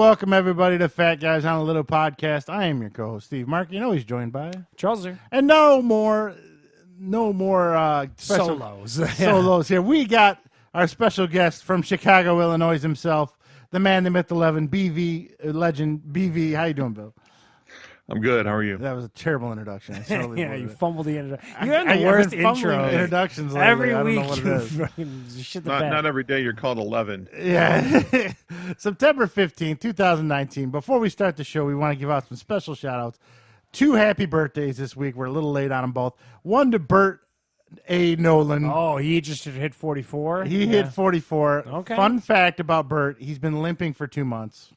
welcome everybody to Fat Guys on a Little Podcast. I am your co-host, Steve Mark. You know he's joined by Charles. And no more solos here. We got our special guest from Chicago, Illinois himself, the man, the myth, the legend, legend, BV. How you doing, Bill? I'm good. How are you? That was a terrible introduction. Yeah, you fumbled the introduction. You had the worst intro. Introductions lately. Every I don't week. know what it is. Shit the bed. Not every day you're called 11. Yeah. September 15th, 2019. Before we start the show, we want to give out some special shout-outs. 2 happy birthdays this week. We're a little late on them both. One to Bert A. Nolan. Oh, he just hit 44? He hit 44. Okay. Fun fact about Bert, he's been limping for 2 months.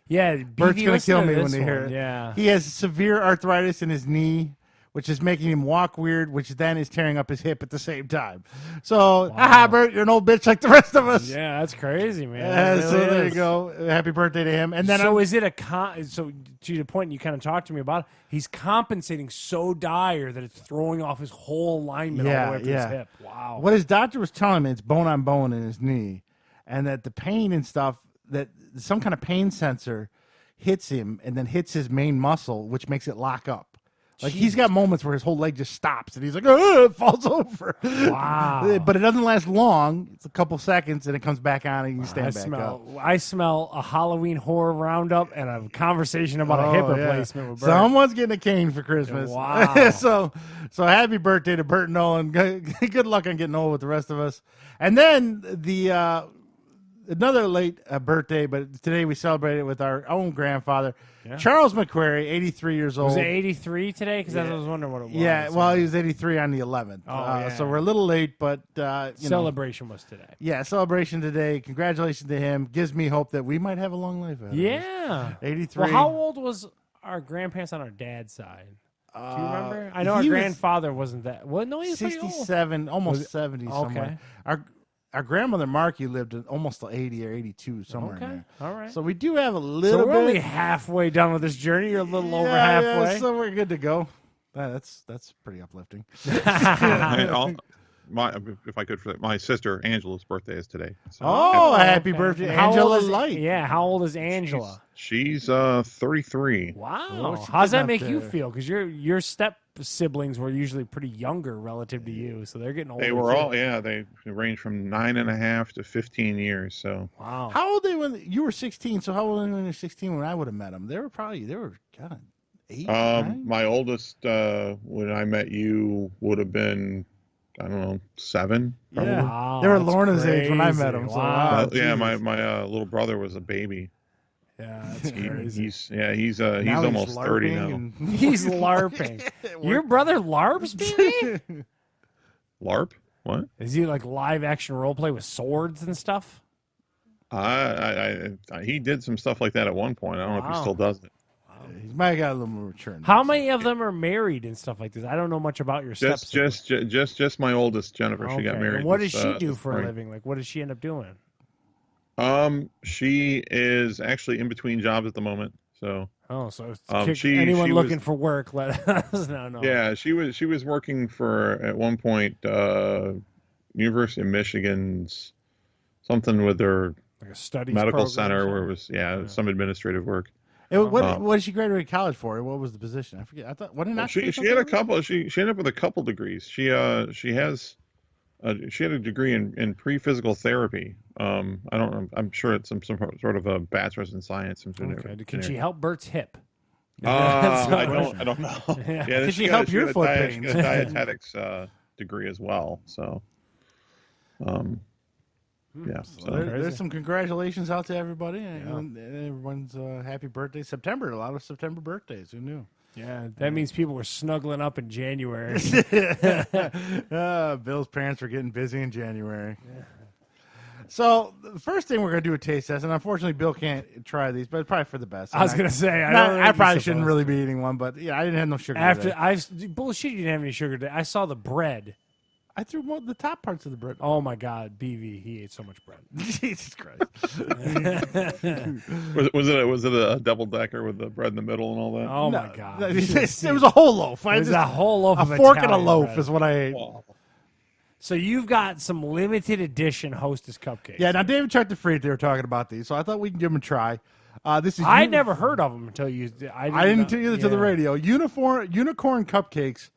Yeah, Bert's going to kill me when they hear it. Yeah. He has severe arthritis in his knee, which is making him walk weird, which then is tearing up his hip at the same time. So, Bert, you're an old bitch like the rest of us. Yeah, that's crazy, man. So there you go. Happy birthday to him. And then so is it so to the point you kind of talked to me about, he's compensating so dire that it's throwing off his whole alignment all the way up to his hip. Wow. What his doctor was telling me, it's bone on bone in his knee, and that the pain and stuff, that some kind of pain sensor hits him and then hits his main muscle, which makes it lock up. Like, he's got moments where his whole leg just stops and he's like, oh, it falls over. Wow. But it doesn't last long. It's a couple seconds and it comes back on and you stand back up. I smell a Halloween horror roundup and a conversation about a hip replacement with Bert. Someone's getting a cane for Christmas. Wow. so happy birthday to Bert Nolan. Good luck on getting old with the rest of us. And then another late birthday, but today we celebrated with our own grandfather, Charles McQuarrie, 83 years old. Was it 83 today? Because I was wondering what it was. Yeah, well, he was 83 on the 11th. So we're a little late, but celebration was today. Yeah, celebration today. Congratulations to him. Gives me hope that we might have a long life ahead of us. 83. Well, how old was our grandparents on our dad's side? Do you remember? I know our grandfather wasn't that. Well, no, he was 67, almost 70 somewhere. Our grandmother Marky lived almost 80 or 82 somewhere in there. All right. So we do have a little bit. So we're only halfway done with this journey. You're a little over halfway. Yeah, so we're good to go. That's pretty uplifting. If I could, my sister Angela's birthday is today. So happy birthday, Angela Light. Yeah, how old is Angela? She's 33. Wow. How does that make you feel? Because your step siblings were usually pretty younger relative to you, so they're getting older. They were all they range from 9.5 to 15 years. So wow. How old they when you were 16? So how old were they when you were 16 when I would have met them? They were kind of 8. 9? My oldest when I met you would have been, I don't know, 7. Probably. Yeah, wow, they were Lorna's age when I met them. Wow. So my little brother was a baby. Yeah, that's crazy. He's almost 30 now. He's LARPing. Your brother LARPs, baby? LARP? What? Is he like live action role play with swords and stuff? He did some stuff like that at one point. I don't know if he still does it. He might have got a little more mature. How many of them are married and stuff like this? I don't know much about your steps. Just my oldest, Jennifer. Okay. She got married. And what does she do for a living? Like, what does she end up doing? She is actually in between jobs at the moment. So anyone looking for work, let us know. Yeah, she was working for at one point University of Michigan's something with their like a studies medical center where it was some administrative work. What did she graduate college for? What was the position? I forget. I thought she had a couple. She ended up with a couple degrees. She had a degree in pre-physical therapy. I don't know. I'm sure it's some sort of a bachelor's in science. Okay. Can she help Bert's hip? I don't know. Yeah. Can she help your foot pain? She got a dietetics degree as well. So, So there's some congratulations out to everybody. Everyone's happy birthday. September, a lot of September birthdays. Who knew? Yeah, that means people were snuggling up in January. Bill's parents were getting busy in January. Yeah. So the first thing we're going to do a taste test, and unfortunately Bill can't try these, but it's probably for the best. I was going to say, I probably shouldn't really be eating one, but I didn't have no sugar today. Bullshit, you didn't have any sugar today. I saw the bread. I threw the top parts of the bread. Oh my God, BV, he ate so much bread. Jesus Christ! was it a double decker with the bread in the middle and all that? Oh my God! It was a whole loaf. It was a whole loaf. A fork and a loaf is what I ate. Wow. So you've got some limited edition Hostess cupcakes. Yeah. Now David checked the fridge. They were talking about these, so I thought we can give them a try. This is I never heard of them until you. I didn't tell you to the radio. Unicorn Cupcakes.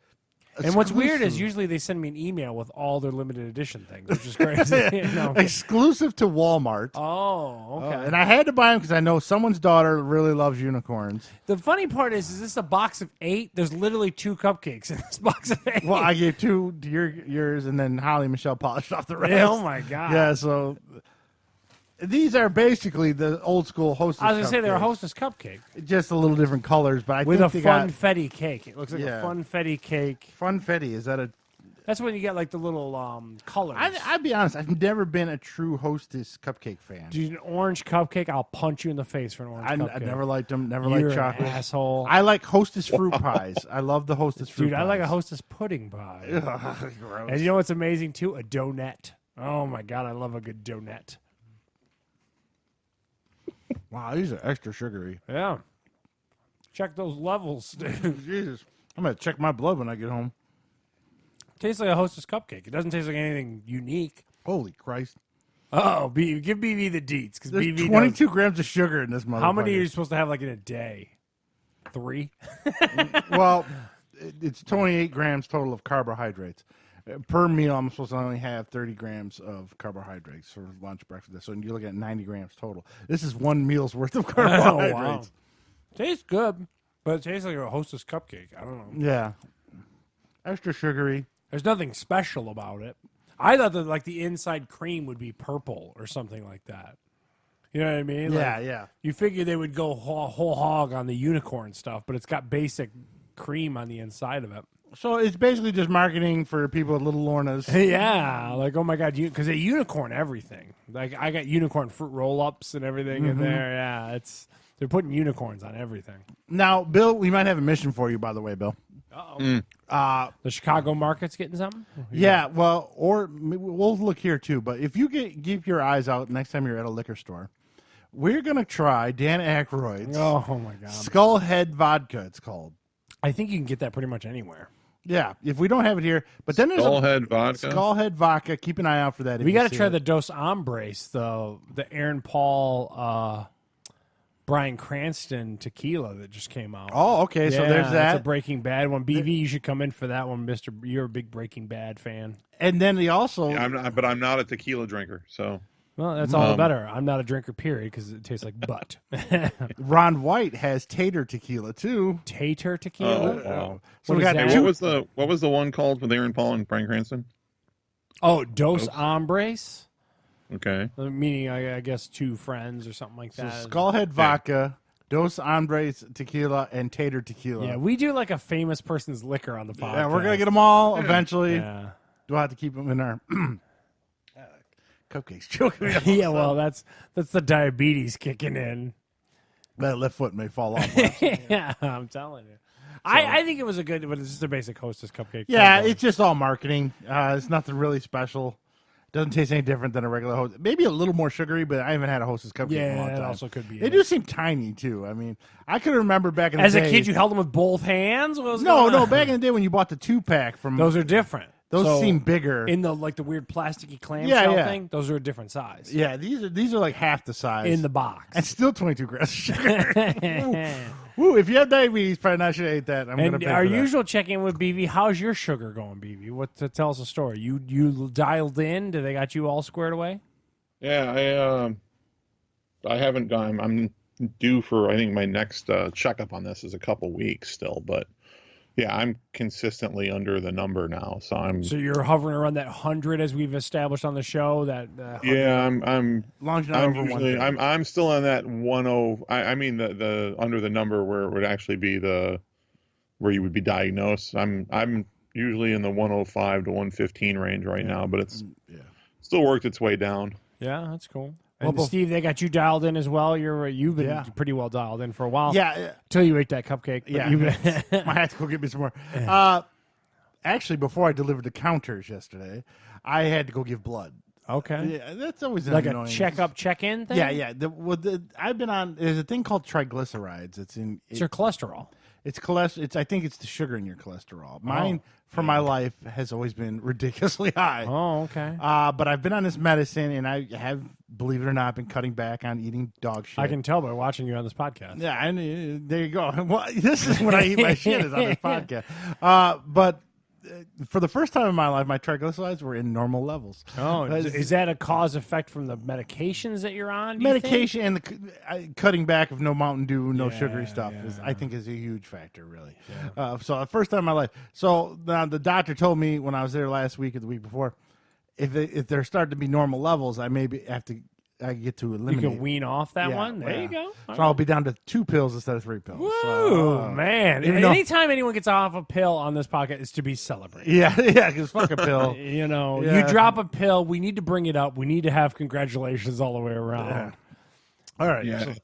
And what's weird is usually they send me an email with all their limited edition things, which is crazy. Exclusive to Walmart. Oh, okay. And I had to buy them because I know someone's daughter really loves unicorns. The funny part is this a box of 8? There's literally 2 cupcakes in this box of 8. Well, I gave 2 to yours, and then Holly Michelle polished off the rest. Oh, my God. Yeah, so these are basically the old school Hostess I was going to say they're a cupcakes. Hostess cupcake. Just a little different colors, but I With think a they got funfetti cake. It looks like a funfetti cake. funfetti. Is that a... That's when you get like the little colors. I'd be honest, I've never been a true Hostess cupcake fan. Dude, an orange cupcake, I'll punch you in the face for an orange cupcake. I never liked them, never You're liked chocolate. an asshole. I like Hostess fruit pies. I love the Hostess fruit Dude, pies. I like a Hostess pudding pie. Ugh, gross. And you know what's amazing too? A donut. Oh my God, I love a good donut. Wow, these are extra sugary. Yeah. Check those levels, dude. Jesus. I'm going to check my blood when I get home. Tastes like a Hostess cupcake. It doesn't taste like anything unique. Holy Christ. Oh, give BB the deets. Because There's BB 22 grams of sugar in this motherfucker. How many are you supposed to have like in a day? 3? Well, it's 28 grams total of carbohydrates. Per meal, I'm supposed to only have 30 grams of carbohydrates for lunch, breakfast. So you're looking at 90 grams total. This is one meal's worth of carbohydrates. Oh, wow. Tastes good, but it tastes like a Hostess cupcake. I don't know. Yeah. Extra sugary. There's nothing special about it. I thought that like the inside cream would be purple or something like that. You know what I mean? Yeah, like, yeah. You figure they would go whole hog on the unicorn stuff, but it's got basic cream on the inside of it. So it's basically just marketing for people with little Lornas. Yeah, like, oh my God, because they unicorn everything. Like, I got unicorn fruit roll-ups and everything in there. Yeah, they're putting unicorns on everything. Now, Bill, we might have a mission for you, by the way, Bill. Uh-oh. The Chicago market's getting something? Yeah, well, or we'll look here too. But if you keep your eyes out next time you're at a liquor store, we're gonna try Dan Aykroyd's Oh my God. Skullhead Vodka. It's called. I think you can get that pretty much anywhere. Yeah, if we don't have it here, but then there's Skullhead vodka. Skullhead Vodka. Keep an eye out for that. We got to try the Dos Hombres, the Aaron Paul, Bryan Cranston tequila that just came out. Oh, okay. So there's that. That's a Breaking Bad one. BV, you should come in for that one, Mister. You're a big Breaking Bad fan. And then he also. Yeah, I'm not a tequila drinker, so. Well, that's all the better. I'm not a drinker, period, because it tastes like butt. Ron White has Tater Tequila too. Tater tequila. Oh, wow. So we got that? two. What was the one called with Aaron Paul and Bryan Cranston? Oh, Dos Hombres. Okay. Meaning, I guess, 2 friends or something like So that. Skullhead Vodka, Dos Hombres Tequila, and Tater Tequila. Yeah, we do like a famous person's liquor on the podcast. Yeah, we're gonna get them all eventually. Yeah. We'll have to keep them in our cupcakes. Choking me up. Yeah, well, that's the diabetes kicking in. That left foot may fall off. Yeah, I'm telling you. I think it was a good, but it's just a basic Hostess cupcake. Yeah, it's just all marketing. It's nothing really special. Doesn't taste any different than a regular Hostess. Maybe a little more sugary, but I haven't had a Hostess cupcake in a long Yeah, time. that also could be. They do seem tiny too. I mean, I could remember back in the As day. a kid, you held them with both hands. What was No, going on? back in the day when you bought the 2-pack from Those are different. those So, seem bigger. in the like the weird plasticky clamshell Yeah. thing. Those are a different size. Yeah, these are like half the size In the box. and still 22 grams of sugar. Woo, if you have diabetes, probably not should have ate that. I'm gonna And pay our for that. usual check-in with BB, how's your sugar going, BB? What to tell us a story? You dialed in? Did they got you all squared away? Yeah, I haven't gone. I'm due for, I think my next checkup on this is a couple weeks still, but yeah, I'm consistently under the number now. So you're hovering around that 100 as we've established on the show. That yeah, I'm Long as you're not I'm over usually 130. I'm still on that 10. I mean the under the number where it would actually be where you would be diagnosed. I'm usually in the 105 to 115 range right now, but it's still worked its way down. Yeah, that's cool. Well, And Steve, they got you dialed in as well. You've been Yeah. pretty well dialed in for a while. Yeah, Until you ate that cupcake. But yeah. you've been- I had to go get me some more. Actually, before I delivered the counters yesterday, I had to go give blood. okay. Yeah, that's always Like annoying. a check-in thing? Yeah. I've been on. There's a thing called triglycerides. It's It's your cholesterol. It's cholesterol. I think it's the sugar in your cholesterol. Mine, for my life, has always been ridiculously high. Oh, okay. But I've been on this medicine, and I have believe it or not, been cutting back on eating dog shit. I can tell by watching you on this podcast. Yeah, and there you go. Well, this is when I eat my shit is on this podcast. But for the first time in my life, my triglycerides were in normal levels. Oh, is that a cause effect from the medications that you're on? Medication and the cutting back of no Mountain Dew, no sugary stuff I think is a huge factor, really. Yeah. So the first time in my life. So the doctor told me when I was there last week or the week before, if they're starting to be normal levels, I maybe have to. I get to eliminate. You can wean off that one. There you go. So I'll be down to 2 pills instead of 3 pills. Woo, so, man! Anytime anyone gets off a pill on this podcast, is to be celebrated. Yeah, because fuck a pill. You drop a pill. We need to bring it up. We need to have congratulations all the way around. Yeah. All right. Yeah,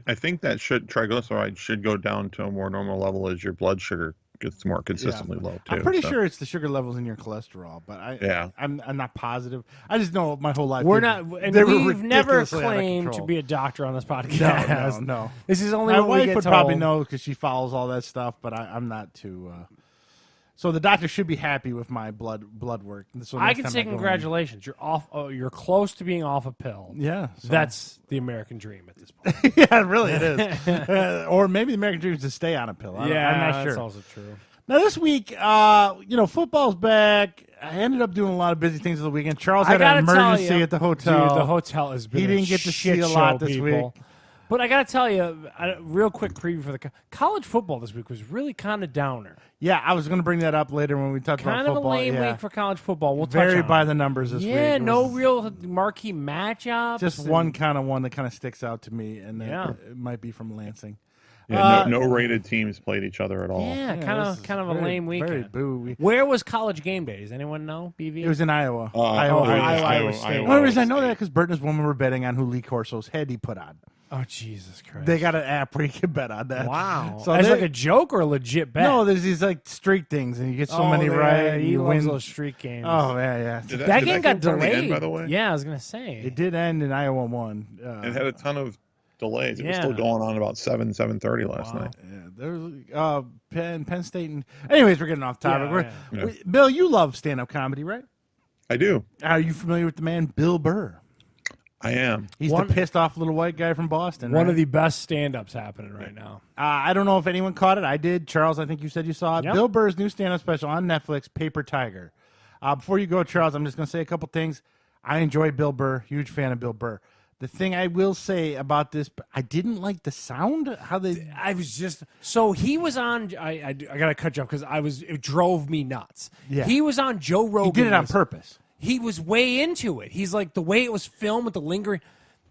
I think that triglycerides should go down to a more normal level as your blood sugar gets more consistently low too. I'm pretty sure it's the sugar levels in your cholesterol, but I'm not positive. I just know my whole life we've never claimed to be a doctor on this podcast. No. This is only my what wife we get would told. probably know because she follows all that stuff, but I'm not too. So the doctor should be happy with my blood work. So I can say congratulations. You're off. You're close to being off a pill. Yeah, that's the American dream at this point. Yeah, really, it is. Or maybe the American dream is to stay on a pill. I'm not sure. That's also true. Now this week, football's back. I ended up doing a lot of busy things this weekend. Charles had an emergency at the hotel. Dude, the hotel has been. He didn't get to see a lot this week. But I got to tell you, real quick preview for the college football this week was really kind of downer. Yeah, I was going to bring that up later when we talk about football. Kind of a lame week for college football. We'll very touch on by the numbers this week. Yeah, no real marquee matchups. Just one that kind of sticks out to me, and it might be from Lansing. Yeah, no rated teams played each other at all. Yeah, kind of a lame weekend. Where was College Game Day? Does anyone know, BV? It was in Iowa. Iowa State. One reason I know that because Bert and his woman were betting on who Lee Corso's head he put on. Oh, Jesus Christ. They got an app where you can bet on that. Wow. So it's like a joke or a legit bet? No, there's these like streak things, and you get so many right. He you loves win those streak games. Oh, yeah. That game got delayed. End, by the way? Yeah, I was going to say. It did end and Iowa won. It had a ton of delays. It was still going on about 7:30 last night. Yeah, there was Penn State. Anyways, we're getting off topic. Bill, you love stand-up comedy, right? I do. Are you familiar with the man Bill Burr? I am. He's the pissed off little white guy from Boston. One of the best stand-ups happening right now. I don't know if anyone caught it. I did. Charles, I think you said you saw it. Yep. Bill Burr's new stand-up special on Netflix, Paper Tiger. Before you go, Charles, I'm just going to say a couple things. I enjoy Bill Burr. Huge fan of Bill Burr. The thing I will say about this, I didn't like the sound. So he was on. I got to cut you off because it drove me nuts. Yeah. He was on Joe Rogan. He did it on purpose. He was way into it. He's like, the way it was filmed with the lingering,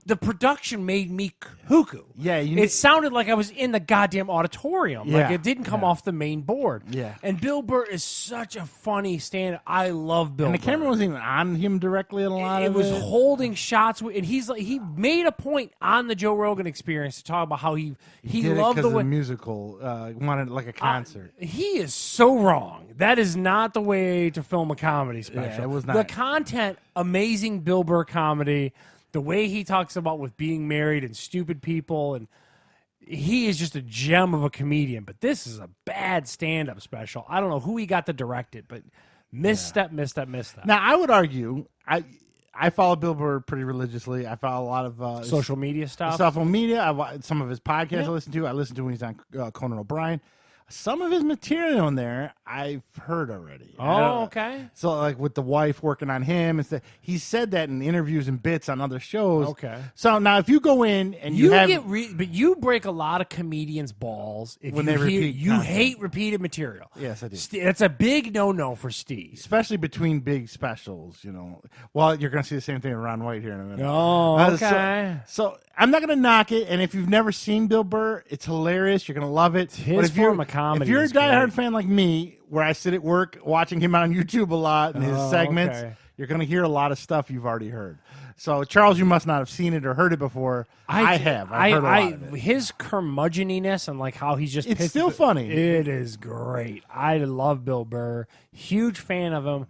the production made me cuckoo. Yeah, it sounded like I was in the goddamn auditorium. Yeah, like it didn't come off the main board. Yeah. And Bill Burr is such a funny stand-up. I love Bill Burr. And the camera wasn't even on him directly a lot of it. It was holding shots, and he's like, he made a point on the Joe Rogan Experience to talk about how he loved the way musical wanted like a concert. He is so wrong. That is not the way to film a comedy special. Yeah, it was not. The content, amazing Bill Burr comedy. The way he talks about with being married and stupid people, and he is just a gem of a comedian. But this is a bad stand-up special. I don't know who he got to direct it, but misstep. Now, I would argue, I follow Bill Burr pretty religiously. I follow a lot of social media stuff. Social media. Some of his podcasts I listen to. I listen to when he's on Conan O'Brien. Some of his material in there I've heard already. Oh, okay. So like with the wife working on him, he said that in interviews and bits on other shows. Okay. So now if you go in and but you break a lot of comedians' balls if when they repeat. You hate repeated material. Yes, I do. That's a big no-no for Steve, especially between big specials. Well, you're going to see the same thing with Ron White here in a minute. Oh, okay. So I'm not going to knock it, and if you've never seen Bill Burr, it's hilarious. You're going to love it. His form of comedy. If you're a diehard fan like me, where I sit at work watching him on YouTube a lot and his segments, you're going to hear a lot of stuff you've already heard. So, Charles, you must not have seen it or heard it before. I have. I've heard a lot of it. His curmudgeoniness and like how he's just... It's still funny. It is great. I love Bill Burr. Huge fan of him.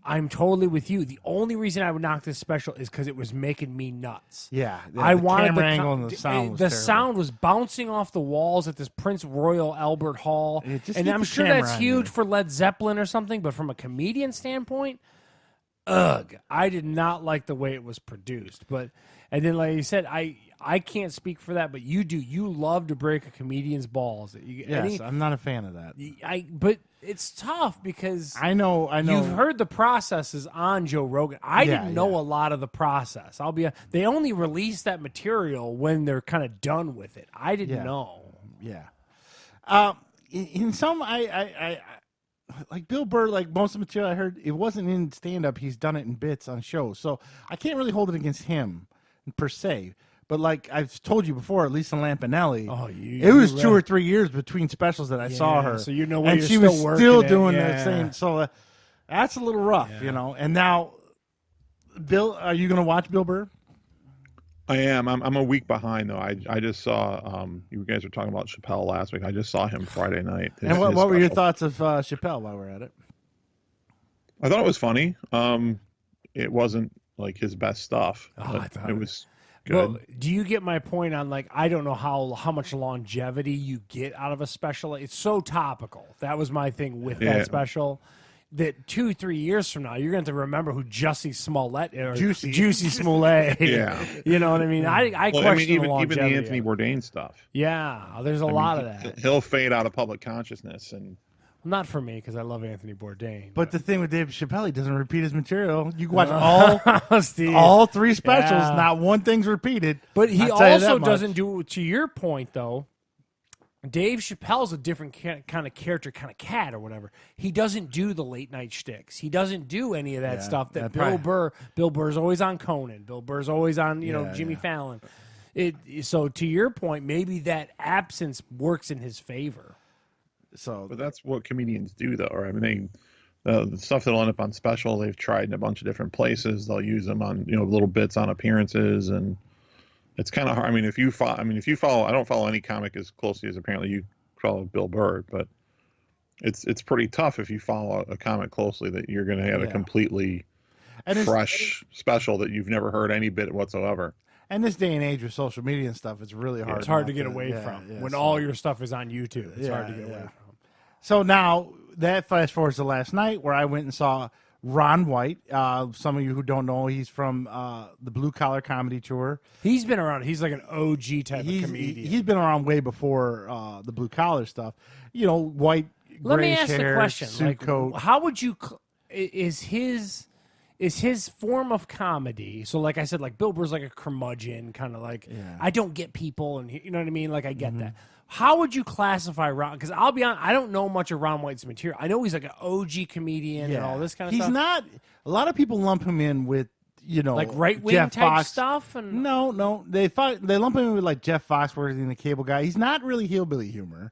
I'm totally with you. The only reason I would knock this special is because it was making me nuts. Yeah. I wanted camera angle and the sound was terrible. Sound was bouncing off the walls at this Prince Royal Albert Hall. And I'm sure that's huge for Led Zeppelin or something, but from a comedian standpoint, I did not like the way it was produced. And then, like you said, I can't speak for that, but you do. You love to break a comedian's balls. Yes, I'm not a fan of that. But it's tough because I know. you've heard the processes on Joe Rogan. I didn't know a lot of the process. They only release that material when they're kind of done with it. I didn't know. Yeah. In some, I like Bill Burr. Like most of the material I heard, it wasn't in stand up. He's done it in bits on shows, so I can't really hold it against him per se. But like I've told you before, Lisa Lampanelli, it was 2 or 3 years between specials that I saw her. So you know and you're she still was working still it. doing the same. So that's a little rough, you know. And now, Bill, are you going to watch Bill Burr? I am. I'm a week behind though. I just saw you guys were talking about Chappelle last week. I just saw him Friday night. And what were your thoughts of Chappelle while we're at it? I thought it was funny. It wasn't like his best stuff. I thought it was good. Well, do you get my point on like I don't know how much longevity you get out of a special? It's so topical. That was my thing with that special. That 2-3 years from now, you're going to have to remember who Jussie Smollett or Juicy Smollett. Yeah, you know what I mean. I question even the the Anthony Bourdain stuff. Yeah, there's a lot of that. He'll fade out of public consciousness, and not for me because I love Anthony Bourdain. But the thing with Dave Chappelle, he doesn't repeat his material. You can watch all 3 specials. Not one thing's repeated. But he also doesn't do. To your point, though, Dave Chappelle's a different kind of character, kind of cat or whatever. He doesn't do the late night shticks. He doesn't do any of that stuff that Bill Burr's always on Cohen. Bill Burr's always on Jimmy Fallon. So to your point, maybe that absence works in his favor. But that's what comedians do, though. Right? I mean, the stuff that'll end up on special, they've tried in a bunch of different places. They'll use them on little bits on appearances, and it's kind of hard. I mean, if you follow, I don't follow any comic as closely as apparently you follow Bill Burr, but it's pretty tough if you follow a comic closely that you're going to have a completely fresh special that you've never heard any bit whatsoever. And this day and age with social media and stuff, it's really hard. It's hard to get away from when all your stuff is on YouTube. It's hard to get away from. So now that flash forwards to last night where I went and saw Ron White. Some of you who don't know, he's from the Blue Collar Comedy Tour. He's been around. He's like an OG type of comedian. He's been around way before the Blue Collar stuff. White, Let me ask hair, the question: suit coat. how would you? Is his form of comedy? So, like I said, like Bill Burr's like a curmudgeon, kind of like I don't get people, and you know what I mean. Like I get that. How would you classify Ron? Because I'll be honest, I don't know much of Ron White's material. I know he's like an OG comedian and all this kind of stuff. He's not. A lot of people lump him in with like right wing type Fox stuff. And no, they lump him in with like Jeff Foxworthy and the Cable Guy. He's not really hillbilly humor.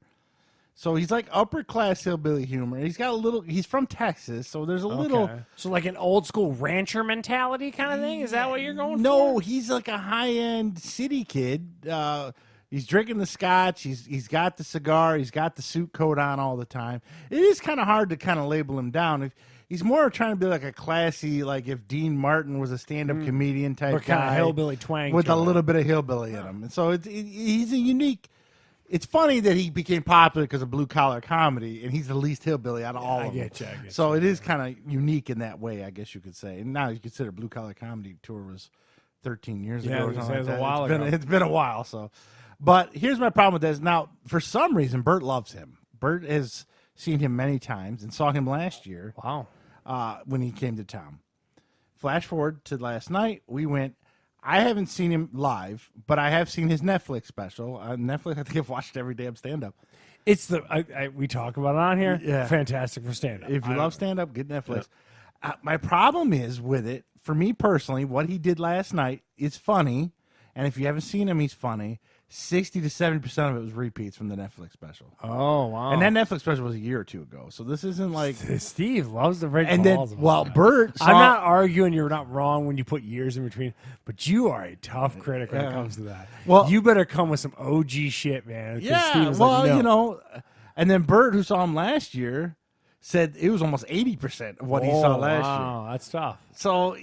So he's like upper class hillbilly humor. He's got a little. He's from Texas, so there's a little. So like an old school rancher mentality kind of thing. Is that what you're going for? No, he's like a high end city kid. He's drinking the scotch. He's got the cigar. He's got the suit coat on all the time. It is kind of hard to kind of label him down. He's more trying to be like a classy, like if Dean Martin was a stand-up comedian type guy, kind of hillbilly twang with a little bit of hillbilly in him. And so he's a unique. It's funny that he became popular because of Blue Collar Comedy, and he's the least hillbilly out of all of them. So it is kind of unique in that way, I guess you could say. And now you consider Blue Collar Comedy Tour was 13 years ago. Or something like that. A while ago. It's been a while. So, but here's my problem with this. Now, for some reason, Bert loves him. Bert has seen him many times and saw him last year. Wow. When he came to town. Flash forward to last night, we went. I haven't seen him live, but I have seen his Netflix special. On Netflix, I think I've watched every damn stand-up. It's we talk about it on here. Yeah. Fantastic for stand-up. If you love stand-up, get Netflix. Yeah. My problem is with it, for me personally, what he did last night is funny, and if you haven't seen him, he's funny. 60 to 70% of it was repeats from the Netflix special. Oh, wow. And that Netflix special was a year or two ago. So this isn't like... Steve loves to break and balls. Then, well, Bert... I'm not arguing you're not wrong when you put years in between, but you are a tough critic when it comes to that. Well, you better come with some OG shit, man. Yeah, well, no. And then Bert, who saw him last year, said it was almost 80% of what he saw last year. Wow, that's tough. So...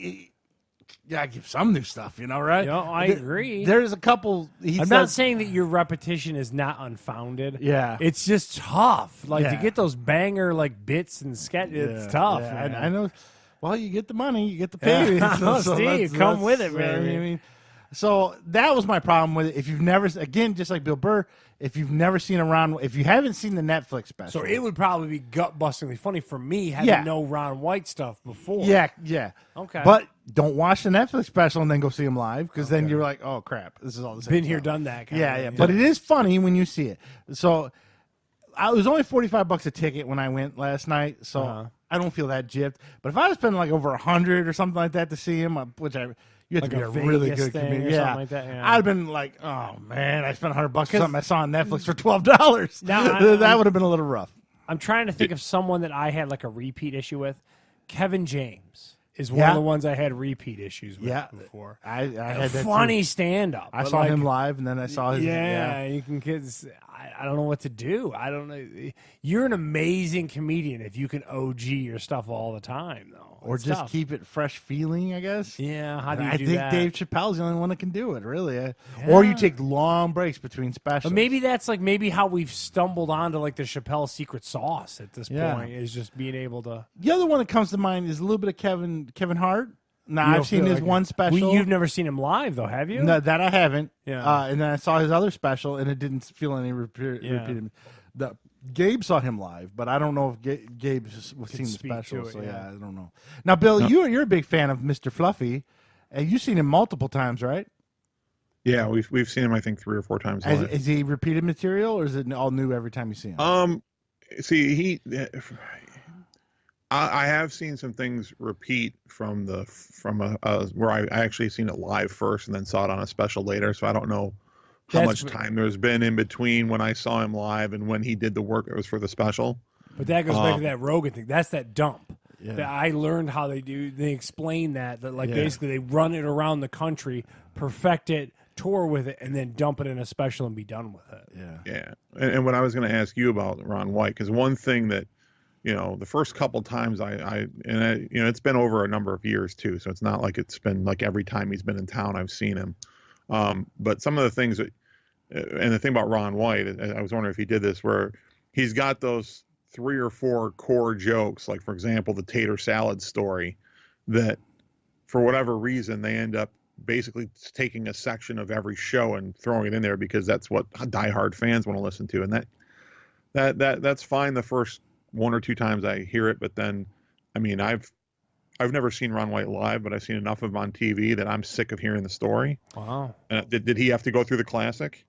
I give some new stuff, right? No, I agree. There's a couple. I'm not saying that your repetition is not unfounded. Yeah, it's just tough. Like to get those banger like bits and sketches. It's tough. I know. Well, you get the money, you get the pay. So Steve, come with it, man. I mean, So that was my problem with it. If you've never, again, just like Bill Burr, if you've never seen if you haven't seen the Netflix special. So it would probably be gut-bustingly funny for me having no Ron White stuff before. Yeah. Okay. But don't watch the Netflix special and then go see him live, because then you're like, oh, crap, this is all the same Been here, stuff. done that. Yeah. But it is funny when you see it. So it was only $45 a ticket when I went last night, so I don't feel that gypped. But if I was spending like over $100 or something like that to see him, which you have Like to be a a really Vegas good thing comedian. or Yeah. something like that, yeah. I'd have been like, oh man, I spent $100 for something I saw on Netflix for $12. Now, that would have been a little rough. I'm trying to think of someone that I had like a repeat issue with. Kevin James is one of the ones I had repeat issues with before. I had that funny too. stand-up. I saw him live, and then I saw his. Yeah, you can kids. I don't know what to do. I don't know. You're an amazing comedian if you can OG your stuff all the time, though. Or It's just tough. keep it fresh feeling, I guess. Yeah, how do you I do think that? Dave Chappelle's the only one that can do it, really. Or you take long breaks between specials. But maybe that's like how we've stumbled onto like the Chappelle secret sauce at this point is just being able to. The other one that comes to mind is a little bit of Kevin Hart. Now, I've seen his one special. You've never seen him live, though, have you? No, that I haven't. Yeah. And then I saw his other special, and it didn't feel any repeated. Gabe saw him live, but I don't know if Gabe's seen the speak special. to it, So yeah. I don't know. Now, Bill, you're a big fan of Mr. Fluffy, and you've seen him multiple times, right? Yeah, we've seen him I think 3 or 4 times live. Is he repeated material, or is it all new every time you see him? See, I have seen some things repeat from where I actually seen it live first and then saw it on a special later. So I don't know how much time there's been in between when I saw him live and when he did the work that was for the special. But that goes back to that Rogan thing. That's that dump. Yeah. That I learned how they do. They explain that basically they run it around the country, perfect it, tour with it, and then dump it in a special and be done with it. Yeah. And what I was going to ask you about Ron White, because one thing that, the first couple times it's been over a number of years too, so it's not like it's been like every time he's been in town I've seen him. But some of the things that, and the thing about Ron White, I was wondering if he did this, where he's got those 3 or 4 core jokes, like for example the tater salad story, that for whatever reason they end up basically taking a section of every show and throwing it in there because that's what diehard fans want to listen to, and that's fine the first 1 or 2 times I hear it, but then, I mean, I've never seen Ron White live, but I've seen enough of him on TV that I'm sick of hearing the story. Wow. Did he have to go through the classic?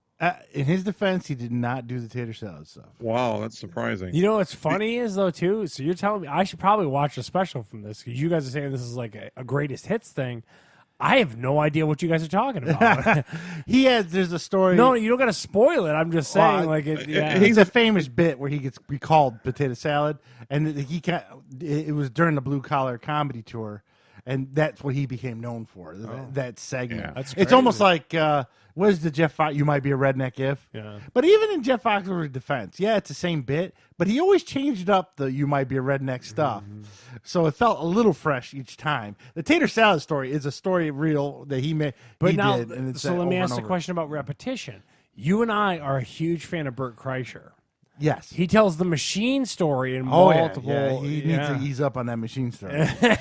In his defense, he did not do the tater salad stuff. Wow, that's surprising. You know what's funny is, though, too? So you're telling me I should probably watch a special from this because you guys are saying this is like a greatest hits thing. I have no idea what you guys are talking about. There's a story. No, you don't got to spoil it. I'm just saying, He's a famous bit where he gets recalled potato salad, and it was during the Blue Collar Comedy Tour, and that's what he became known for. That segment. Yeah. That's It's crazy. almost like what is the Jeff Fox? You might be a redneck if. Yeah. But even in Jeff Foxworth's defense, it's the same bit, but he always changed up the "you might be a redneck" stuff, so it felt a little fresh each time. The tater salad story is a story real that he made. But he now, did, and it's so let me over ask and the over. question about repetition. You and I are a huge fan of Bert Kreischer. Yes. He tells the machine story in Oh, multiple. yeah. He needs to ease up on that machine story.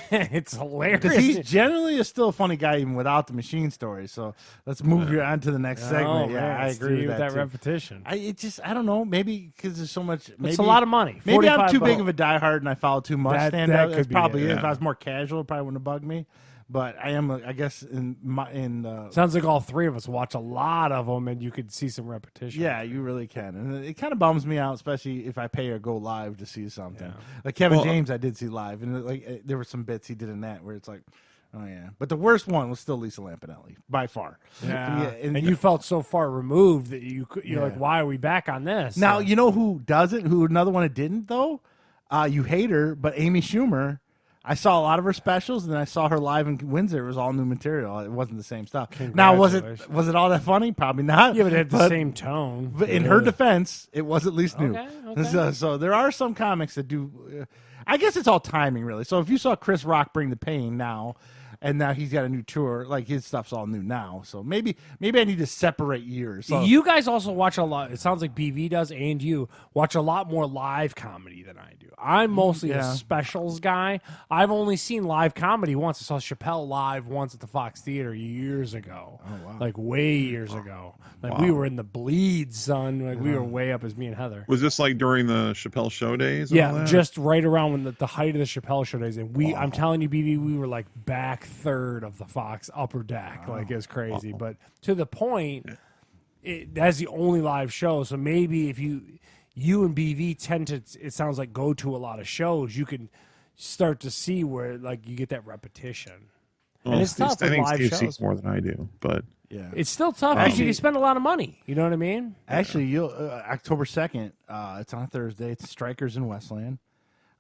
It's hilarious. Because he's generally still a funny guy even without the machine story. So let's move you on to the next segment. Oh, Yeah, man, I agree Steve, with that, too. repetition. I don't know. Maybe because there's so much. Maybe, It's a lot of money. Maybe I'm too $45. big of a diehard and I follow too much That stand up. could That's be probably it, it. yeah. If I was more casual, it probably wouldn't have bugged me. But I am, I guess, Sounds like all three of us watch a lot of them, and you could see some repetition. yeah, you really can, and it kind of bums me out, especially if I pay or go live to see something. Like Kevin James, I did see live, and there were some bits he did in that where it's like, oh yeah. But the worst one was still Lisa Lampanelli by far. Yeah. and you felt so far removed that you're like, why are we back on this? now you know who doesn't? Who another one that didn't though? You hate her, but Amy Schumer. I saw a lot of her specials, and then I saw her live in Windsor. It was all new material. It wasn't the same stuff. Now, was it all that funny? Probably not. Yeah, but it had the same tone. But in her defense, it was at least new. Okay. So there are some comics that do. I guess it's all timing, really. So if you saw Chris Rock bring the pain now, and now he's got a new tour. Like his stuff's all new now, so maybe I need to separate years. So, You guys also watch a lot. It sounds like BV does, and you watch a lot more live comedy than I do. I'm mostly a specials guy. I've only seen live comedy once. I saw Chappelle live once at the Fox Theater years ago. Oh, wow. Like way years ago. Like we were in the bleed, son. Like we were way up as me and Heather. Was this like during the Chappelle Show days? and all Yeah, that? just right around when the height of the Chappelle Show days, and I'm telling you, BB, we were like back third of the Fox upper deck, like it was crazy. But to the point, that's the only live show. So maybe if you and BV tend to, it sounds like, go to a lot of shows, you can start to see where like you get that repetition. Well, and it's tough I with think live Steve shows. sees more than I do, but yeah. It's still tough because you spend a lot of money. You know what I mean? Actually, you'll October 2nd. It's on a Thursday. It's Strikers in Westland.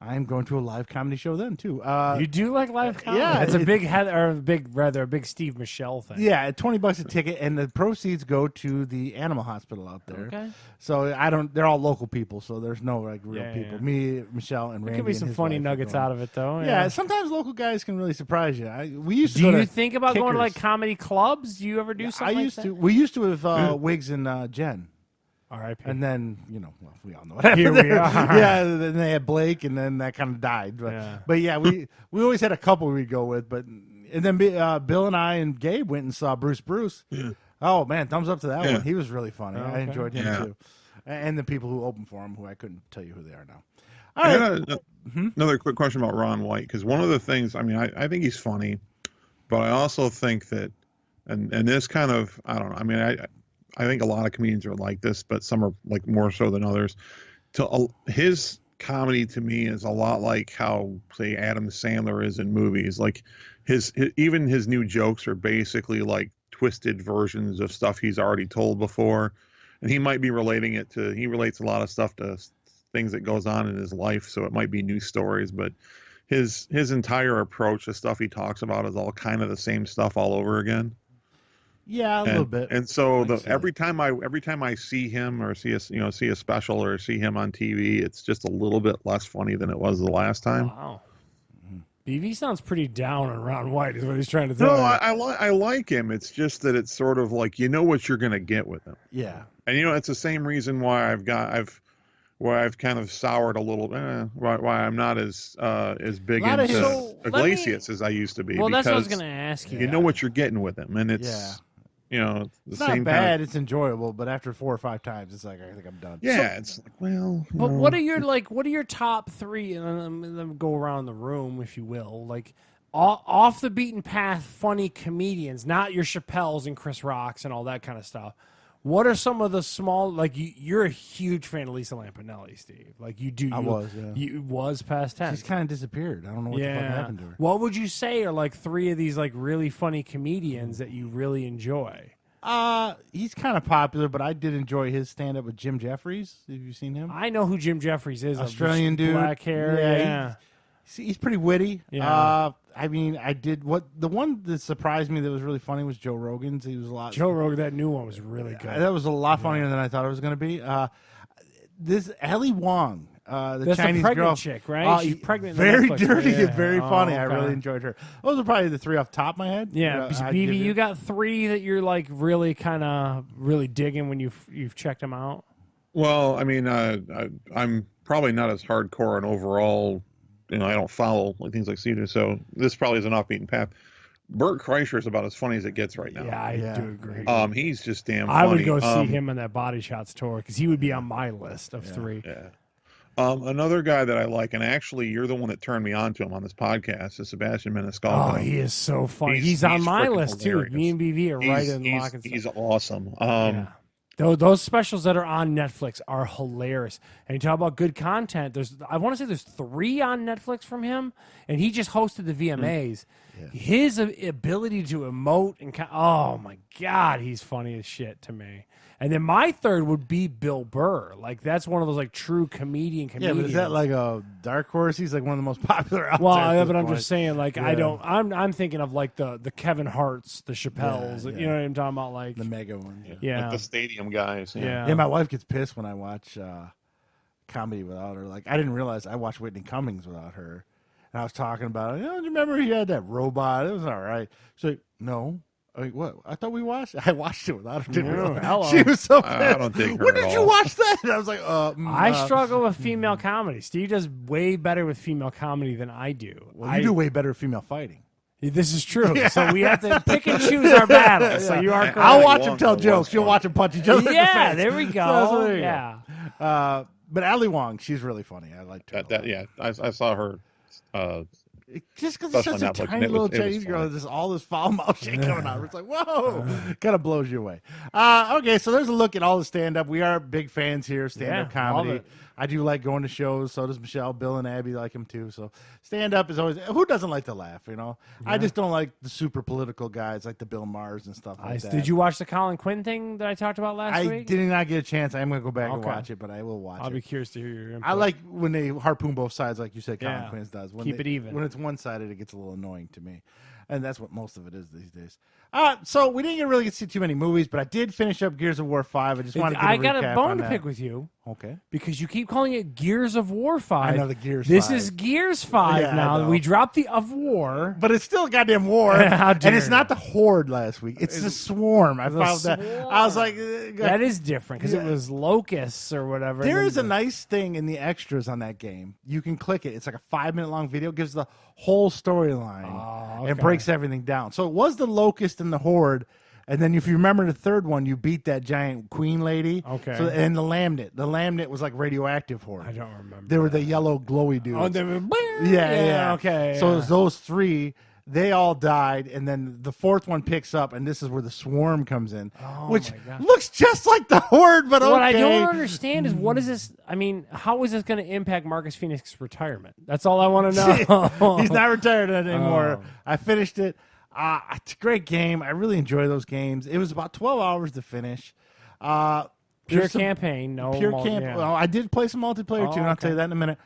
I am going to a live comedy show then too. You do like live comedy? yeah, It's a big Heather, a big Steve Michelle thing. Yeah, $20 a ticket, and the proceeds go to the animal hospital out there. Okay. So they're all local people, so there's no like real people. yeah. Me, Michelle, and There Randy. could be and some his funny wife are nuggets going. out of it, though. Yeah, sometimes local guys can really surprise you. We used to Do go you to think about going to like Kickers. comedy clubs? Do you ever do something I like used that? to. We used to have Wiggs and Jen. R.I.P. And then, well, we all know what happened Here we there. are. Yeah, then they had Blake, and then that kind of died. But yeah, we always had a couple we'd go with. And then Bill and I and Gabe went and saw Bruce. Yeah. Oh, man, thumbs up to that Yeah. one. He was really funny. Oh, I okay. enjoyed him, Yeah. too. And the people who opened for him, who I couldn't tell you who they are now. All I right. got another quick question about Ron White, because one of the things, I mean, I think he's funny, but I also think that, and this kind of, I don't know, I mean, I think a lot of comedians are like this, but some are like more so than others. His comedy to me is a lot like how, say, Adam Sandler is in movies. Like even his new jokes are basically like twisted versions of stuff he's already told before, and he might be relating it to. He relates a lot of stuff to things that goes on in his life, so it might be new stories, but his entire approach to stuff he talks about is all kind of the same stuff all over again. Yeah, a little bit. And so I see every time I see him or see a special or see him on TV, it's just a little bit less funny than it was the last time. Wow. BV sounds pretty down on Ron White, is what he's trying to tell No, you. I like him. It's just that it's sort of like what you're gonna get with him. Yeah. And it's the same reason why I've kind of soured a little. Why I'm not as big Lot of into his- Iglesias as I used to be. Well, that's what I was because going to ask you. You know what you're getting with him, and it's the It's same not bad. kind of, It's enjoyable, but after 4 or 5 times, it's like I think I'm done. yeah. It's like, well, But what are your top three? And let me go around the room, if you will. Like off the beaten path, funny comedians, not your Chappelles and Chris Rocks and all that kind of stuff. What are some of the small? Like you're a huge fan of Lisa Lampanelli, Steve. Like you do. I was, yeah. You was past tense. She's kind of disappeared. I don't know what the fuck happened to her. What would you say are like three of these like really funny comedians that you really enjoy? He's kind of popular, but I did enjoy his stand-up with Jim Jeffries. Have you seen him? I know who Jim Jeffries is. Australian dude, black hair. Yeah. He's pretty witty. Yeah. I mean, the one that surprised me that was really funny was Joe Rogan's. He was a lot. Joe Rogan, that new one was really good. That was a lot funnier than I thought it was going to be. This Ellie Wong, the That's Chinese the pregnant girl, chick, right? She's pregnant. in the Very Netflix dirty show, and very funny. I okay. really enjoyed her. Those are probably the 3 off the top of my head. Yeah, I BB, did you it. got 3 that you're like really kind of really digging when you've checked them out. Well, I mean, I'm probably not as hardcore and overall. I don't follow things like Cedar, so this probably is an off-beaten path. Bert Kreischer is about as funny as it gets right now. Yeah, I do agree. He's just damn funny. I would go see him on that Body Shots tour because he would be on my list of 3. Yeah. Another guy that I like, and actually you're the one that turned me on to him on this podcast, is Sebastian Maniscalco. Oh, he is so funny. He's on my freaking list hilarious. too. Me and BB are right in lock and He's awesome. yeah. Those specials that are on Netflix are hilarious. And you talk about good content. I want to say there's 3 on Netflix from him, and he just hosted the VMAs. His ability to emote and oh my god, he's funny as shit to me. And then my third would be Bill Burr. Like that's one of those like true comedians. Yeah, but is that like a dark horse? He's like one of the most popular out well, there. yeah, at but this I'm point. just saying, like, Yeah. I'm thinking of like the Kevin Harts, the Chappelles, Yeah, yeah. you know what I'm talking about? Like the mega one. yeah. Like the stadium guys. Yeah. Yeah, my wife gets pissed when I watch comedy without her. Like I didn't realize I watched Whitney Cummings without her, And I was talking about it. Do you remember he had that robot? It was all right. She's like, no. Like, what? I thought we watched it. I watched it without her. Didn't realize. Hello. She was so pissed. I don't think her when at did you all. watch that? And I was like, I struggle with female comedy. Steve does way better with female comedy than I do. Well, you do way better at female fighting. This is true. So we have to pick and choose our battles. So you are correct. I'll watch him Wonka tell was jokes. You'll fun. watch him punch each other in the Yeah, face. there we go. So there you Yeah. go. But Ali Wong, she's really funny. I liked her. Yeah, I saw her. Just because it's such Especially a on Netflix, tiny and little it was Chinese girl, funny. there's all this foul mouth shit coming out. It's like, whoa, kind of blows you away. Okay, so there's a look at all the stand-up. We are big fans here of stand-up Yeah, love comedy. it. I do like going to shows. So does Michelle. Bill and Abby like him too. So stand-up is always, who doesn't like to laugh, you know? I just don't like the super political guys like the Bill Maher's and stuff like that. Did you watch the Colin Quinn thing that I talked about last I week? did not get a chance. I am going to go back and Okay. watch it, but I will watch I'll it. be curious to hear your input. I like when they harpoon both sides, like you said, Colin Yeah. Quinn's does. When Keep it even. When it's one-sided, it gets a little annoying to me. And that's what most of it is these days. So we didn't really get to see too many movies, but I did finish up Gears of War 5. I just wanted to get I got a recap bone on to that. pick with you Okay. because you keep calling it Gears of War 5. I know the Gears This 5. is Gears 5 Yeah, I now. know. We dropped the of war. But it's still a goddamn war. How and dare it's you. not the Horde last week. It's the Swarm. I The found that. I was like, That is different because Yeah. it was locusts or whatever. there and is a then nice thing in the extras on that game. You can click it. It's like a 5-minute long video. It gives the whole storyline and okay. breaks everything down. So it was the Locust and the Horde. And then if you remember the third one, you beat that giant queen lady. Okay. So, and the Lamnet. The Lamnet was like radioactive Horde. I don't remember. They were the yellow glowy dudes. Oh, they were, yeah. Okay. So it yeah. was those three. They all died, and then the fourth one picks up, and this is where the Swarm comes in, which my gosh. looks just like the Horde, but okay. What I don't understand is what is this? I mean, how is this going to impact Marcus Phoenix's retirement? That's all I want to know. He's not retired anymore. Oh. I finished it. It's a great game. I really enjoy those games. It was about 12 hours to finish. Pure There's some- campaign, no Pure mul- camp. yeah. Well, I did play some multiplayer too, and I'll okay. tell you that in a minute.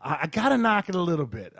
I gotta knock it a little bit.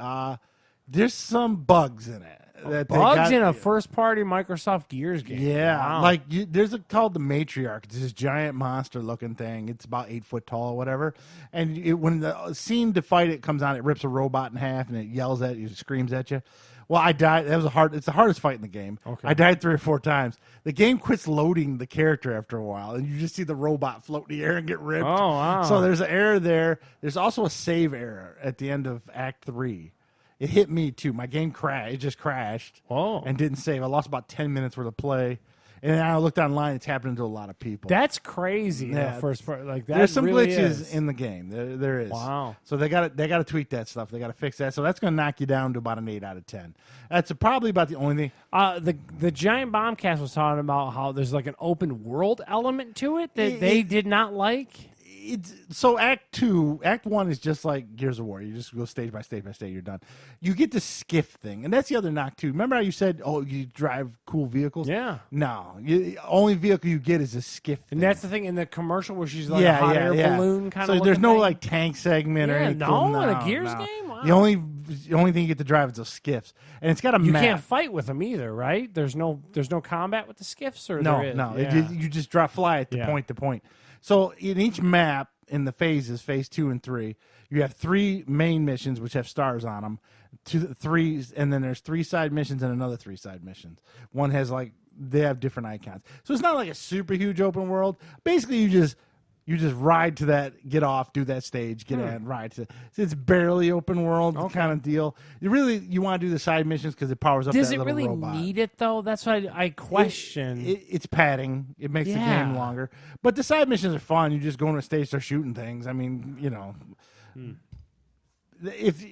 There's some bugs in it. That they Bugs got- in a first-party Microsoft Gears game. Yeah, Wow. like there's a called the Matriarch. It's this giant monster-looking thing. It's about 8 foot tall or whatever. And when the scene to fight it comes on, it rips a robot in half and it yells at you, screams at you. Well, I died. That was it's the hardest fight in the game. Okay. I died 3 or 4 times. The game quits loading the character after a while, and you just see the robot float in the air and get ripped. Oh, wow. So there's an error there. There's also a save error at the end of Act 3. It hit me too. My game crashed. It just crashed and didn't save. I lost about 10 minutes worth of play. And then I looked online. It's happening to a lot of people. That's crazy. Yeah. That first part, like that. There's some really glitches is. in the game. There is. Wow. So they got to tweak that stuff. They got to fix that. So that's going to knock you down to about an 8 out of 10. That's probably about the only thing. The Giant Bombcast was talking about how there's like an open world element to it that they did not like. So Act 1 is just like Gears of War. You just go stage by stage by stage. You're done. You get the skiff thing, and that's the other knock too. Remember how you said, "Oh, you drive cool vehicles"? Yeah. No, only vehicle you get is a skiff. Thing. And that's the thing in the commercial where she's like a hot air balloon kind of. So there's no thing. like tank segment or Yeah, anything. no, in a Gears game? Wow. The only thing you get to drive is those skiffs, and it's got a You map. can't fight with them either, right? There's no combat with the skiffs, or No, there is? no. Yeah. You just fly at the Yeah. point to point. So in each map, in the phases, phase 2 and 3, you have 3 main missions which have stars on them, 3, and then there's 3 side missions and another 3 side missions. One has they have different icons. So it's not like a super huge open world. Basically, you just ride to that, get off, do that stage, get in, ride to. It's barely open world kind of deal. You want to do the side missions because it powers up. Does that it little really robot. need it though? That's what I question. It's padding. It makes the Yeah. game longer. But the side missions are fun. You just go on a stage, start shooting things. I mean, if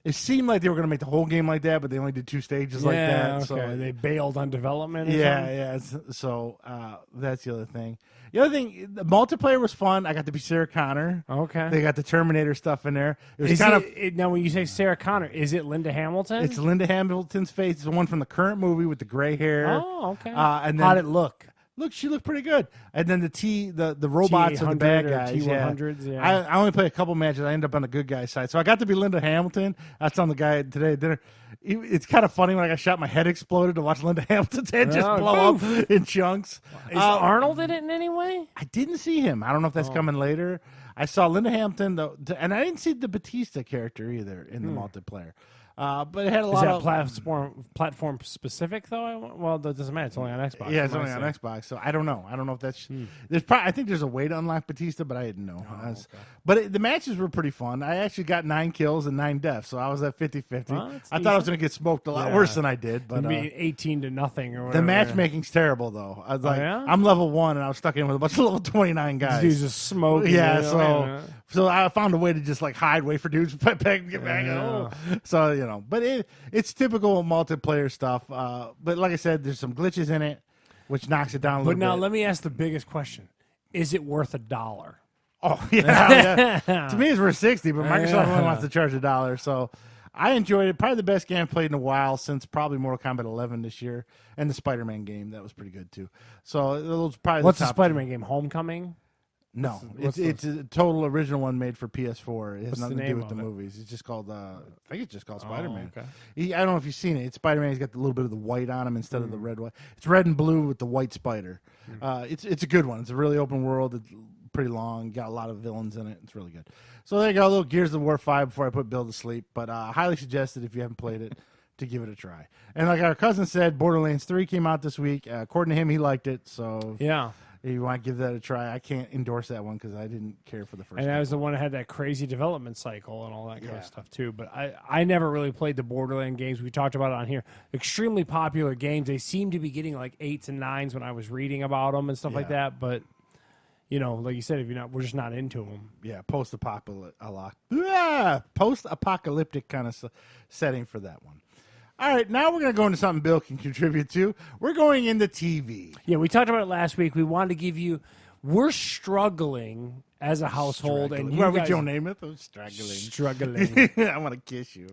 it seemed like they were going to make the whole game like that, but they only did 2 stages like that. Okay. So They bailed on development. Or yeah. So that's the other thing. The other thing, the multiplayer was fun. I got to be Sarah Connor. Okay. They got the Terminator stuff in there. It was Is kind now when you say Sarah Connor, is it Linda Hamilton? It's Linda Hamilton's face. It's the one from the current movie with the gray hair. Oh, okay. And then, How'd it look? Look, she looked pretty good. And then the robots are the bad T800 or guys. T100s, yeah. I only played a couple matches. I ended up on the good guy side. So I got to be Linda Hamilton. That's on the guy today at dinner. It's kind of funny when I got shot, my head exploded to watch Linda Hamilton's head just Oh, blow oof. up in chunks. Is Arnold in it in any way? I didn't see him. I don't know if that's coming later. I saw Linda Hamilton, though, and I didn't see the Batista character either in the multiplayer. But it had a Is lot that of platform specific though? Well, that doesn't matter. It's only on Xbox. Yeah, it's only on Xbox, so I don't know. I don't know if that's. I think there's a way to unlock Batista, but I didn't know. But the matches were pretty fun. I actually got 9 kills and 9 deaths, so I was at 50-50. Well, I thought I was going to get smoked a lot worse than I did, but 18-0 or whatever. the matchmaking's terrible though. I was like, yeah? I'm level 1, and I was stuck in with a bunch of level 29 guys. Dudes just smoking. Yeah, so I found a way to just like hide, wait for dudes, get back. So but it's typical multiplayer stuff. But like I said, there's some glitches in it, which knocks it down a little bit. But now let me ask the biggest question: is it worth $1? Oh yeah, to me it's worth 60, but Microsoft only wants to charge $1. So I enjoyed it. Probably the best game I've played in a while since probably Mortal Kombat 11 this year, and the Spider-Man game that was pretty good too. So those probably What's the the top Spider-Man game? Homecoming? No, it's a total original one made for PS4. It has What's nothing the to do name with the of it? movies. It's just called, I think it's just called Spider-Man. Okay. I don't know if you've seen it. It's Spider-Man. He's got a little bit of the white on him instead of the red one. It's red and blue with the white spider. It's a good one. It's a really open world. It's pretty long. Got a lot of villains in it. It's really good. So there you go. A little Gears of War 5 before I put Bill to sleep. But highly suggested if you haven't played it to give it a try. And like our cousin said, Borderlands 3 came out this week. According to him, he liked it. So Yeah. if you want to give that a try, I can't endorse that one because I didn't care for the first And one. that was the one that had that crazy development cycle and all that kind of stuff too. But I never really played the Borderlands games. We talked about it on here. Extremely popular games. They seem to be getting like 8s and 9s when I was reading about them and stuff like that. But like you said, if you're not, we're just not into them. Yeah, post-apocalyptic kind of setting for that one. All right, now we're going to go into something Bill can contribute to. We're going into TV. Yeah, we talked about it last week. We wanted to give you. We're struggling as a household, and you What guys would you name it? I'm struggling. struggling. I want to kiss you.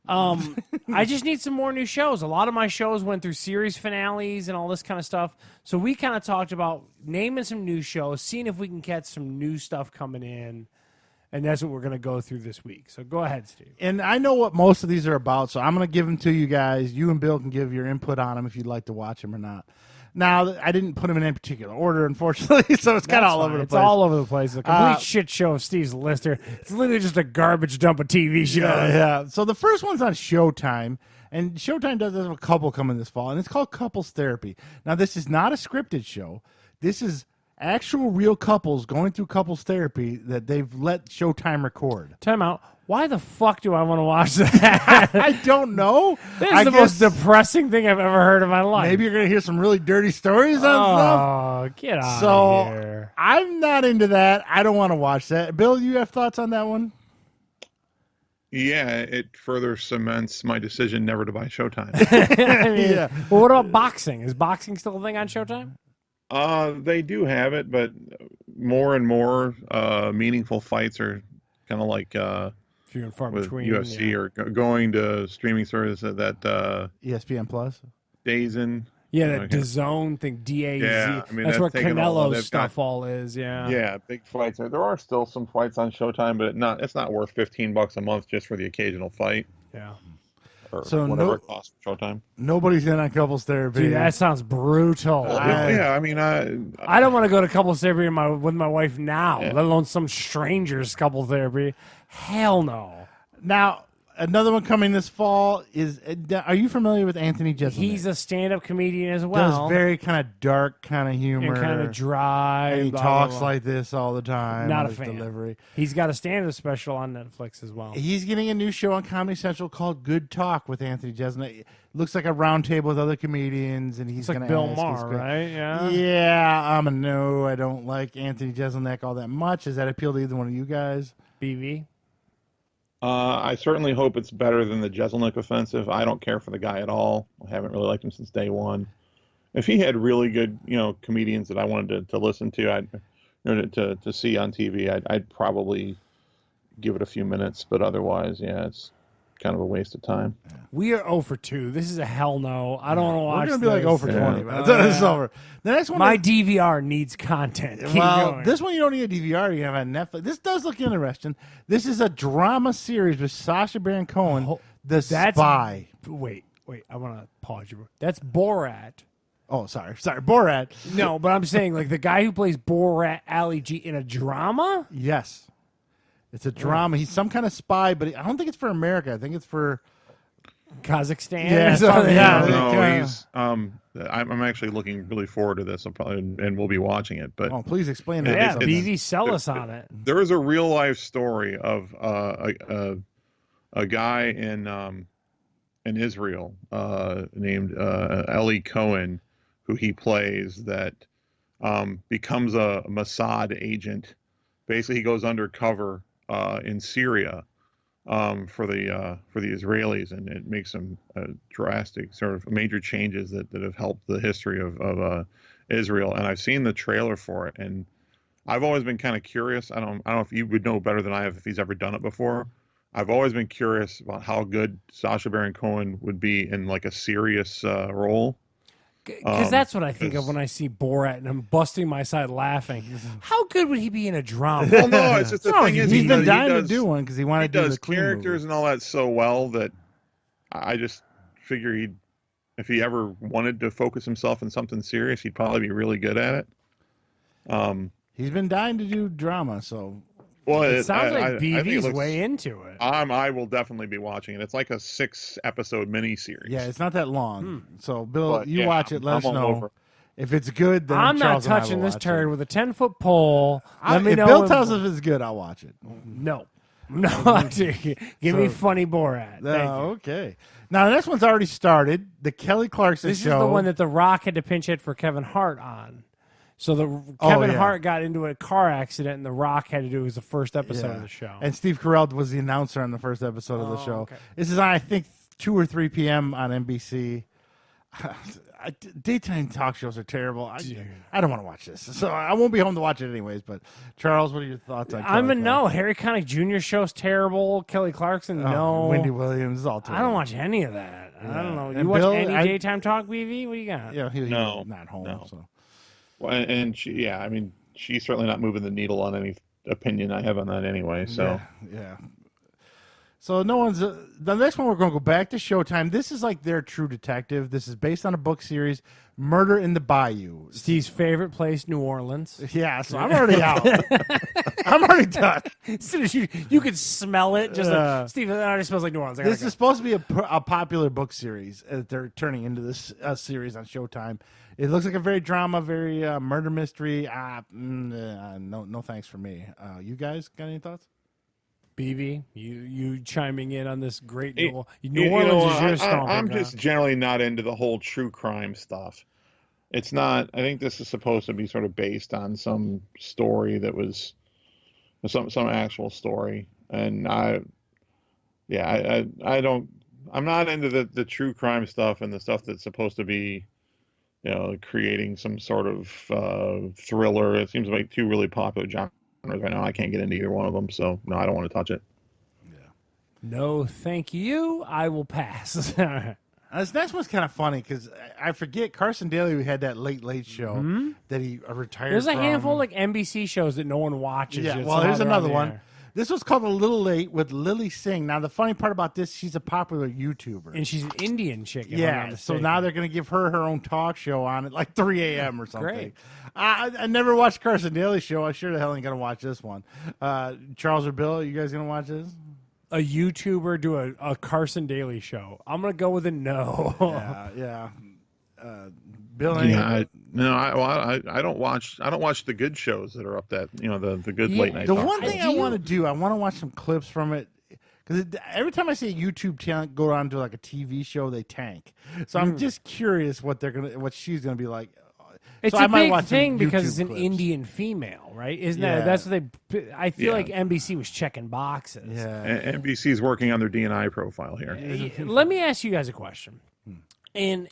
I just need some more new shows. A lot of my shows went through series finales and all this kind of stuff. So we kind of talked about naming some new shows, seeing if we can catch some new stuff coming in. And that's what we're going to go through this week. So go ahead, Steve. And I know what most of these are about, so I'm going to give them to you guys. You and Bill can give your input on them if you'd like to watch them or not. Now, I didn't put them in any particular order, unfortunately, so it's kind of all over the place. It's all over the place. A complete shit show of Steve's list here. It's literally just a garbage dump of TV shows. Yeah. So the first one's on Showtime, and Showtime does have a couple coming this fall, and it's called Couples Therapy. Now, this is not a scripted show. This is actual real couples going through couples therapy that they've let Showtime record. Time out. Why the fuck do I want to watch that? I don't know. That's the most depressing thing I've ever heard in my life. Maybe you're going to hear some really dirty stories on stuff. Oh, get out of here. I'm not into that. I don't want to watch that. Bill, you have thoughts on that one? Yeah, it further cements my decision never to buy Showtime. Yeah. Well, what about boxing? Is boxing still a thing on Showtime? They do have it, but more and more meaningful fights are kind of like few and far with between. UFC or going to streaming services that ESPN Plus. DAZN. Yeah, that DAZN thing, DAZ. Yeah, I mean, that's where taken all- Canelo's they've stuff got- all is. Yeah. Yeah, big fights. There are still some fights on Showtime, but it's not worth $15 a month just for the occasional fight. Yeah. Or So whatever it costs for Showtime. Nobody's in on couples therapy. Dude, that sounds brutal. Yeah, I mean, I don't want to go to couples therapy with my wife now, let alone some stranger's couple therapy. Hell no. Now, another one coming this fall is, are you familiar with Anthony Jeselnik? He's a stand-up comedian as well. Does very kind of dark kind of humor. and kind of dry. And he blah, talks blah, blah. like this all the time. Not on a his fan. Delivery. He's got a stand-up special on Netflix as well. He's getting a new show on Comedy Central called Good Talk with Anthony Jeselnik. It looks like a round table with other comedians, and he's It's going like to Bill ask Maher, right? Yeah. Yeah, I'm a no. I don't like Anthony Jeselnik all that much. Does that appeal to either one of you guys? BV. I certainly hope it's better than the Jeselnik offensive. I don't care for the guy at all. I haven't really liked him since day one. If he had really good, comedians that I wanted to listen to, to see on TV, I'd probably give it a few minutes. But otherwise, yeah, it's kind of a waste of time. We are 0 for 2. This is a hell no. I don't want to watch We're going to be like 0 for 20. Yeah. It's over. The next one. My DVR needs content. Keep going. This one you don't need a DVR. You have on Netflix. This does look interesting. This is a drama series with Sasha Baron Cohen, The Spy. Wait. I want to pause you. That's Borat. Oh, sorry, Borat. No, but I'm saying like the guy who plays Borat Ali G in a drama. Yes, it's a drama. He's some kind of spy, but I don't think it's for America. I think it's for Kazakhstan. Yeah, or something. yeah. No, he's. I'm actually looking really forward to this. I'll probably, and we'll be watching it. But Oh, please explain that. Yeah, It's- BV sell us on it. there is a real life story of a guy in Israel named Eli Cohen, who he plays, that becomes a Mossad agent. Basically, he goes undercover in Syria for the Israelis, and it makes some drastic, sort of major changes that have helped the history of Israel. And I've seen the trailer for it, and I've always been kind of curious. I don't know if you would know better than I have if he's ever done it before. I've always been curious about how good Sasha Baron Cohen would be in like a serious role. Because that's what I think of when I see Borat, and I'm busting my side laughing. How good would he be in a drama? Well, no, it's just the No, thing is He's been he dying to does- do one because he He wanted to do does the clean characters movie. and all that so well that I just figure if he ever wanted to focus himself in something serious, he'd probably be really good at it. He's been dying to do drama, so Well, It sounds like I think it BV's looks- way into it. I will definitely be watching it. It's like a 6-episode miniseries. yeah, it's not that long. So, Bill, But, you yeah, watch it. Let us I'm all know over. if it's good. Then I'm not Charles and I touching will this watch turd it. with a 10-foot pole. Let me if know. Bill when- tells us if it's good, I'll watch it. No. No, give me So- funny Borat. Thank you. Okay. Now the next one's already started. The Kelly Clarkson This show. is the one that The Rock had to pinch hit for Kevin Hart on. So Kevin yeah. Hart got into a car accident, and The Rock had to do it was the first episode Yeah. of the show. And Steve Carell was the announcer on the first episode of the show. okay. This is on, I think, 2 or 3 p.m. on NBC. Daytime talk shows are terrible. I don't want to watch this, so I won't be home to watch it anyways. But Charles, what are your thoughts on? I'm Kelly a no. Harry Connick Jr. show's terrible. Kelly Clarkson, Clarkson? no. Wendy Williams is all I terrible. don't watch any of that. I don't know. You And watch Bill, any I- daytime talk, BV? What do you got? Yeah, he's No, not home. no. So Well, and she, I mean, she's certainly not moving the needle on any opinion I have on that anyway. So yeah. So no one's. The next one we're going to go back to Showtime. This is like their True Detective. This is based on a book series, Murder in the Bayou. Steve's favorite place, New Orleans. Yeah, so I'm already out. I'm already done. As soon as you could smell it, just like, Steve, it already smells like New Orleans. I gotta This go. is supposed to be a popular book series that they're turning into this series on Showtime. It looks like a very drama, very murder mystery. No thanks for me. You guys got any thoughts? BB, you chiming in on this great You- New you Orleans know, is your stomping I'm ground. just generally not into the whole true crime stuff. It's not. I think this is supposed to be sort of based on some story that was some actual story, and I don't. I'm not into the true crime stuff and the stuff that's supposed to be, creating some sort of thriller. It seems like two really popular genres right now. I can't get into either one of them, so no, I don't want to touch it. No, thank you. I will pass. This next one's kind of funny because I forget Carson Daly. We had that late show that he retired. There's a from. handful of like NBC shows that no one watches. Yeah, yet, well, somehow here's they're on another the one. air. This was called A Little Late with Lilly Singh. Now, the funny part about this, she's a popular YouTuber. And she's an Indian chick. if I'm not Yeah, so mistaken. now they're going to give her own talk show on at like 3 a.m. or something. Great. I never watched Carson Daly's show. I sure the hell ain't going to watch this one. Charles or Bill, you guys going to watch this? a YouTuber do a Carson Daly show. I'm gonna go with a no. Yeah. Bill, any- I don't watch the good shows that are up that the good Yeah, late night. the talk one shows. thing I want to do, I want to watch some clips from it. Because every time I see a YouTube talent go on to like a TV show, they tank. So I'm just curious what she's gonna be like. It's So I a might big watch some thing because YouTube it's an clips. Indian female, right? Isn't Yeah. that's what they? I feel Yeah. like NBC was checking boxes. Yeah. NBC's working on their DNI profile here. Let me ask you guys a question. And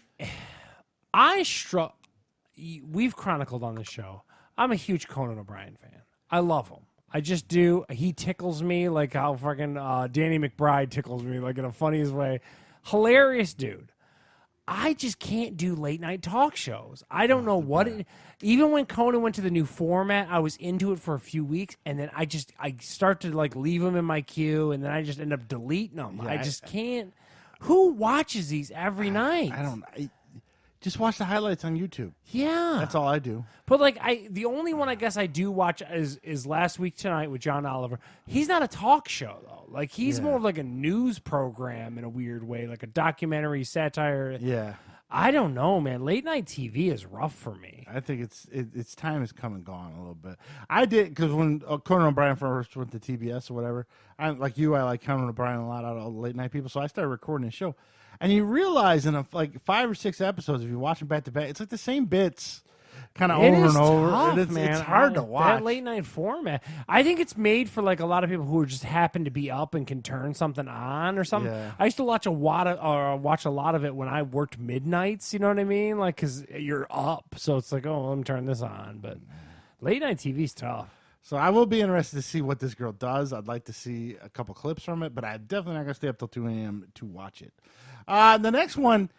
we've chronicled on this show. I'm a huge Conan O'Brien fan. I love him. I just do. He tickles me like how fucking Danny McBride tickles me, like in a funniest way. Hilarious dude. I just can't do late night talk shows. I don't know what it. Even when Conan went to the new format, I was into it for a few weeks, and then I start to like leave them in my queue, and then I just end up deleting them. Yeah, I just can't. Who watches these every night? I don't. Just watch the highlights on YouTube. Yeah, That's all I do. But like the only one I guess I do watch is Last Week Tonight with John Oliver. He's not a talk show though. Like he's more of like a news program in a weird way, like a documentary satire. Yeah. I don't know, man. Late night TV is rough for me. I think its time has come and gone a little bit. I did because when Conan O'Brien first went to TBS or whatever, I like Conan O'Brien a lot out of all the late night people. So I started recording the show, and you realize in like 5 or 6 episodes, if you watch them back to back, it's like the same bits, kind of over and over. Tough, man. It's hard to watch. That late night format. I think it's made for like a lot of people who just happen to be up and can turn something on or something. Yeah. I used to watch a lot of it when I worked midnights. You know what I mean? Like because you're up, so it's like, oh, let me turn this on. But late night TV's tough. So I will be interested to see what this girl does. I'd like to see a couple clips from it, but I'm definitely not going to stay up till 2 a.m. to watch it. The next one,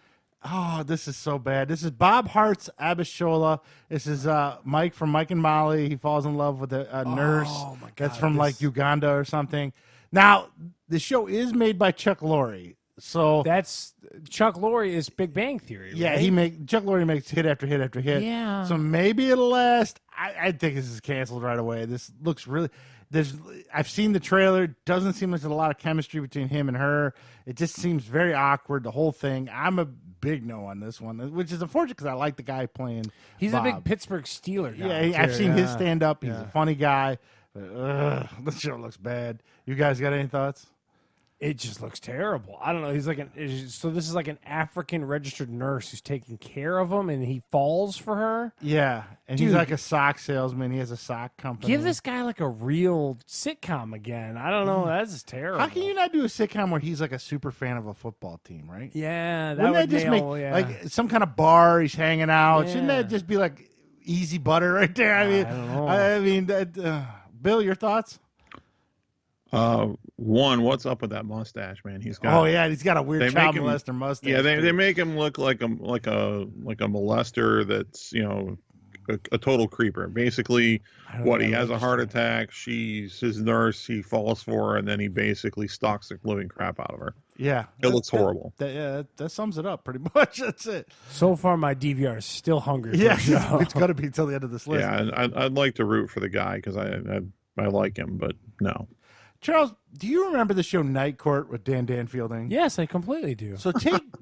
oh, this is so bad. This is Bob Hart's Abishola. This is Mike from Mike and Molly. He falls in love with a nurse my God, that's from like Uganda or something. Now, the show is made by Chuck Lorre. So That's Chuck Lorre is Big Bang Theory. yeah, right? Chuck Lorre makes hit after hit after hit. Yeah. So maybe it'll last. I think this is canceled right away. This looks really. I've seen the trailer. Doesn't seem like there's a lot of chemistry between him and her. It just seems very awkward. The whole thing. I'm a big no on this one, which is unfortunate because I like the guy playing. He's Bob. a big Pittsburgh Steeler guy. Yeah, I've seen his stand up. He's Yeah. a funny guy. But, the show looks bad. You guys got any thoughts? It just looks terrible. I don't know. He's like so this is like an African registered nurse who's taking care of him, and he falls for her. Yeah, and he's Dude. like a sock salesman. He has a sock company. Give this guy like a real sitcom again. I don't know. That's just terrible. How can you not do a sitcom where he's like a super fan of a football team, right? Yeah, that Wouldn't would that just nail, make yeah. like some kind of bar he's hanging out? Shouldn't Yeah. that just be like easy butter right there? I mean, don't know. I mean, Bill, your thoughts? One, what's up with that mustache, man? He's got. Oh yeah, he's got a weird They child make him- molester mustache. Yeah, they too. make him look like a molester that's a total creeper. Basically, what he has a heart attack. She's his nurse. He falls for her, and then he basically stalks the living crap out of her. Yeah, It looks horrible. That sums it up pretty much. That's it. So far, my DVR is still hungry. For Yeah, the show. it's got to be till the end of this list. Yeah, and I'd like to root for the guy because I like him, but no. Charles, do you remember the show Night Court with Dan Fielding? Yes, I completely do. So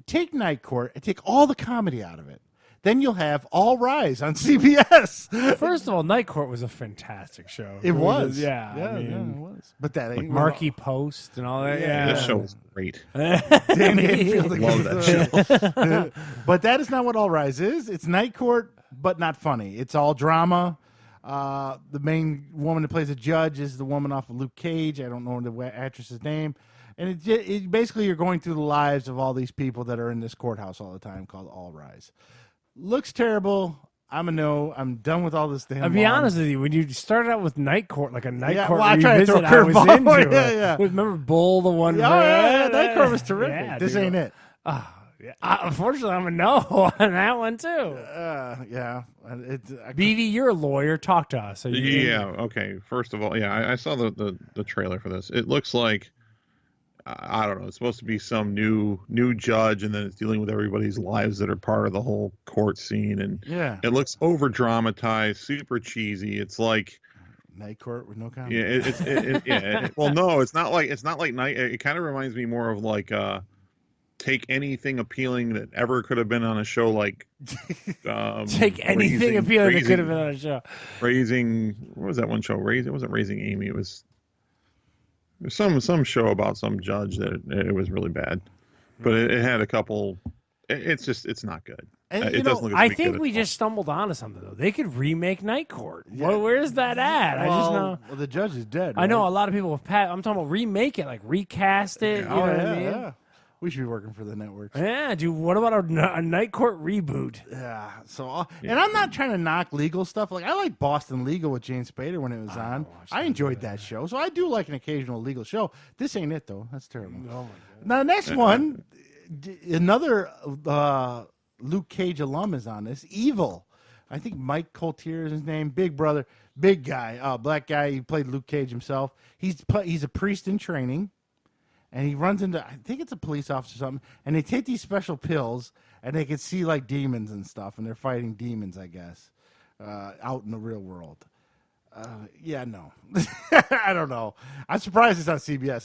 take Night Court and take all the comedy out of it. Then you'll have All Rise on CBS. First of all, Night Court was a fantastic show. It was. Yeah, Yeah, I mean, it was. But that ain't Marquee Post and all that. Yeah, This show was great. Dan Fielding. Love that show. But that is not what All Rise is. It's Night Court, but not funny. It's all drama. The main woman that plays the judge is the woman off of Luke Cage. I don't know the actress's name. And it basically you're going through the lives of all these people that are in this courthouse all the time called All Rise. Looks terrible. I'm a no. I'm done with all this damn. I'll be long- honest with you. When you started out with Night Court, like a Night Yeah, Court well, I tried to throw a revisit, I was curveball. into it. Yeah. Remember Bull, the one? Yeah, yeah, Night Court was terrific. Yeah, this dude. ain't it. Yeah. Unfortunately, I'm a no on that one too. Yeah. BV, you're a lawyer. Talk to us. Yeah. Okay. First of all, I saw the trailer for this. It looks like I don't know. It's supposed to be some new judge, and then it's dealing with everybody's lives that are part of the whole court scene, and Yeah. it looks over dramatized, super cheesy. It's like Night Court with no comment. yeah. Well, no, it's not like night. It kind of reminds me more of like take anything appealing that ever could have been on a show like Take anything appealing that could have been on a show. Raising, what was that one show? It wasn't Raising Amy. It was some show about some judge that it was really bad, but it had a couple. It's not good. And, It doesn't look. I think we just stumbled onto something though. They could remake Night Court. Where's that at? I just know. Well, the judge is dead. I know right? a lot of people have I'm talking about remake it, like recast it. You know what I mean? Yeah. We should be working for the networks. Yeah, dude. What about a Night Court reboot? Yeah. So, and I'm not trying to knock legal stuff. Like I like Boston Legal with Jane Spader when it was on. I enjoyed that show. So I do like an occasional legal show. This ain't it though. That's terrible. Oh my God. Now, the next one, another Luke Cage alum is on this. Evil. I think Mike Coltier is his name. Big brother, big guy, black guy. He played Luke Cage himself. He's a priest in training. and he runs into, I think it's a police officer or something, and they take these special pills, and they can see like demons and stuff, and they're fighting demons, I guess, out in the real world. Yeah, no. I don't know. I'm surprised it's on CBS.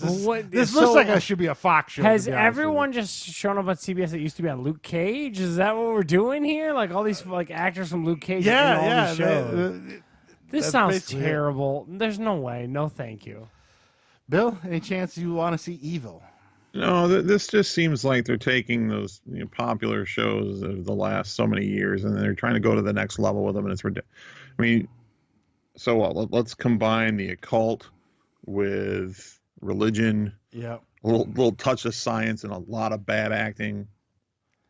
This looks like it should be a Fox show. Has everyone just shown up on CBS that used to be on Luke Cage? Is that what we're doing here? Like all these like actors from Luke Cage in all these shows. This sounds terrible. There's no way. No, thank you. Bill, any chance you want to see Evil? No, this just seems like they're taking those popular shows of the last so many years, and they're trying to go to the next level with them, and it's ridiculous. I mean, so what? Let's combine the occult with religion. Yeah. A little touch of science and a lot of bad acting.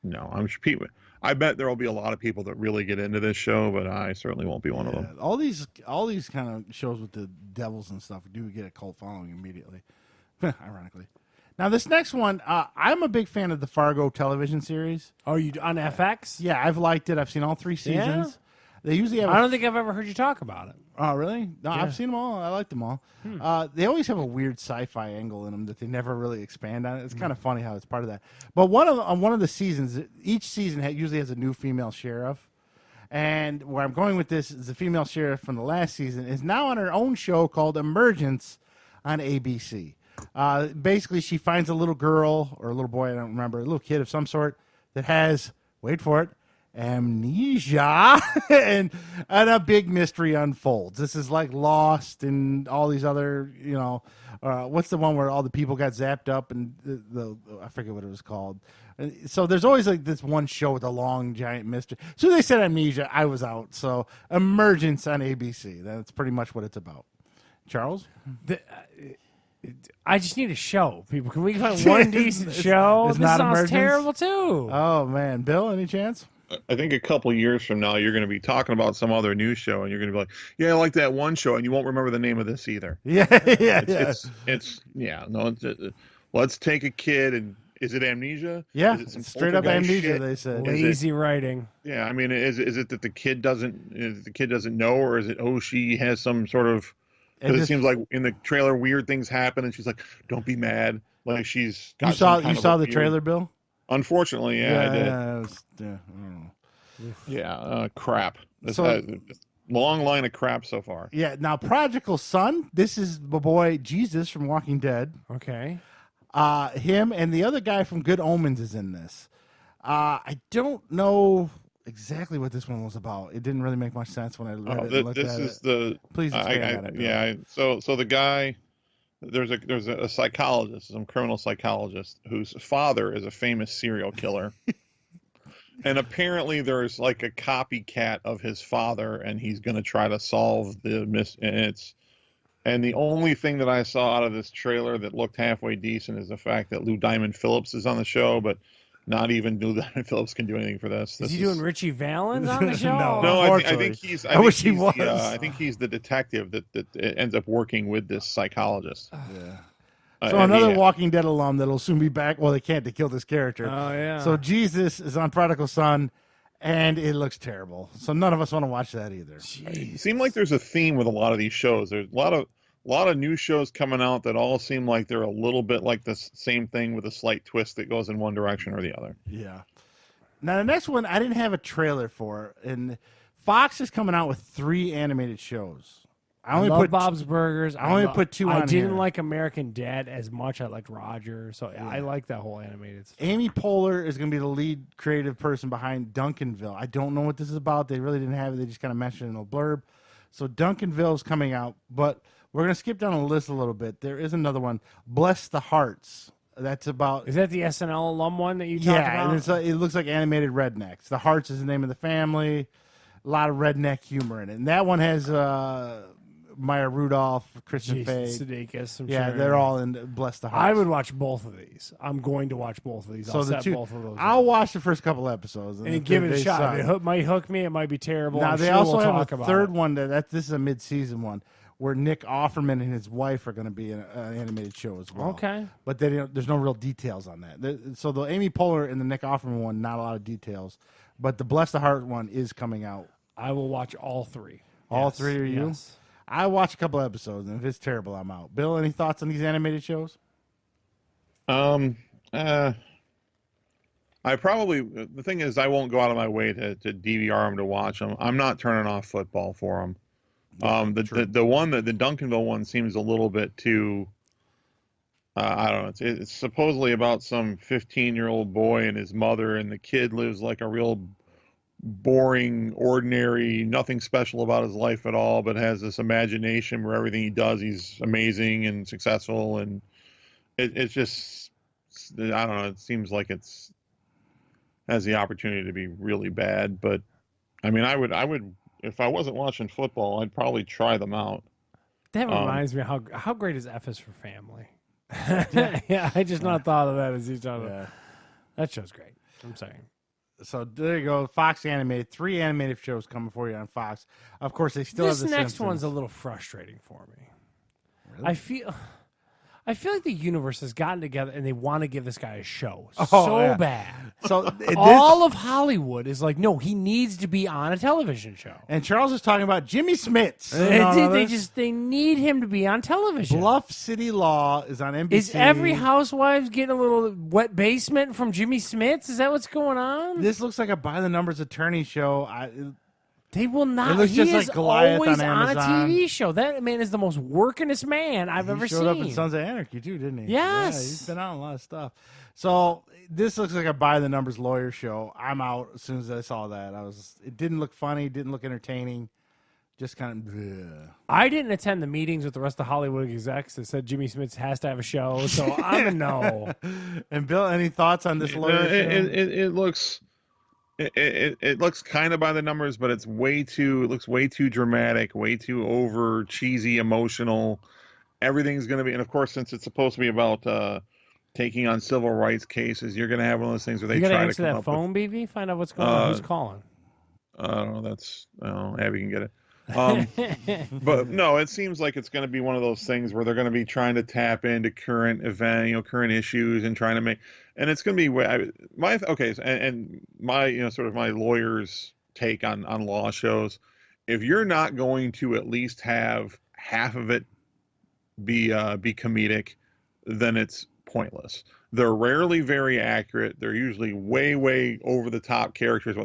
No, I'm sure people. I bet there will be a lot of people that really get into this show, but I certainly won't be one of them. All these kind of shows with the devils and stuff do get a cult following immediately, ironically. Now this next one, I'm a big fan of the Fargo television series. Oh, you on FX? Yeah, I've liked it. I've seen all 3 seasons. Yeah? They usually have. I don't think I've ever heard you talk about it. Oh, really? No, Yeah. I've seen them all. I like them all. They always have a weird sci-fi angle in them that they never really expand on. It's kind of funny how it's part of that. But on one of the seasons, each season usually has a new female sheriff. And where I'm going with this is the female sheriff from the last season is now on her own show called Emergence on ABC. Basically, she finds a little girl or a little boy, I don't remember, a little kid of some sort that has, wait for it, amnesia, and a big mystery unfolds. This is like Lost and all these other, what's the one where all the people got zapped up and the I forget what it was called. So there's always like this one show with a long giant mystery. So they said amnesia, I was out. So Emergence on ABC. That's pretty much what it's about. Charles? I just need a show, people. Can we find one decent show? It's this not sounds Emergence? terrible too. Oh man, Bill, any chance? I think a couple years from now, you're going to be talking about some other news show, and you're going to be like, "Yeah, I like that one show," and you won't remember the name of this either. Let's take a kid and is it amnesia? Yeah, is it some straight up poltergeist amnesia. shit? They said Lazy writing. Yeah, I mean, is it that the kid doesn't know, or is it she has some sort of? Because it seems like in the trailer, weird things happen, and she's like, "Don't be mad." Like she's got you saw the trailer, Bill? Unfortunately, yeah, I did. I don't know. Crap. Long line of crap so far. Yeah, now Prodigal Son, this is my boy Jesus from Walking Dead. Okay. Him and the other guy from Good Omens is in this. I don't know exactly what this one was about. It didn't really make much sense when I read it and looked at it. Please expand on it. Yeah, so the guy, there's a psychologist, some criminal psychologist whose father is a famous serial killer. And apparently there's like a copycat of his father, and he's going to try to solve and the only thing that I saw out of this trailer that looked halfway decent is the fact that Lou Diamond Phillips is on the show, but not even Lou Diamond Phillips can do anything for this. Is he doing Richie Valens on the show? No, I think he's. I wish he was. I think he's the detective that ends up working with this psychologist. Yeah. So another Walking Dead alum that'll soon be back. Well, they can't. They killed this character. Oh, yeah. So Jesus is on Prodigal Son, and it looks terrible. So none of us want to watch that either. It seems like there's a theme with a lot of these shows. There's a lot of new shows coming out that all seem like they're a little bit like the same thing with a slight twist that goes in one direction or the other. Yeah. Now, the next one, I didn't have a trailer for, and Fox is coming out with 3 animated shows. I only love put Bob's Burgers. I only put 2 on I didn't here. like American Dad as much. I liked Roger, so I like that whole animated stuff. Amy Poehler is going to be the lead creative person behind Duncanville. I don't know what this is about. They really didn't have it. They just kind of mentioned it in a blurb. So Duncanville is coming out, but we're going to skip down the list a little bit. There is another one, Bless the Hearts. That's about... Is that the SNL alum one that you talked about? Yeah, it looks like animated rednecks. The Hearts is the name of the family. A lot of redneck humor in it. And that one has... Maya Rudolph, Kristen Jason Feig. Sudeikis. I'm Yeah, sure. they're all in Bless the Hearts. I would watch both of these. I'm going to watch both of these. I'll set both of those. I'll watch the first couple episodes and give it a shot. suck. It might hook me. It might be terrible. Now I'm they sure also we'll have talk a about third it. one this is a mid-season one where Nick Offerman and his wife are going to be in an animated show as well. Okay, but there's no real details on that. So the Amy Poehler and the Nick Offerman one, not a lot of details, but the Bless the Heart one is coming out. I will watch all 3. All Yes, 3 are you? Yes. I watch a couple episodes, and if it's terrible, I'm out. Bill, any thoughts on these animated shows? Um, uh, I probably the thing is I won't go out of my way to DVR them to watch them. I'm not turning off football for them. Yeah, The one that the Duncanville one seems a little bit too. I don't know. It's supposedly about some 15-year-old boy and his mother, and the kid lives like a real boring, ordinary, nothing special about his life at all, but has this imagination where everything he does, he's amazing and successful, and it's just, I don't know. It seems like it's has the opportunity to be really bad, but I mean, I would, if I wasn't watching football, I'd probably try them out. That reminds me how great is F is for Family. Yeah, I just not thought of that as you talking about. That show's great. I'm saying. So there you go. Fox animated 3 animated shows coming for you on Fox. Of course, they still This have the next Simpsons. one's a little frustrating for me. Really? I feel like the universe has gotten together and they want to give this guy a show yeah. bad. So All of Hollywood is like, no, he needs to be on a television show. and Charles is talking about Jimmy Smits. They need him to be on television. Bluff City Law is on NBC. Is every housewife getting a little wet basement from Jimmy Smits? Is that what's going on? This looks like a by the numbers attorney show. They will not. It looks He just is like Goliath always on on a Amazon. TV show. That man is the most workingest man I've ever He showed seen. up in Sons of Anarchy too, didn't he? Yes. Yeah, he's been on a lot of stuff. So this looks like a by the numbers lawyer show. I'm out as soon as I saw that. It didn't look funny, didn't look entertaining. Just kind of. Bleh. I didn't attend the meetings with the rest of Hollywood execs that said Jimmy Smits has to have a show, so I'm a no. And Bill, any thoughts on this lawyer show? It looks. It looks kind of by the numbers, but it looks way too dramatic, way too over cheesy, emotional. Everything's going to be, and of course, since it's supposed to be about taking on civil rights cases, you're going to have one of those things where they You gotta try to answer come that up phone, BB. Find out what's going on. Who's calling? I don't know. Abby can get it. But no, it seems like it's going to be one of those things where they're going to be trying to tap into current current issues and trying to make, and it's going to be my sort of my lawyer's take on law shows. If you're not going to at least have half of it be comedic, then it's pointless. They're rarely very accurate. They're usually way over the top characters.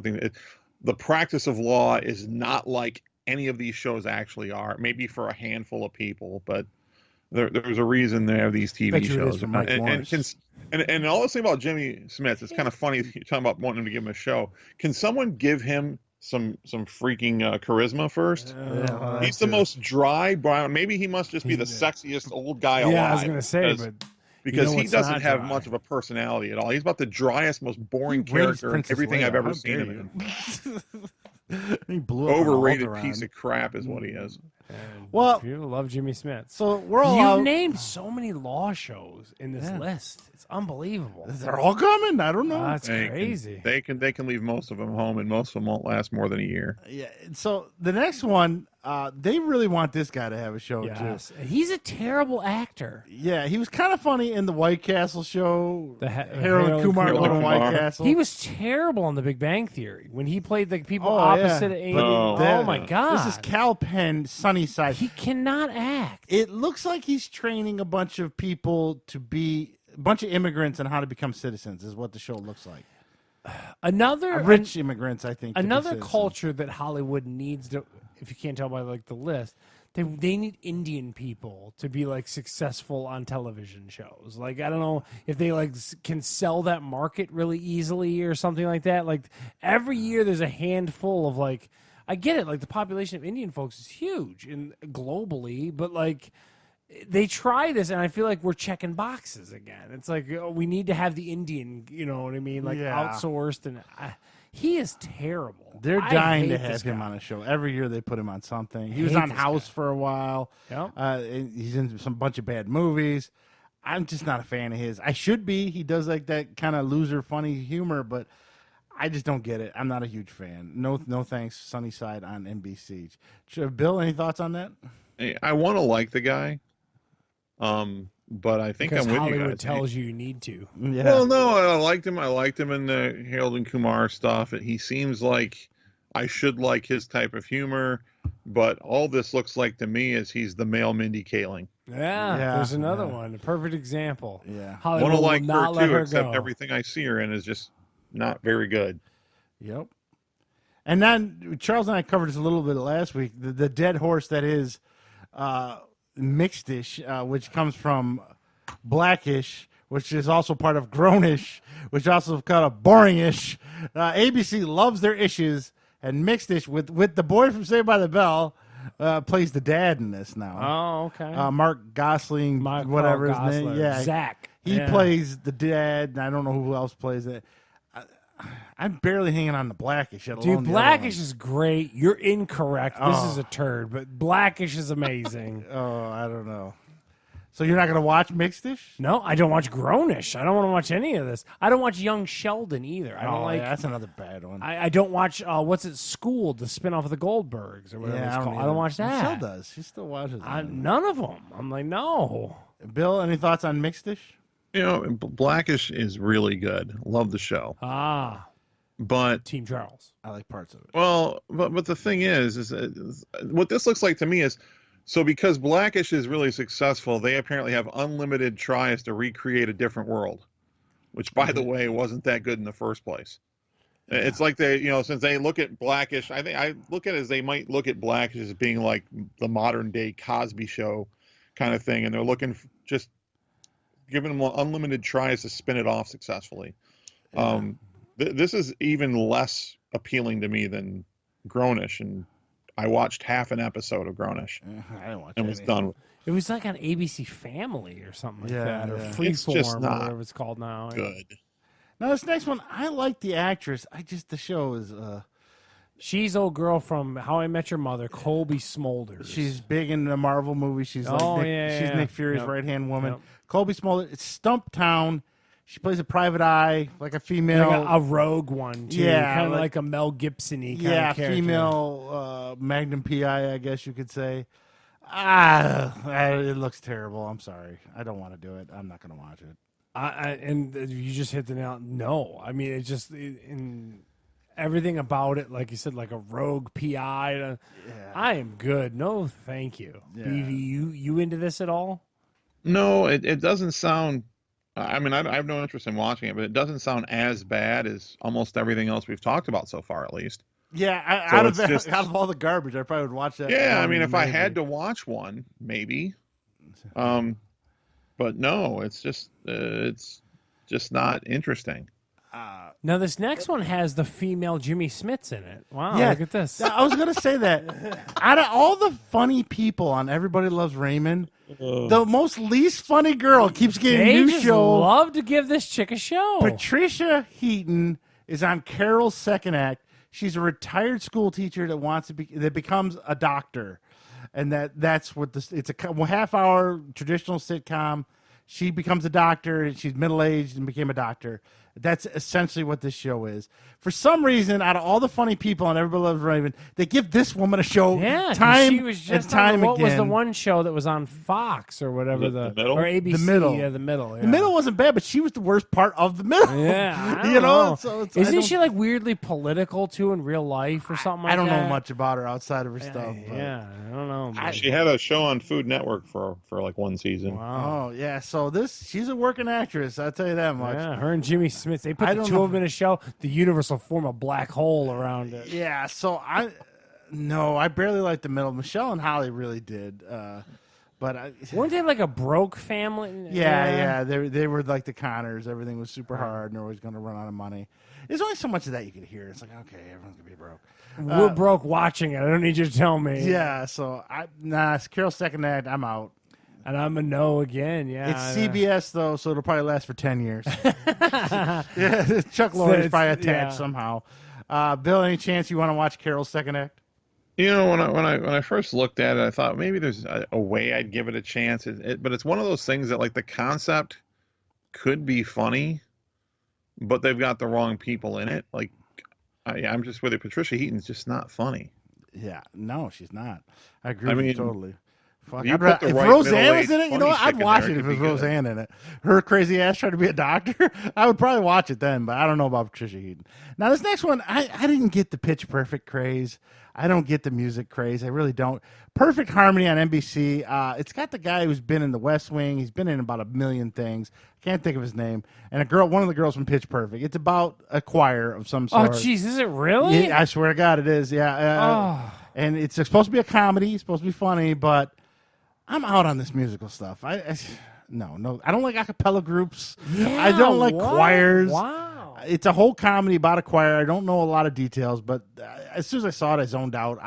The practice of law is not like any of these shows actually are. Maybe for a handful of people, but there's a reason they have these TV shows. And all this thing about Jimmy Smits, it's kind of funny you're talking about wanting to give him a show. Can someone give him some freaking charisma first? He's the most dry brown. Maybe he must just be the sexiest old guy alive. Yeah, I was gonna say, because he doesn't have much of a personality at all. He's about the driest, most boring character in everything I've ever seen him in. He blew up Overrated piece of crap is what he is. Well, people love Jimmy Smits. So we're all You've out. named so many law shows in this list. It's unbelievable. They're all coming. I don't know. That's crazy. They can leave most of them home, and most of them won't last more than a year. Yeah. So the next one, they really want this guy to have a show too. He's a terrible actor. Yeah, he was kind of funny in the White Castle show. Harold Harold Kumar Kumar. on the White Castle. He was terrible on The Big Bang Theory when he played the people opposite of Amy. Oh my God! This is Cal Penn, Sunnyside. He cannot act. It looks like he's training a bunch of people to be a bunch of immigrants on how to become citizens. Is what the show looks like. Rich immigrants, I think. Another culture that Hollywood needs to, if you can't tell by like the list, they need Indian people to be like successful on television shows. Like I don't know if they like can sell that market really easily or something like that. Like every year there's a handful of like, I get it, like the population of Indian folks is huge and globally, but like they try this and I feel like we're checking boxes again. It's like we need to have the Indian, you know what I mean, like outsourced, and he is terrible. They're dying to have him on a show. Every year they put him on something. He was on House for a while. Yep. He's in some bunch of bad movies. I'm just not a fan of his. I should be. He does like that kind of loser funny humor, but I just don't get it. I'm not a huge fan. No thanks. Sunnyside on NBC. Bill, any thoughts on that? I want to like the guy, but I think because I'm with Hollywood you guys. tells you need to. Yeah. Well, no, I liked him. I liked him in the Harold and Kumar stuff. He seems like I should like his type of humor, but all this looks like to me is he's the male Mindy Kaling. Yeah, there's another one. A perfect example. Yeah. Hollywood Want to will like not her let too, her except go. everything I see her in is just not very good. Yep. And then Charles and I covered this a little bit last week. The dead horse that is Mixedish, which comes from Blackish, which is also part of Grownish, which also kind of boringish. ABC loves their issues, and Mixedish with the boy from Saved by the Bell plays the dad in this now. Oh, okay. Mark Gosling, whatever his name. Gosler. Yeah, Zach. He plays the dad, and I don't know who else plays it. I'm barely hanging on to Blackish. Dude, Blackish is great. You're incorrect. This is a turd, but Blackish is amazing. Oh, I don't know. So you're not going to watch Mixedish? No, I don't watch Grownish. I don't want to watch any of this. I don't watch Young Sheldon either. I don't yeah, that's another bad one. I don't watch what's it? Schooled, the spinoff of the Goldbergs or whatever it's called. I don't watch that. Michelle does. She still watches them. None of them. I'm like, no. Bill, any thoughts on Mixedish? You know, Blackish is really good. Love the show. But Team Charles. I like parts of it. Well, but the thing is what this looks like to me is, so because Blackish is really successful, they apparently have unlimited tries to recreate a different world, which, by the way, wasn't that good in the first place. Yeah. It's like they, since they look at Blackish, I think I look at it as they might look at Blackish as being like the modern day Cosby Show kind of thing, and they're looking just giving them unlimited tries to spin it off successfully. Yeah. This is even less appealing to me than Grownish, and I watched half an episode of Grownish. I didn't watch and was done. It was like on ABC Family or something like that, or Freeform, or whatever it's called now. Good. Now this next one, I like the actress. The show is. She's old girl from How I Met Your Mother, Colby Smulders. She's big in the Marvel movie. She's she's Nick Fury's right hand woman. Yep. Colby Smulders. It's Stumptown. She plays a private eye, like a female, like a rogue one, too. Yeah, kind of like a Mel Gibson-y kind of character. Female Magnum PI, I guess you could say. It looks terrible. I'm sorry, I don't want to do it. I'm not going to watch it. And you just hit the nail. No, I mean, it just in everything about it, like you said, like a rogue PI. I am good. No, thank you. Yeah. BV, you into this at all? No, it doesn't sound. I mean, I have no interest in watching it, but it doesn't sound as bad as almost everything else we've talked about so far, at least. Yeah, out of all the garbage, I probably would watch that. Yeah, I mean, if I had to watch one, maybe. But no, it's just not interesting. Now, this next one has the female Jimmy Smits in it. Wow, yeah, look at this. I was going to say that. Out of all the funny people on Everybody Loves Raymond, the most least funny girl keeps getting a new show. Love to give this chick a show. Patricia Heaton is on Carol's second act. She's a retired school teacher that becomes a doctor, and that's what this. It's a half-hour traditional sitcom. She becomes a doctor, and she's middle-aged and became a doctor. That's essentially what this show is. For some reason, out of all the funny people on Everybody Loves Raymond, they give this woman a show time she was just and time what again. was the one show that was on Fox or whatever? The middle? Or ABC. The middle. Yeah, the middle. Yeah. The middle wasn't bad, but she was the worst part of the middle. Yeah, you know? So isn't she like weirdly political too in real life or something like that? I don't know much about her outside of her stuff. Yeah, I don't know. She had a show on Food Network for like one season. Wow. Oh, yeah. So she's a working actress. I'll tell you that much. Yeah, her and Jimmy Smith, they put the two of them in a show, the universe will form a black hole around it. Yeah, so I barely liked the middle. Michelle and Holly really did. But weren't they like a broke family? Yeah. They were like the Connors. Everything was super hard, and they're always going to run out of money. There's only so much of that you could hear. It's like, okay, everyone's going to be broke. We're broke watching it. I don't need you to tell me. Yeah, so it's Carol's second act. I'm out. And I'm a no again, yeah. It's CBS, though, so it'll probably last for 10 years. Yeah, Chuck Lorre's probably attached somehow. Bill, any chance you want to watch Carol's second act? You know, when I first looked at it, I thought maybe there's a way I'd give it a chance. But it's one of those things that, like, the concept could be funny, but they've got the wrong people in it. Like, I'm just with it. Patricia Heaton's just not funny. Yeah, no, she's not. I agree with you totally. Fuck, You I'd put the if right Roseanne was middle-aged in it, you know funny what? I'd chick in watch there, it if could it was be good. Roseanne in it. Her crazy ass trying to be a doctor. I would probably watch it then, but I don't know about Patricia Heaton. Now, this next one, I didn't get the Pitch Perfect craze. I don't get the music craze. I really don't. Perfect Harmony on NBC. It's got the guy who's been in The West Wing. He's been in about a million things. Can't think of his name. And one of the girls from Pitch Perfect. It's about a choir of some Oh, sort. jeez, is it really? Yeah, I swear to God, it is. Yeah. And it's supposed to be a comedy. It's supposed to be funny, but I'm out on this musical stuff. No. I don't like a cappella groups. Yeah, I don't like what? choirs. Wow. It's a whole comedy about a choir. I don't know a lot of details, but as soon as I saw it, I zoned out.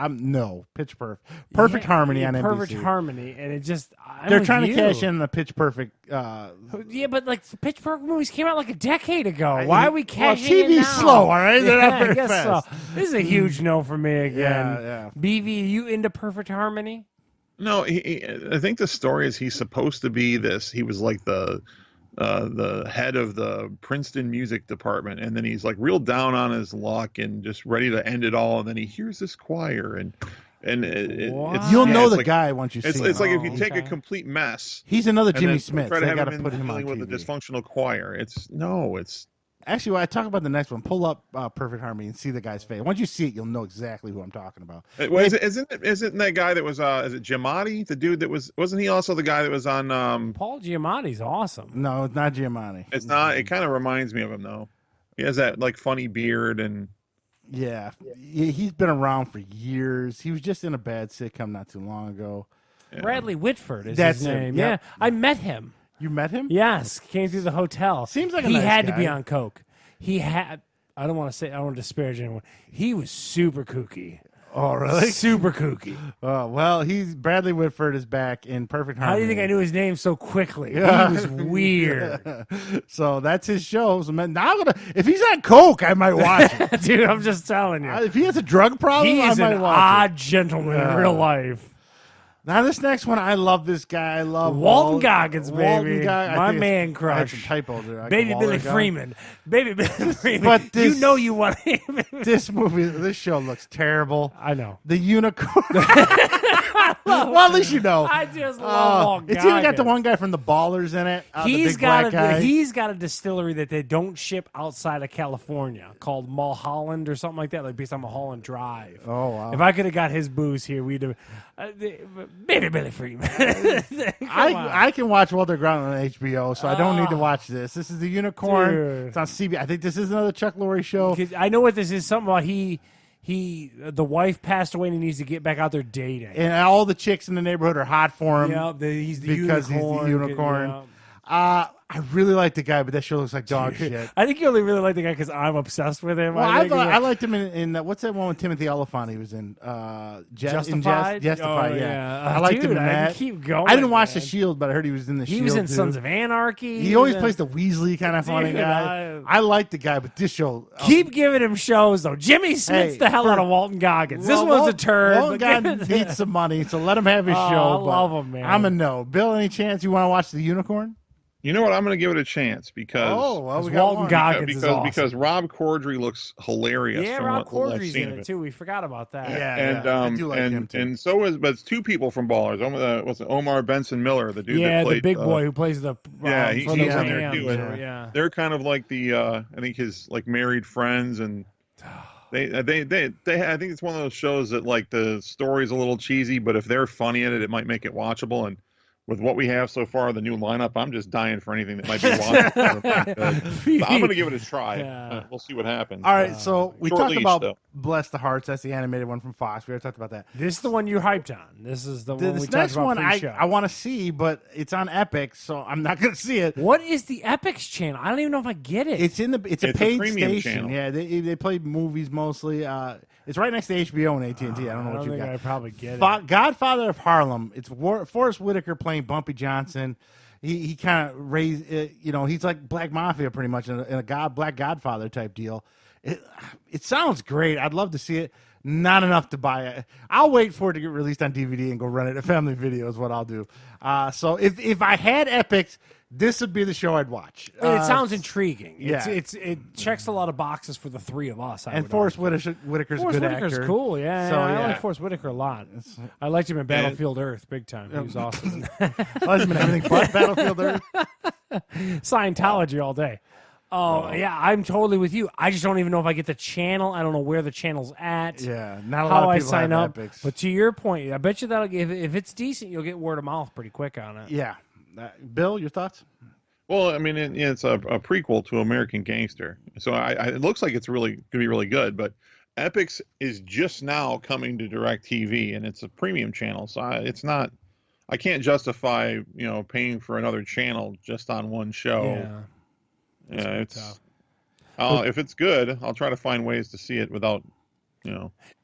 Pitch Perfect. Perfect Harmony on NBC. Perfect Harmony, and it just They're trying to cash in the Pitch Perfect. Yeah, but like the Pitch Perfect movies came out like a decade ago. Why are we Well, cashing in TV's now? slow, all right? They're not very I guess fast. so. This is a huge no for me again. Yeah. BV, are you into Perfect Harmony? No, I think the story is he's supposed to be this. He was like the head of the Princeton music department, and then he's like real down on his luck and just ready to end it all. And then he hears this choir, and it's You'll know it's the like, guy once you see him. It's like if you take a okay. complete mess. He's another and Jimmy then Smith. try to They have got to him put him on dealing with a TV. dysfunctional choir. It's Actually, when I talk about the next one, pull up Perfect Harmony and see the guy's face. Once you see it, you'll know exactly who I'm talking about. Isn't that guy that was is it Giamatti, the dude that wasn't he also the guy that was on Paul Giamatti's awesome. No, it's not Giamatti. It's not. It kind of reminds me of him though. He has that like funny beard and Yeah, he's been around for years. He was just in a bad sitcom not too long ago. Bradley Whitford is That's his him, name. yep. Yeah, I met him. You met him? Yes, came through the hotel. Seems like a he nice had to guy. be on coke. He had. I don't want to disparage anyone. He was super kooky. Oh, really? Super kooky. Well, Bradley Whitford is back in Perfect Harmony. How do you think I knew his name so quickly? Yeah. He was weird. So that's his show. So now if he's on coke, I might watch it. Dude, I'm just telling you. If he has a drug problem, He I is might an watch odd gentleman in real life. it. Now this next one, I love this guy. I love Walton Goggins, baby. Walton Goggins. My I think man I had crush. some typos there. Baby Walton Billy Goggins. Freeman. Baby Billy Freeman. But you know you want him. This show looks terrible. I know. The unicorn. Well, at least you know. I just love Walton It's even got the Goggins. one guy from the Ballers in it. He's the big black guy. he's got a distillery that they don't ship outside of California called Mulholland or something like that, like based on Mulholland Drive. Oh, wow. If I could have got his booze here, we'd have. Baby Billy Freeman. I can watch Walter Grunt on HBO, so I don't need to watch this. This is the Unicorn. Dude. It's on CB. I think this is another Chuck Lorre show. I know what this is. Something about the wife passed away and he needs to get back out there dating. And all the chicks in the neighborhood are hot for him. Yeah, he's the because unicorn. he's the unicorn. Yeah. I really like the guy, but that show looks like dog shit. I think you only really like the guy because I'm obsessed with him. Well, I I liked him in what's that one with Timothy Oliphant he was in? Justified? Justified, Oh, yeah. yeah. I liked him Dude, in I can that. keep going, I didn't watch The man. Shield, but I heard he was in The Shield. He was in too. Sons of Anarchy. He always was plays in- the Weasley kind of funny Dude, guy. I like the guy, but this show. Keep giving him shows though. Jimmy Smith's Hey, the hell for- out of Walton Goggins. This Well, one's a turd. Walton but give Goggins it- needs some money, so let him have his Oh, show. I but love him, man. I'm a no. Bill, any chance you want to watch The Unicorn? you know what? I'm going to give it a chance because We got Walton one. Goggins is awesome. because Rob Corddry looks hilarious. Yeah, from Rob what I've Corddry's seen in of it too. We forgot about that. Yeah. I do like him too. And so is, but it's two people from Ballers. What's it, Omar Benson Miller, the dude Yeah, that played the big boy who plays the yeah, he's for the in there Rams, too. or- yeah. They're kind of like the I think his like married friends, and they I think it's one of those shows that like the story's a little cheesy, but if they're funny in it, it might make it watchable. And with what we have so far, the new lineup, I'm just dying for anything that might be watchable. So I'm going to give it a try. Yeah. We'll see what happens. All right, so we short talked leash, about though. Bless the Hearts. That's the animated one from Fox. We already talked about that. This is the one you're hyped on. This is the one we This talked next about one pre-show. I want to see, but it's on Epic, so I'm not going to see it. What is the Epix channel? I don't even know if I get it. It's a It's a paid premium station. channel. Yeah, they play movies mostly. It's right next to HBO and AT&T. I don't know I what don't you think got. I probably get it. Godfather of Harlem. It's Forrest Whitaker playing Bumpy Johnson. He kind of raised, he's like Black Mafia pretty much in a Black Godfather type deal. It sounds great. I'd love to see it. Not enough to buy it. I'll wait for it to get released on DVD and go run it at Family Video is what I'll do. So if I had Epics, this would be the show I'd watch. It sounds intriguing. yeah. It checks a lot of boxes for the three of us. And Forrest Whitaker's a good Whitaker's actor. cool. Yeah, So, I yeah. like Forrest Whitaker a lot. I liked him in Battlefield Earth big time. He was awesome. Husband, everything but Battlefield Earth. Scientology all day. Oh, yeah, I'm totally with you. I just don't even know if I get the channel. I don't know where the channel's at. Yeah, not a lot How of I people sign have up. Epics. But to your point, I bet you that'll if it's decent, you'll get word of mouth pretty quick on it. Yeah. Bill, your thoughts? Well, I mean, it's a prequel to American Gangster, so it looks like it's really going to be really good. But Epix is just now coming to DirecTV, and it's a premium channel, so it's not. I can't justify paying for another channel just on one show. Yeah, it's tough. if it's good, I'll try to find ways to see it without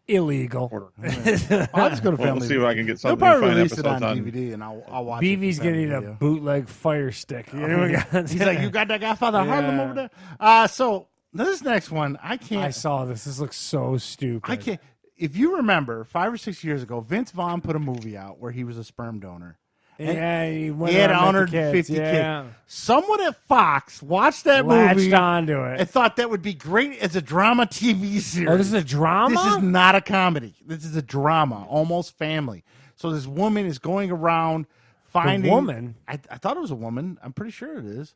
Illegal. ordering. I'll just go to We'll Family see if I can get They'll something. probably Find release it on episodes DVD, and I'll watch BV's it. gonna need a bootleg fire stick. You know, He's like, you got that Godfather Harlem Yeah. over there? So this next one, I can't. I saw this. This looks so stupid. I can't. If you remember, 5 or 6 years ago, Vince Vaughn put a movie out where he was a sperm donor. Yeah, he went He had around with 150 the kids. Someone at Fox watched that Latched movie onto it. and thought that would be great as a drama TV series. Oh, this is a drama? This is not a comedy. This is a drama, almost family. So this woman is going around finding. woman? I thought it was a woman. I'm pretty sure it is.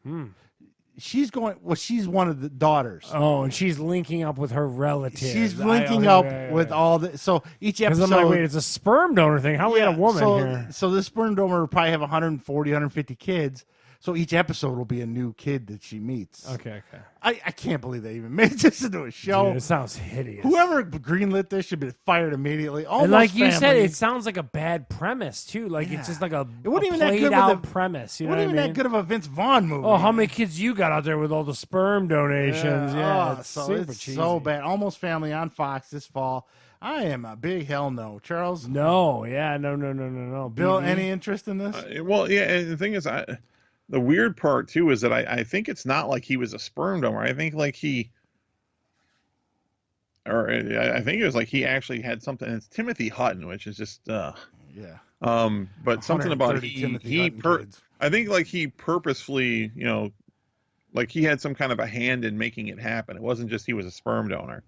She's going. Well, she's one of the daughters. Oh, and she's linking up with her relatives. She's linking up with all the. So each Because episode. I'm like, wait, it's a sperm donor thing. How we had a woman so, here? So this sperm donor will probably have 140, 150 kids. So each episode will be a new kid that she meets. Okay. I can't believe they even made this into a show. Dude, it sounds hideous. Whoever greenlit this should be fired immediately. Almost And like you said, family. it sounds like a bad premise too. Like it's just like a It wasn't even that played good with out the- premise. You It know wasn't what even I mean? that good of a Vince Vaughn movie. Oh, how many kids you got out there with all the sperm donations? Yeah, it's so super it's cheesy. so bad. Almost Family on Fox this fall. I am a big hell no. Charles, No, no. Bill, BB? any interest in this? Well, yeah, and the thing is, the weird part too is that I think it's not like he was a sperm donor. I think like I think it was like he actually had something. It's Timothy Hutton, which is just Yeah. but something about 130 Timothy Hutton kids. I think like he purposefully, like he had some kind of a hand in making it happen. It wasn't just he was a sperm donor.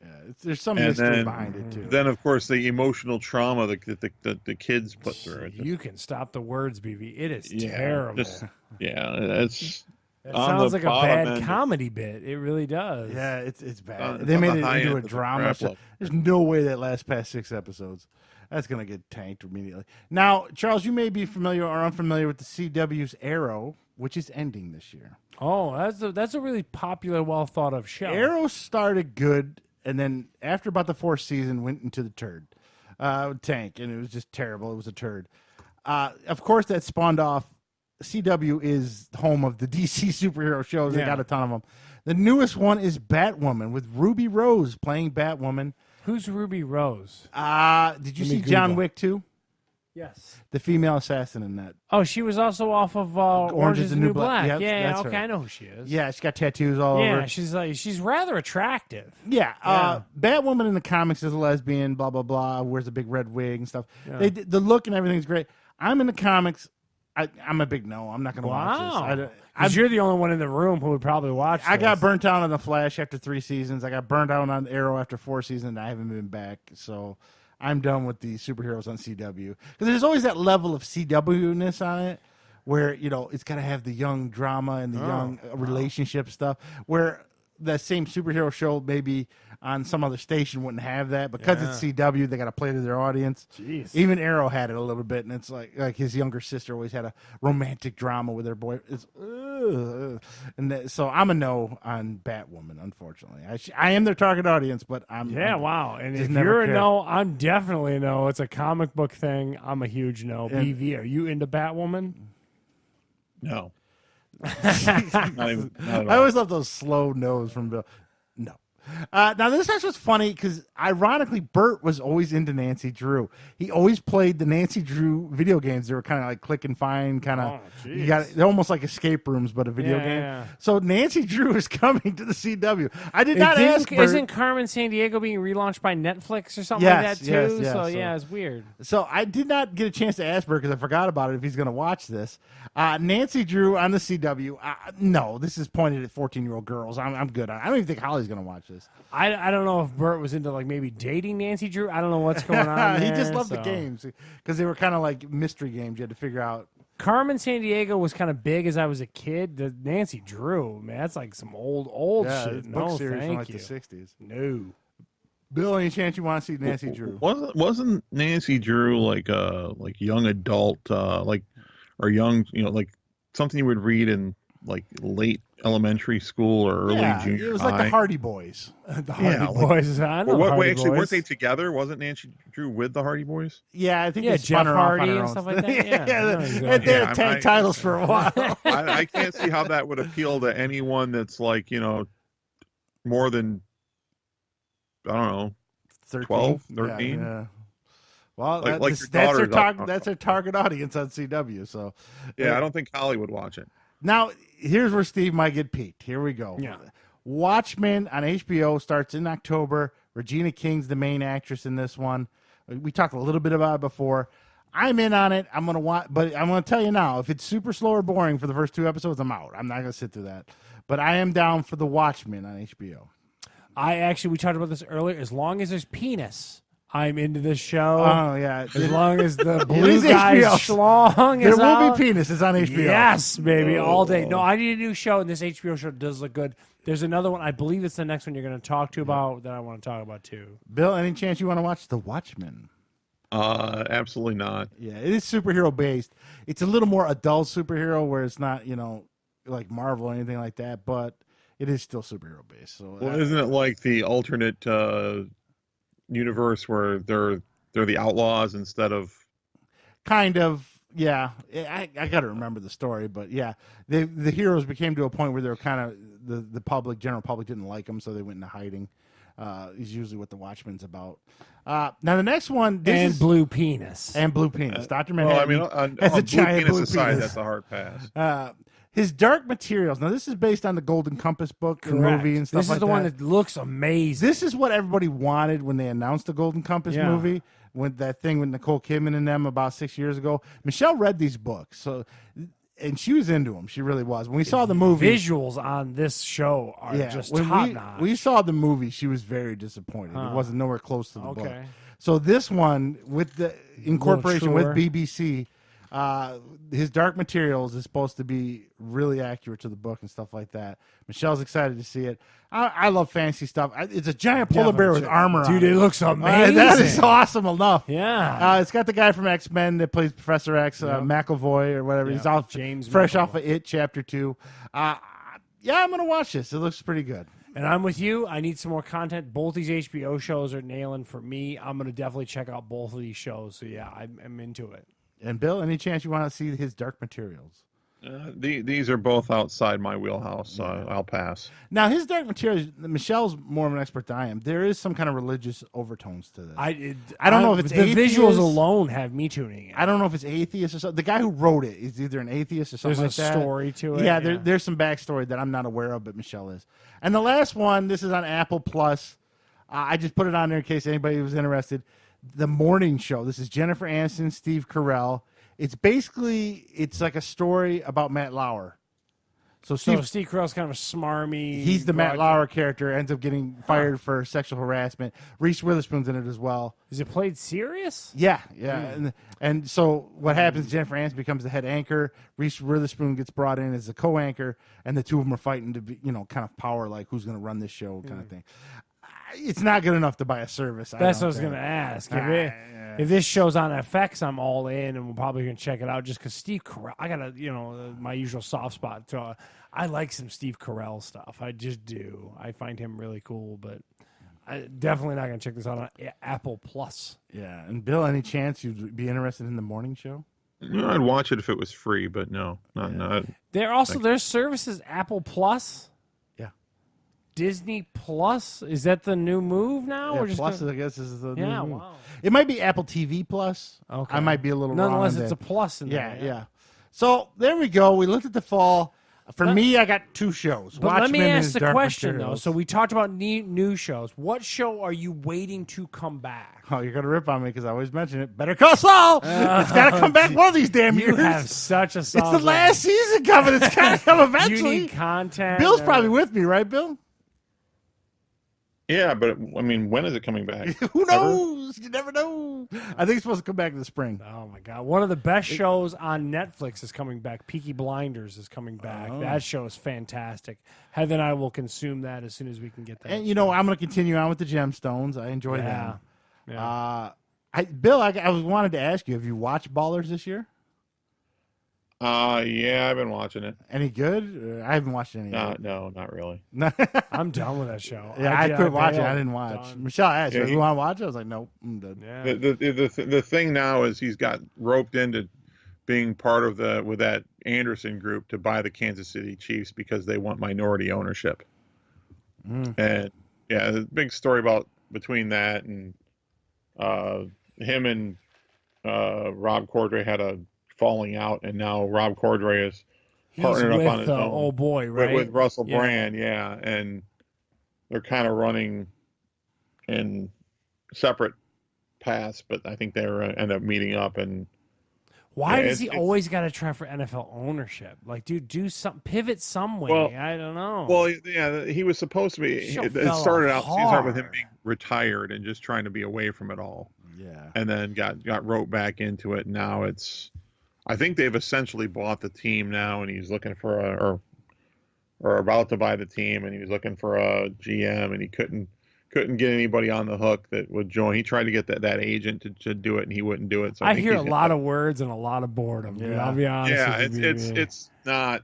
Yeah, there's some And mystery then- behind it too. Then of course the emotional trauma that the kids put through it. You can stop the words, BB. It is Yeah, terrible. it's It on sounds the like a bottom bad end. comedy bit. It really does. Yeah, it's bad. on- They on made the it high into end a of the drama crap show. level. There's no way that lasts past 6 episodes. That's gonna get tanked immediately. Now, Charles, you may be familiar or unfamiliar with the CW's Arrow, which is ending this year. Oh, that's a really popular, well thought of show. Arrow started good, and then after about the 4th season, went into the turd tank, and it was just terrible. It was a turd. Of course, that spawned off. CW is home of the DC superhero shows. They Yeah. got a ton of them. The newest one is Batwoman with Ruby Rose playing Batwoman. Who's Ruby Rose? Did you Let me see John Google. Wick 2? Yes. The female assassin in that. Oh, she was also off of Orange is the New Black. Yep, Yeah, that's okay, her. I know who she is. Yeah, she's got tattoos all Yeah, over. she's rather attractive. Yeah, Yeah. Batwoman in the comics is a lesbian, blah blah blah. Wears a big red wig and stuff. Yeah. The look and everything's great. I'm in the comics. I'm a big no. I'm not going to watch Wow. this. Because you're the only one in the room who would probably watch I got this. burnt out on the Flash after 3 seasons. I got burnt out on Arrow after 4 seasons. And I haven't been back. So I'm done with the superheroes on CW because there's always that level of CW-ness on it, where it's got to have the young drama and the young relationship stuff. Where that same superhero show maybe on some other station wouldn't have that because it's CW. They got to play to their audience. Jeez. Even Arrow had it a little bit, and it's like his younger sister always had a romantic drama with her boy. So I'm a no on Batwoman. Unfortunately, I am their target audience, but I'm Wow. And just if never you're a cared. no, I'm definitely a no. It's a comic book thing. I'm a huge no. And- BV, are you into Batwoman? no. Not at I all. always love those slow no's from Bill. No. Now this actually was funny because ironically, Bert was always into Nancy Drew. He always played the Nancy Drew video games. They were kind of like click and find, kind of. They're almost like escape rooms, but a video game. Yeah. So Nancy Drew is coming to the CW. I did not ask Bert. Isn't Carmen Sandiego being relaunched by Netflix or something like that too? So it's weird. So I did not get a chance to ask Bert because I forgot about it. If he's going to watch this, Nancy Drew on the CW. No, this is pointed at 14-year-old girls. I'm good. I don't even think Holly's going to watch this. I don't know if Bert was into like maybe dating Nancy Drew. I don't know what's going on there, He just loved the games because they were kind of like mystery games. You had to figure out. Carmen Sandiego was kind of big as I was a kid. The Nancy Drew, man, that's like some old shit. Book series thank from like you. the 60s. No. Bill, any chance you want to see Nancy Drew? Wasn't Nancy Drew like young adult or young, like something you would read in like late elementary school or early junior it was high? like the Hardy Boys. The Hardy Boys. I know the Hardy Boys. Weren't they together? Wasn't Nancy Drew with the Hardy Boys? Yeah, I think they spun Jeff her Hardy off on her and own. stuff like that. And they had tag titles for a while. I can't see how that would appeal to anyone that's like, more than, I don't know, 13? 12, 13. Yeah. Well, Like that's their target audience on CW. So yeah, I don't think Holly would watch it. Now, here's where Steve might get peaked. Here we go. Yeah. Watchmen on HBO starts in October. Regina King's the main actress in this one. We talked a little bit about it before. I'm in on it. I'm going to watch, but I'm going to tell you now, if it's super slow or boring for the first 2 episodes, I'm out. I'm not going to sit through that. But I am down for the Watchmen on HBO. We talked about this earlier. As long as there's penis, I'm into this show. Oh, yeah. As long as the blue guy's schlong there is will out. be penis. It's on HBO. Yes, baby, all day. No, I need a new show, and this HBO show does look good. There's another one. I believe it's the next one you're going to talk to about that I want to talk about too. Bill, any chance you want to watch The Watchmen? Absolutely not. Yeah, it is superhero based. It's a little more adult superhero where it's not, like Marvel or anything like that, but it is still superhero based. So isn't it like the alternate universe where they're the outlaws instead of? Kind of, yeah. I got to remember the story, but yeah, the heroes became to a point where they were kind of the general public didn't like them, so they went into hiding. Is usually what the Watchmen's about. Now the next one, blue penis. Dr. Manhattan. Well, I mean, has on a giant blue blue penis aside, penis. that's a hard pass. His Dark Materials. Now this is based on the Golden Compass book and movie and stuff like that. This is the one that looks amazing. This is what everybody wanted when they announced the Golden Compass movie. When that thing with Nicole Kidman and them about 6 years ago. Michelle read these books, and she was into them. She really was. When we saw the movie, visuals on this show are just when top notch. we saw the movie, she was very disappointed. It wasn't nowhere close to the book. So this one, with the incorporation with BBC, his Dark Materials is supposed to be really accurate to the book and stuff like that. Michelle's excited to see it. I love fancy stuff. It's a giant polar bear with armor on it. Dude, it looks amazing. That is awesome enough. Yeah. It's got the guy from X-Men that plays Professor X, McAvoy or whatever. He's all James fresh McAvoy. off of It, Chapter 2. I'm going to watch this. It looks pretty good. And I'm with you. I need some more content. Both these HBO shows are nailing for me. I'm going to definitely check out both of these shows. So, yeah, I'm into it. And, Bill, any chance you want to see his Dark Materials? These are both outside my wheelhouse, so I'll pass. Now, his Dark Materials, Michelle's more of an expert than I am. There is some kind of religious overtones to this. I don't know if it's the atheist. visuals alone have me tuning in. I don't know if it's atheist or something. The guy who wrote it is either an atheist or something There's like that. a story to it. Yeah, there's some backstory that I'm not aware of, but Michelle is. And the last one, this is on Apple Plus. I just put it on there in case anybody was interested. The Morning Show. This is Jennifer Aniston, Steve Carell. It's like a story about Matt Lauer. So Steve Carell's kind of a smarmy. He's the Matt Lauer character, ends up getting fired for sexual harassment. Reese Witherspoon's in it as well. Is it played serious? Yeah. And so what happens, Jennifer Aniston becomes the head anchor. Reese Witherspoon gets brought in as the co-anchor, and the two of them are fighting to be, kind of power, like who's going to run this show kind of thing. It's not good enough to buy a service. That's what I was going to ask. If this show's on FX, I'm all in, and we're probably going to check it out just because Steve Carell, I got my usual soft spot. So I like some Steve Carell stuff. I just do. I find him really cool, but I'm definitely not going to check this out on Apple Plus. Yeah. And Bill, any chance you'd be interested in the morning show? I'd watch it if it was free, but no, not. Their services Apple Plus. Disney Plus? Is that the new move now? Yeah, or just Plus, gonna- I guess, is the Yeah, new move. wow. It might be Apple TV Plus. Okay. I might be a little Nonetheless, wrong. it's a plus in Yeah, there. yeah. So there we go. We looked at the fall. For me, I got 2 shows. But let me Watchmen ask and the Dark question, though. Materials. So we talked about new shows. What show are you waiting to come back? Oh, you're gonna rip on me because I always mention it. Better Call Saul. It's gotta come back one of these damn You years. have such a It's solid the last season coming. It's gotta come You eventually. need content. Bill's probably with me, right, Bill? Yeah, but I mean, when is it coming back? Who knows? You never know. I think it's supposed to come back in the spring. Oh my god! One of the best shows on Netflix is coming back. Peaky Blinders is coming back. Oh. That show is fantastic. Heather and I will consume that as soon as we can get that. And you know, I'm gonna continue on with the Gemstones. I enjoy Yeah. them. Yeah. Bill, I wanted to ask you: have you watched Ballers this year? Yeah, I've been watching it. Any good? I haven't watched any. No, not really. I'm done with that show. Yeah, I quit watching. I bailed. didn't watch. Done. Michelle asked, Yeah, "You want to watch it?" I was like, "Nope, I'm done." Yeah. The thing now is he's got roped into being part of with that Anderson group to buy the Kansas City Chiefs because they want minority ownership. And yeah, there's a big story about between that and him and Rob Cordray had a falling out, and now Rob Cordray is He's partnered with up on his the own old boy, right? with Russell Yeah. Brand, yeah, and they're kind of running in separate paths, but I think they end up meeting up. And Why Yeah, does he it's- always got to try for NFL ownership? Like, dude, do some pivot some way. Well- I don't know. well, yeah, he was supposed to be. Show It fell started out season hard. with him being retired and just trying to be away from it all, Yeah. and then got roped back into it. Now I think they've essentially bought the team now, and he's looking for or about to buy the team, and he was looking for a GM, and he couldn't get anybody on the hook that would join. He tried to get that agent to do it, and he wouldn't do it. So I think hear a he's lot of words and a lot of boredom. Dude. Yeah. I'll be honest. yeah, with you, it's not.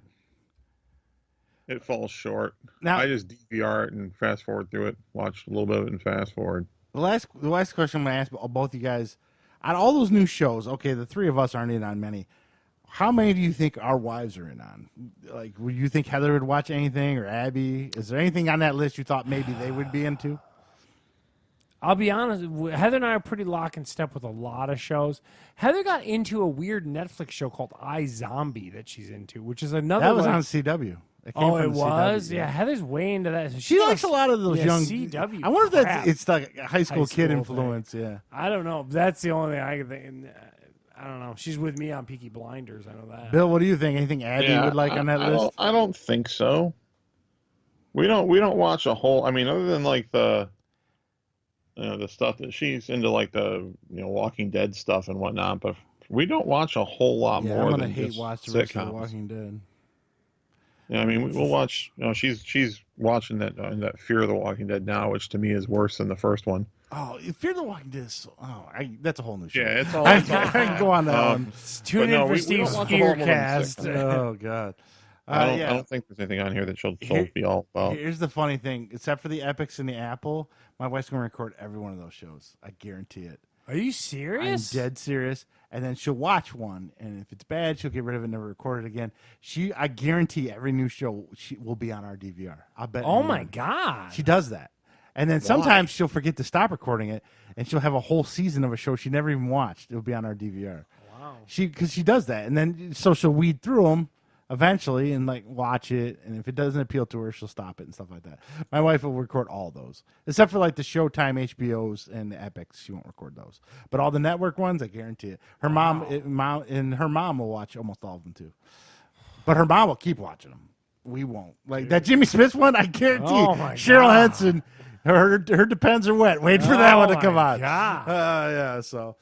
It falls short. Now, I just DVR it and fast forward through it. Watch a little bit of it and fast forward. the last question I'm going to ask both you guys: on all those new shows, okay, the 3 of us aren't in on many. How many do you think our wives are in on? Like, would you think Heather would watch anything, or Abby? Is there anything on that list you thought maybe they would be into? I'll be honest. Heather and I are pretty lock and step with a lot of shows. Heather got into a weird Netflix show called iZombie that she's into, which is another. That was like- on CW. It came Oh, from it the was. CW, Yeah, Heather's way into that. So She likes a lot of those young. CW. I wonder if crap. that's it's like a high school kid school influence. Yeah. I don't know. That's the only thing I can think. I don't know. She's with me on Peaky Blinders. I know that. Bill, what do you think? Anything Abby would like on that list? I don't think so. We don't watch a whole. I mean, other than like the stuff that she's into, like the Walking Dead stuff and whatnot. But we don't watch a whole lot Yeah, more I'm gonna than hate just watch the rest of The sitcoms. Walking Dead. Yeah, I mean, we'll watch. She's watching that Fear of the Walking Dead now, which to me is worse than the first one. Oh, Fear the Walking Dead. That's a whole new show. Yeah, it's all. I can go on that one. Tune no, in for we Steve's don't watch a whole lot of Fearcast. Oh God. I Yeah. don't think there's anything on here that she'll Here- be all about. Here's the funny thing: except for the Epics and the Apple, my wife's gonna record every one of those shows. I guarantee it. Are you I'm serious? dead serious. And then she'll watch one, and if it's bad, she'll get rid of it and never record it again. I guarantee every new show she will be on our DVR. I'll bet. Oh anyone. my god. She does that. And then sometimes she'll forget to stop recording it, and she'll have a whole season of a show she never even watched. It'll be on our DVR. Wow. Because she does that, and then so she'll weed through them eventually and like watch it, and if it doesn't appeal to her, she'll stop it and stuff like that. My wife will record all those, except for like the Showtime, HBOs, and the Epics. She won't record those, but all the network ones, I guarantee it. Her mom will watch almost all of them too, but her mom will keep watching them. We won't. Like that Jimmy Smith one, I guarantee. Oh, my Cheryl God. Henson, her Depends are wet. Wait for that Oh, one to my come on. God. Yeah. So,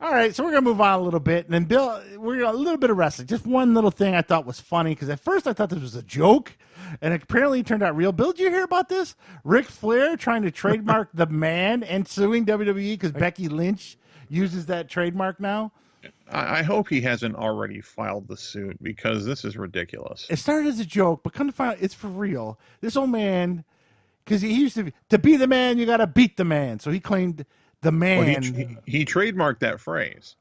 all right. So we're gonna move on a little bit, and then Bill, we're gonna a little bit of wrestling. Just one little thing I thought was funny because at first I thought this was a joke, and apparently it turned out real. Bill, did you hear about this? Ric Flair trying to trademark the man and suing WWE because Becky Lynch uses that trademark now. I hope he hasn't already filed the suit because this is ridiculous. It started as a joke, but come to find out, it's for real. This old man, because he used to be the man, you got to beat the man. So he claimed the man. Well, he trademarked that phrase.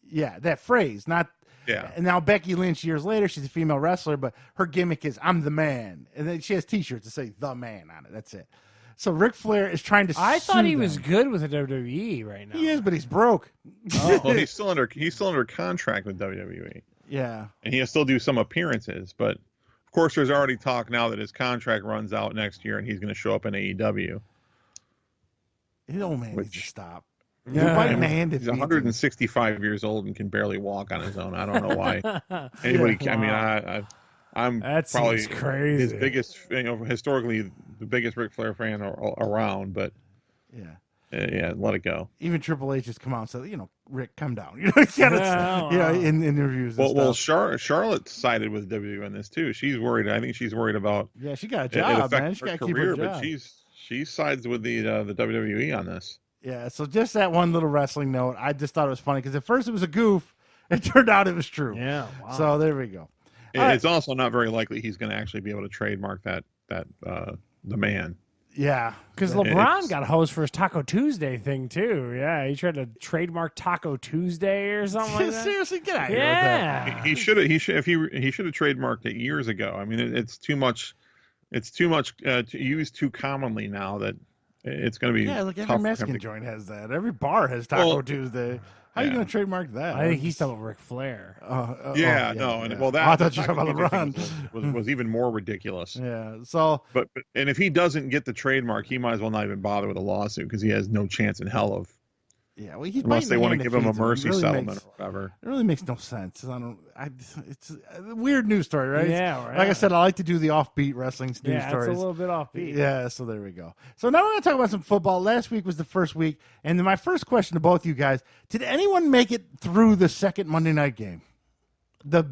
Yeah, that phrase, not Yeah. And now Becky Lynch, years later, she's a female wrestler, but her gimmick is I'm the man. And then she has T-shirts that say the man on it. That's it. So Ric Flair is trying to I thought he them. was good with the WWE right now. He is, but he's broke. Well, he's still under contract with WWE. Yeah. And he'll still do some appearances, but of course there's already talk now that his contract runs out next year and he's going to show up in AEW. The old man needs to stop. Yeah. You're biting my hand if He's 165 years old and can barely walk on his own. I don't know why anybody. I mean, I'm That probably seems crazy. his biggest, historically the biggest Ric Flair fan around. But yeah, let it go. Even Triple H has come out and said, Rick, come down. He's got in interviews. And Well, stuff. Charlotte sided with WWE on this too. She's worried. I think she's worried about. Yeah, she got a it job, affecting man. She her got to keep her career, job. but she sides with the WWE on this. Yeah, so just that one little wrestling note, I just thought it was funny because at first it was a goof. It turned out it was true. Yeah. Wow. So there we go. It's also not very likely he's going to actually be able to trademark that the man. Yeah. Because LeBron got a host for his Taco Tuesday thing, too. Yeah, he tried to trademark Taco Tuesday or something like that. Seriously, get out of here Yeah. with that. He should have trademarked it years ago. I mean, it's too much. It's too much to use too commonly now that it's going to be. Yeah, like tough every for him Mexican to- joint has that. Every bar has Taco Well, Tuesday. How are you yeah. going to trademark that? I think he's talking about Ric Flair. Well, that I thought you were talking about Taco Tuesday LeBron. thing was even more ridiculous. Yeah, so But if he doesn't get the trademark, he might as well not even bother with a lawsuit because he has no chance in hell of. yeah, well, he's Unless they want to to give him a mercy settlement Makes, or whatever. it really makes no sense. It's a weird news story, right? Yeah, right. Like I said, I like to do the offbeat wrestling news Yeah, stories. it's a little bit offbeat. Yeah, so there we go. So now we're going to talk about some football. Last week was the first week, and then my first question to both you guys: did anyone make it through the second Monday night game? The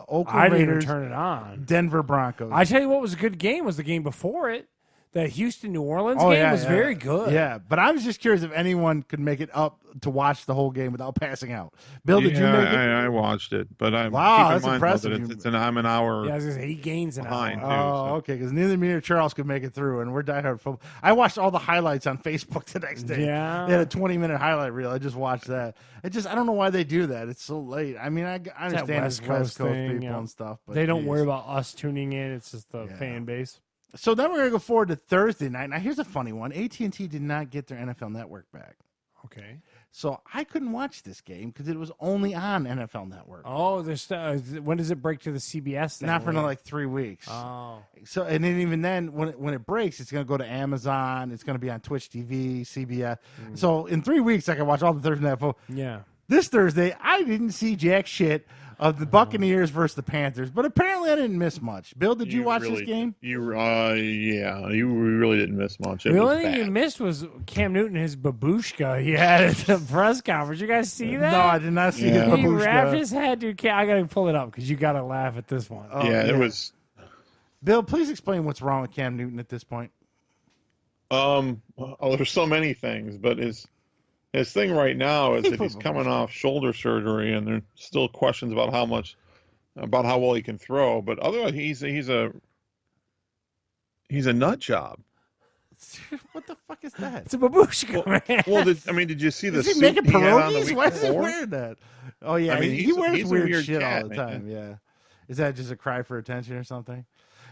Oakland I didn't even Raiders, turn it on. Denver Broncos. I tell you what was a good game was the game before it. The Houston New Orleans game was very good. Yeah, but I was just curious if anyone could make it up to watch the whole game without passing out. Bill, did you make it? I watched it, but I Wow, keep in that's mind though, impressive. that I'm an hour. Yeah, I was gonna say he gains an Behind, hour. too. Oh, okay, because neither me or Charles could make it through, and we're diehard football. I watched all the highlights on Facebook the next day. Yeah. They had a 20-minute highlight reel. I just watched that. I don't know why they do that. It's so late. I mean, I understand it's West Coast thing, people yeah. and stuff, but They don't geez. worry about us tuning in. It's just the Yeah. fan base. So then we're gonna go forward to Thursday night. Now here's a funny one. AT&T did not get their NFL Network back, Okay. so I couldn't watch this game because it was only on NFL Network. Oh, there's when does it break to the CBS thing? Not for another like 3 weeks. Oh. So and then even then, when it breaks, it's going to go to Amazon. It's going to be on Twitch TV, CBS. So in 3 weeks, I can watch all the Thursday night football. Yeah. This Thursday, I didn't see jack shit of the Buccaneers versus the Panthers, but apparently I didn't miss much. Bill, did you watch this game? You really didn't miss much. It The was only thing bad. you missed was Cam Newton, his babushka he had at the press conference. You guys see that? No, I did not see Yeah. his He babushka. wrapped his head, dude. I got to pull it up because you got to laugh at this one. Oh, It was. Bill, please explain what's wrong with Cam Newton at this point. There's so many things, but his thing right now is that he's coming off shoulder surgery, and there's still questions about how well he can throw. But otherwise, he's a nut job. What the fuck is that? It's a babushka, man. Well, did you see the Is he suit making he had on the pierogies? week Why is he before? wearing that? Oh yeah, I mean, he he's wears a weird, weird shit cat, all the man. time. Yeah, is that just a cry for attention or something?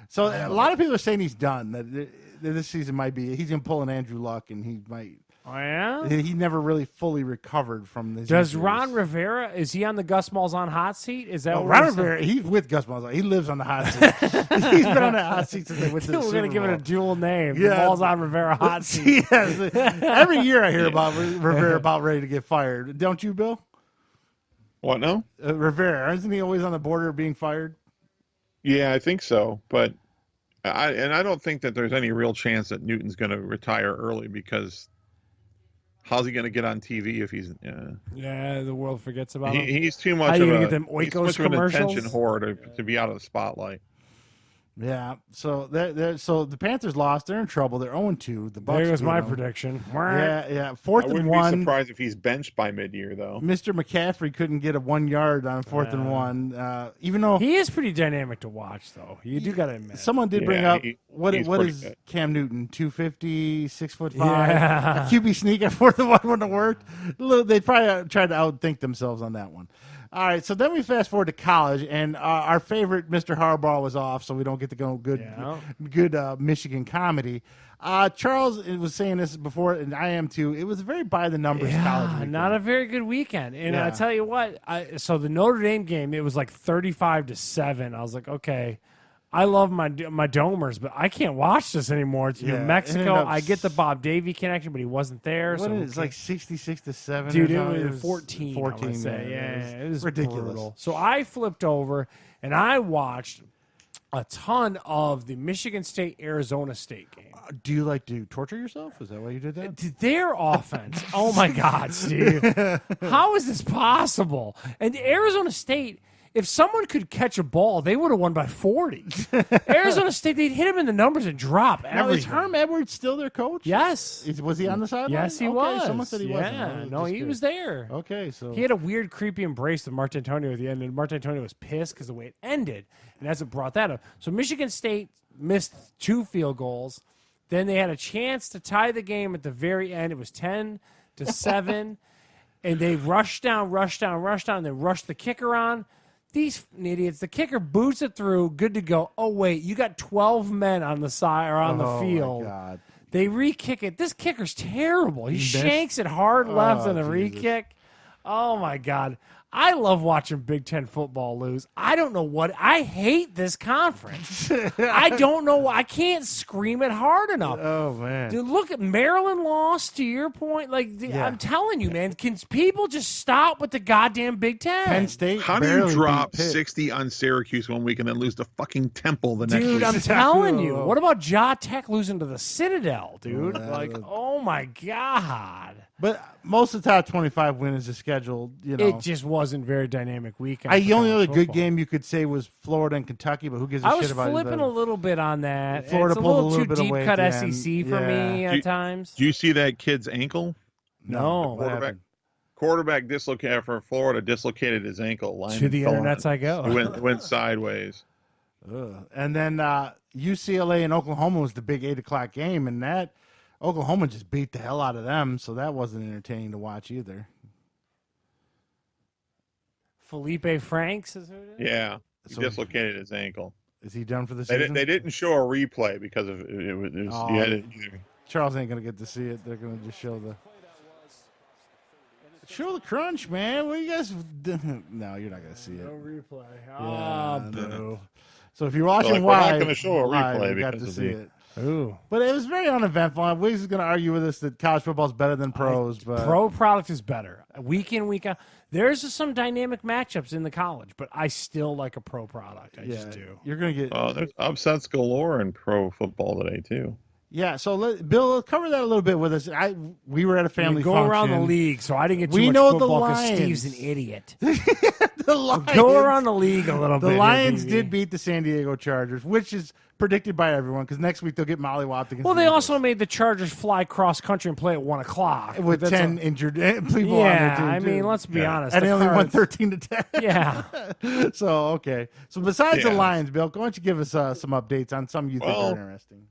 So a lot of people are saying he's done. That this season might be he's gonna pull an Andrew Luck, and he might. Oh, yeah? He never really fully recovered from this. Does injuries. Ron Rivera, is he on the Gus Malzahn hot seat? Is that Oh, what Ron we're saying? Rivera, he's with Gus Malzahn. He lives on the hot seat. He's been on the hot seat since they went to the We're Super going to give it a Bowl. dual name. Yeah. The Malzahn Rivera hot seat. Yes. Every year I hear about Rivera about ready to get fired. Don't you, Bill? What now? Rivera, isn't he always on the border of being fired? Yeah, I think so, but I don't think that there's any real chance that Newton's going to retire early because how's he going to get on TV if he's Yeah, the world forgets about him. he's too much How of you gonna a get them he's too Oikos much of an commercials? attention whore to be out of the spotlight. Yeah. So so the Panthers lost. They're in trouble. They're 0-2. The Bucks There goes beat my them. prediction. Yeah. I Fourth and wouldn't be one. surprised if he's benched by mid-year though. Mr. McCaffrey couldn't get a 1 yard on fourth and one. Even though He is pretty dynamic to watch, though. You do got to admit. someone did bring Yeah, up he's what pretty is good. Cam Newton 250, 6'5". Yeah. A QB sneak at fourth and one wouldn't have worked. They probably tried to outthink themselves on that one. All right, so then we fast forward to college, and our favorite Mr. Harbaugh was off, so we don't get to go good Michigan comedy. Charles was saying this before, and I am too. It was a very by the numbers college weekend. Not a very good weekend. And I tell you what, so the Notre Dame game, it was like 35-7. I was like, okay, I love my Domers, but I can't watch this anymore. It's New Mexico. I get the Bob Davie connection, but he wasn't there. What is it? It's like 66-7. Dude, it was 14. 14. It was ridiculous. Brutal. So I flipped over and I watched a ton of the Michigan State Arizona State game. Do you like to torture yourself? Is that why you did that? Their offense. Oh my God, Steve. How is this possible? And Arizona State, if someone could catch a ball, they would have won by 40. Arizona State, they'd hit him in the numbers and drop Now, everything. is Herm Edwards still their coach? Yes. Was he on the sideline? Yes, he Okay, was. Someone said he wasn't. Yeah, no, he was there. Okay, so He had a weird, creepy embrace with Mart'Antonio at the end, and Mart'Antonio was pissed because the way it ended, and that's what brought that up. So Michigan State missed 2 field goals. Then they had a chance to tie the game at the very end. It was 10-7, and they rushed down, and then rushed the kicker on. These idiots. The kicker boots it through, good to go. Oh wait, you got 12 men on the side or on the field. My God. They re-kick it. This kicker's terrible. He shanks it hard left on the Jesus. re-kick. Oh my God. I love watching Big Ten football lose. I don't know what. I hate this conference. I don't know. I can't scream it hard enough. Oh man. Dude, look at Maryland lost, to your point. Like, I'm telling you, man, can people just stop with the goddamn Big Ten? Penn State. How do you barely drop beat Pitt. 60 on Syracuse one week and then lose to fucking Temple the next Dude, week? I'm telling you. What about Ja Tech losing to the Citadel, dude? Like, oh my God. But most of the top 25 winners is scheduled. You know, It just wasn't very dynamic weekend. the only other college good football. game you could say was Florida and Kentucky, but who gives a I shit was about flipping the, a little bit on that. Florida It's a pulled a little little too bit deep away cut at the SEC end. for Yeah. me at times. Do you see that kid's ankle? No, what Quarterback, happened? quarterback dislocated for Florida, dislocated his ankle. To the internets I go. It went sideways. Ugh. And then UCLA and Oklahoma was the big 8 o'clock game, and that Oklahoma just beat the hell out of them, so that wasn't entertaining to watch either. Felipe Franks is who it is? Yeah, he So- dislocated his ankle. Is he done for the They, season? they didn't show a replay because of it was Oh. you had to- Charles ain't gonna get to see it. They're gonna just show the crunch, man. What you guys? No, you're not gonna see it. No replay. Yeah, Oh, no. So if you're watching Like, we're not live, gonna show a live, replay you got because to of see the- it. Ooh. But it was very uneventful. Wiggs is going to argue with us that college football is better than pros. But Pro product is better. Week in, week out. There's some dynamic matchups in the college, but I still like a pro product. I just do. You're going to get there's upsets galore in pro football today too. yeah. So Bill, cover that a little bit with us. We were at a family Go function. around the league, so I didn't get too We much know the football because Lions. Steve's an idiot. The Lions, Go around the league a little bit. the here, Lions BB. did beat the San Diego Chargers, which is predicted by everyone because next week they'll get mollywopped against. Well, the they Eagles. also made the Chargers fly cross country and play at 1 o'clock with That's 10 a- injured people on Yeah, their team. I mean, too. let's be honest. And the they only won Cards- 13-10. Yeah. So okay. So besides the Yeah. Lions, Bill, why don't you give us some updates on some you think Well, are interesting?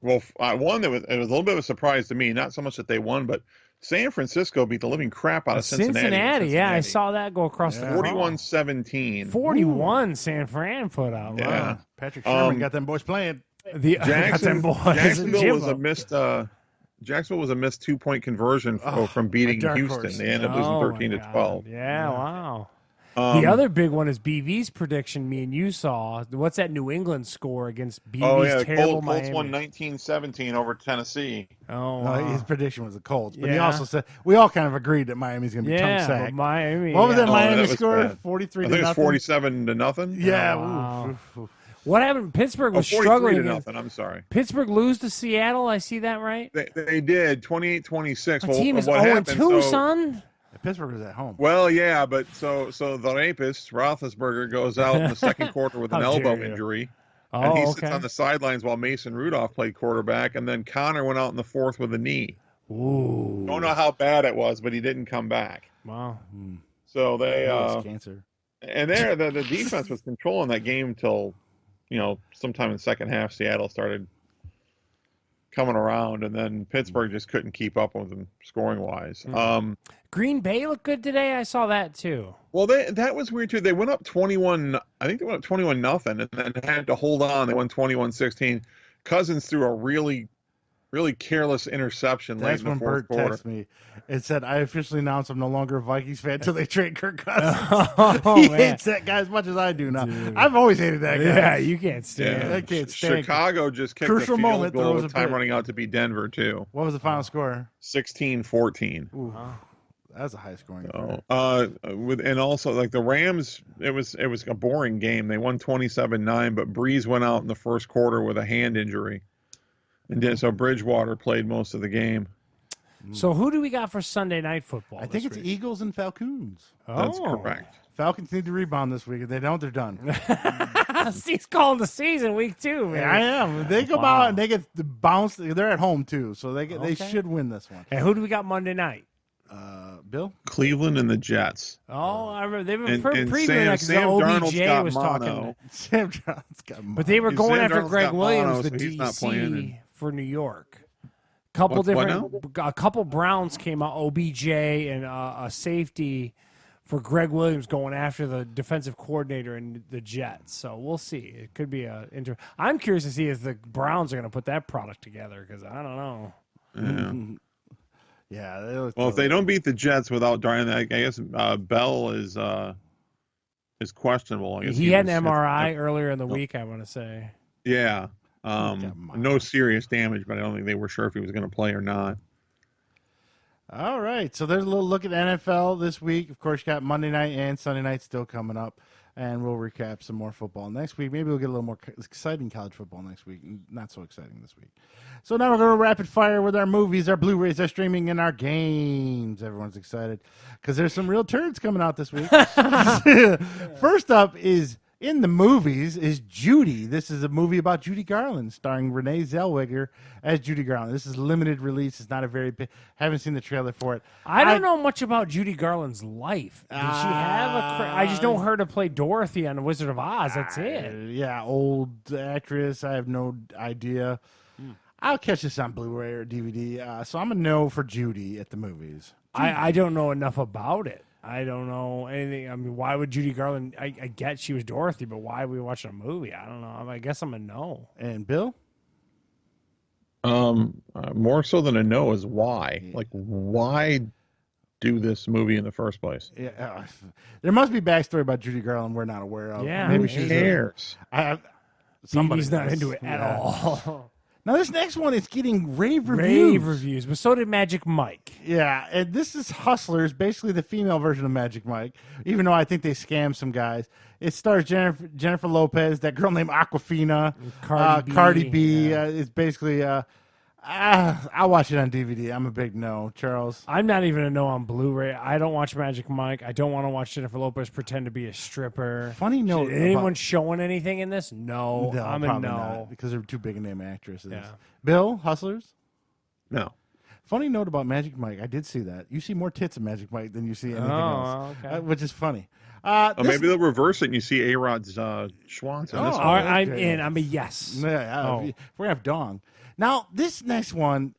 Well, one that was a little bit of a surprise to me. Not so much that they won, but San Francisco beat the living crap out of Cincinnati. Yeah, I saw that go across the 41-17. 41 San Fran put out. Yeah. Wow. Patrick Sherman got them boys playing. The got them boys. Jacksonville was a Jimbo. missed. Jacksonville was a missed 2-point conversion from beating dark Houston. horse. They ended up losing Oh, 13-12. Yeah, wow. Um, The other big one is BV's prediction. Me and you saw. What's that New England score against BV's Oh yeah, the terrible Colts Miami? won 19-17 over Tennessee. Oh, wow. His prediction was the Colts, but he Yeah. also said we all kind of agreed that Miami's going to be tongue yeah, but sacked. Miami. What was yeah. that Miami that was score? bad. 43 I to think it's nothing. 47-0. Yeah. Wow. oof, oof. What happened? Pittsburgh was 43 struggling. to against- nothing. I'm sorry. Pittsburgh lose to Seattle. I see that right. They did 28-26. The Well, team is what 0-2, happened, so- son. Pittsburgh was at home. Well, yeah, but so the rapist Roethlisberger goes out in the second quarter with an How elbow dare you. injury, Oh, and he okay. sits on the sidelines while Mason Rudolph played quarterback, and then Connor went out in the fourth with a knee. Ooh. Don't know how bad it was, but he didn't come back. Wow. So they It's cancer. and there the defense was controlling that game till sometime in the second half Seattle started coming around, and then Pittsburgh just couldn't keep up with them scoring wise. Green Bay looked good today. I saw that too. Well, that was weird too. They went up 21. I think they went up 21 nothing, and then had to hold on. They won 21-16. Cousins threw a really careless interception late That's in the when fourth Bert quarter. texted me. It said, "I officially announced I'm no longer a Vikings fan until they trade Kirk Cousins." Oh, He man. hates that guy as much as I do now. Dude. I've always hated that guy. Yeah, you can't stand. I it. can't stand Chicago just kicked Crucial a field moment, goal throws with a time pick. running out to beat Denver too. What was the final score? 16-14. Ooh, that's a high scoring. And also like the Rams, it was a boring game. They won 27-9, but Breeze went out in the first quarter with a hand injury, and so Bridgewater played most of the game. So who do we got for Sunday Night Football? I think this it's week? Eagles and Falcons. That's Oh. correct. Falcons need to rebound this week. If they don't, they're done. He's calling the season week 2, man. Yeah, I am. They come Wow. out and they get bounced. They're at home too, so they Okay. should win this one. And who do we got Monday night? Bill? Cleveland and the Jets. Oh, I remember they've been And previewing Sam, that because Sam Darnold's OBJ got was talking. mono. Sam John's got But they were Sam going after Darnold's Greg got Williams, mono, the so he's not playing, and- DC for New York. Couple What different, a couple Browns came out, OBJ and a safety for Greg Williams going after the defensive coordinator in the Jets. So we'll see. It could be a I'm curious to see if the Browns are going to put that product together because I don't know. Yeah. Yeah. They look Well, if they don't beat the Jets without Darnold, I guess Bell is questionable. I guess He had was- an MRI earlier in the week, I want to say. Yeah. got mono. No serious damage, but I don't think they were sure if he was going to play or not. All right. So there's a little look at NFL this week. Of course, you got Monday night and Sunday night still coming up. And we'll recap some more football next week. Maybe we'll get a little more exciting college football next week. Not so exciting this week. So now we're going to rapid fire with our movies, our Blu-rays, our streaming, and our games. Everyone's excited because there's some real turds coming out this week. First up is in the movies is Judy. This is a movie about Judy Garland starring Renee Zellweger as Judy Garland. This is limited release. It's not a very big. Haven't seen the trailer for it. I don't know much about Judy Garland's life. Did she have a? I just know her to play Dorothy on The Wizard of Oz. That's it. Yeah, old actress. I have no idea. I'll catch this on Blu-ray or DVD. So I'm a no for Judy at the movies. I don't know enough about it. I don't know anything. I mean, why would Judy Garland? I get she was Dorothy, but why are we watching a movie? I don't know. I guess I'm a no. And Bill? More so than a no is why. Like, why do this movie in the first place? Yeah, there must be backstory about Judy Garland we're not aware of. Yeah, maybe who she's cares? Somebody's not does. into it at Yeah. all. Now this next one is getting rave reviews. Rave reviews, but so did Magic Mike. Yeah, and this is Hustlers, basically the female version of Magic Mike, even though I think they scammed some guys. It stars Jennifer Lopez, that girl named Aquafina, Cardi B. Yeah. It's basically, I'll watch it on DVD. I'm a big no. Charles? I'm not even a no on Blu-ray. I don't watch Magic Mike. I don't want to watch Jennifer Lopez pretend to be a stripper. Funny note. Anyone showing anything in this? No, No, I'm a probably no. not, because they're too big a name actresses. Yeah. Bill, Hustlers? No. Funny note about Magic Mike. I did see that. You see more tits in Magic Mike than you see anything else, okay. which is funny. Maybe they'll reverse it and you see A-Rod's Schwanz in this All one. right, I'm in. I'm a yes. Yeah, if we're gonna have Dong. Now this next one,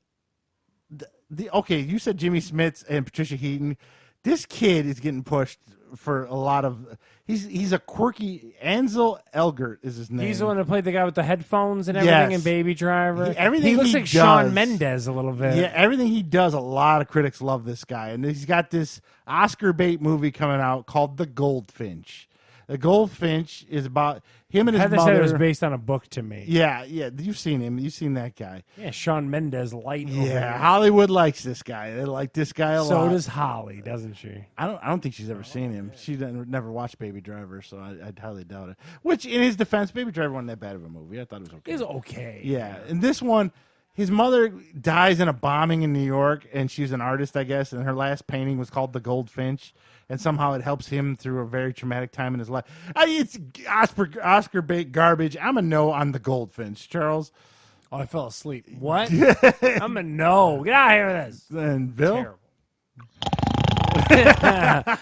okay, you said Jimmy Smits and Patricia Heaton. This kid is getting pushed for a lot of. He's a quirky. Ansel Elgort is his name. He's the one that played the guy with the headphones and everything in Yes. Baby Driver. Everything he looks he like Shawn does. Mendes a little bit. Yeah, everything he does, a lot of critics love this guy, and he's got this Oscar bait movie coming out called The Goldfinch. The Goldfinch is about him and his Heather mother. said it was based on a book to me. Yeah, you've seen him. You've seen that guy. Yeah, Shawn Mendes light. over Yeah, here. Hollywood likes this guy. They like this guy a lot. So does Holly, doesn't she? I don't think she's ever seen him. She never watched Baby Driver, so I highly doubt it. Which, in his defense, Baby Driver wasn't that bad of a movie. I thought it was okay. It's okay. Yeah, and this one, his mother dies in a bombing in New York, and she's an artist, I guess, and her last painting was called The Goldfinch, and somehow it helps him through a very traumatic time in his life. It's Oscar bait garbage. I'm a no on The Goldfinch. Charles? Oh, I fell asleep. What? I'm a no. Get out of here with this. And Bill? Terrible.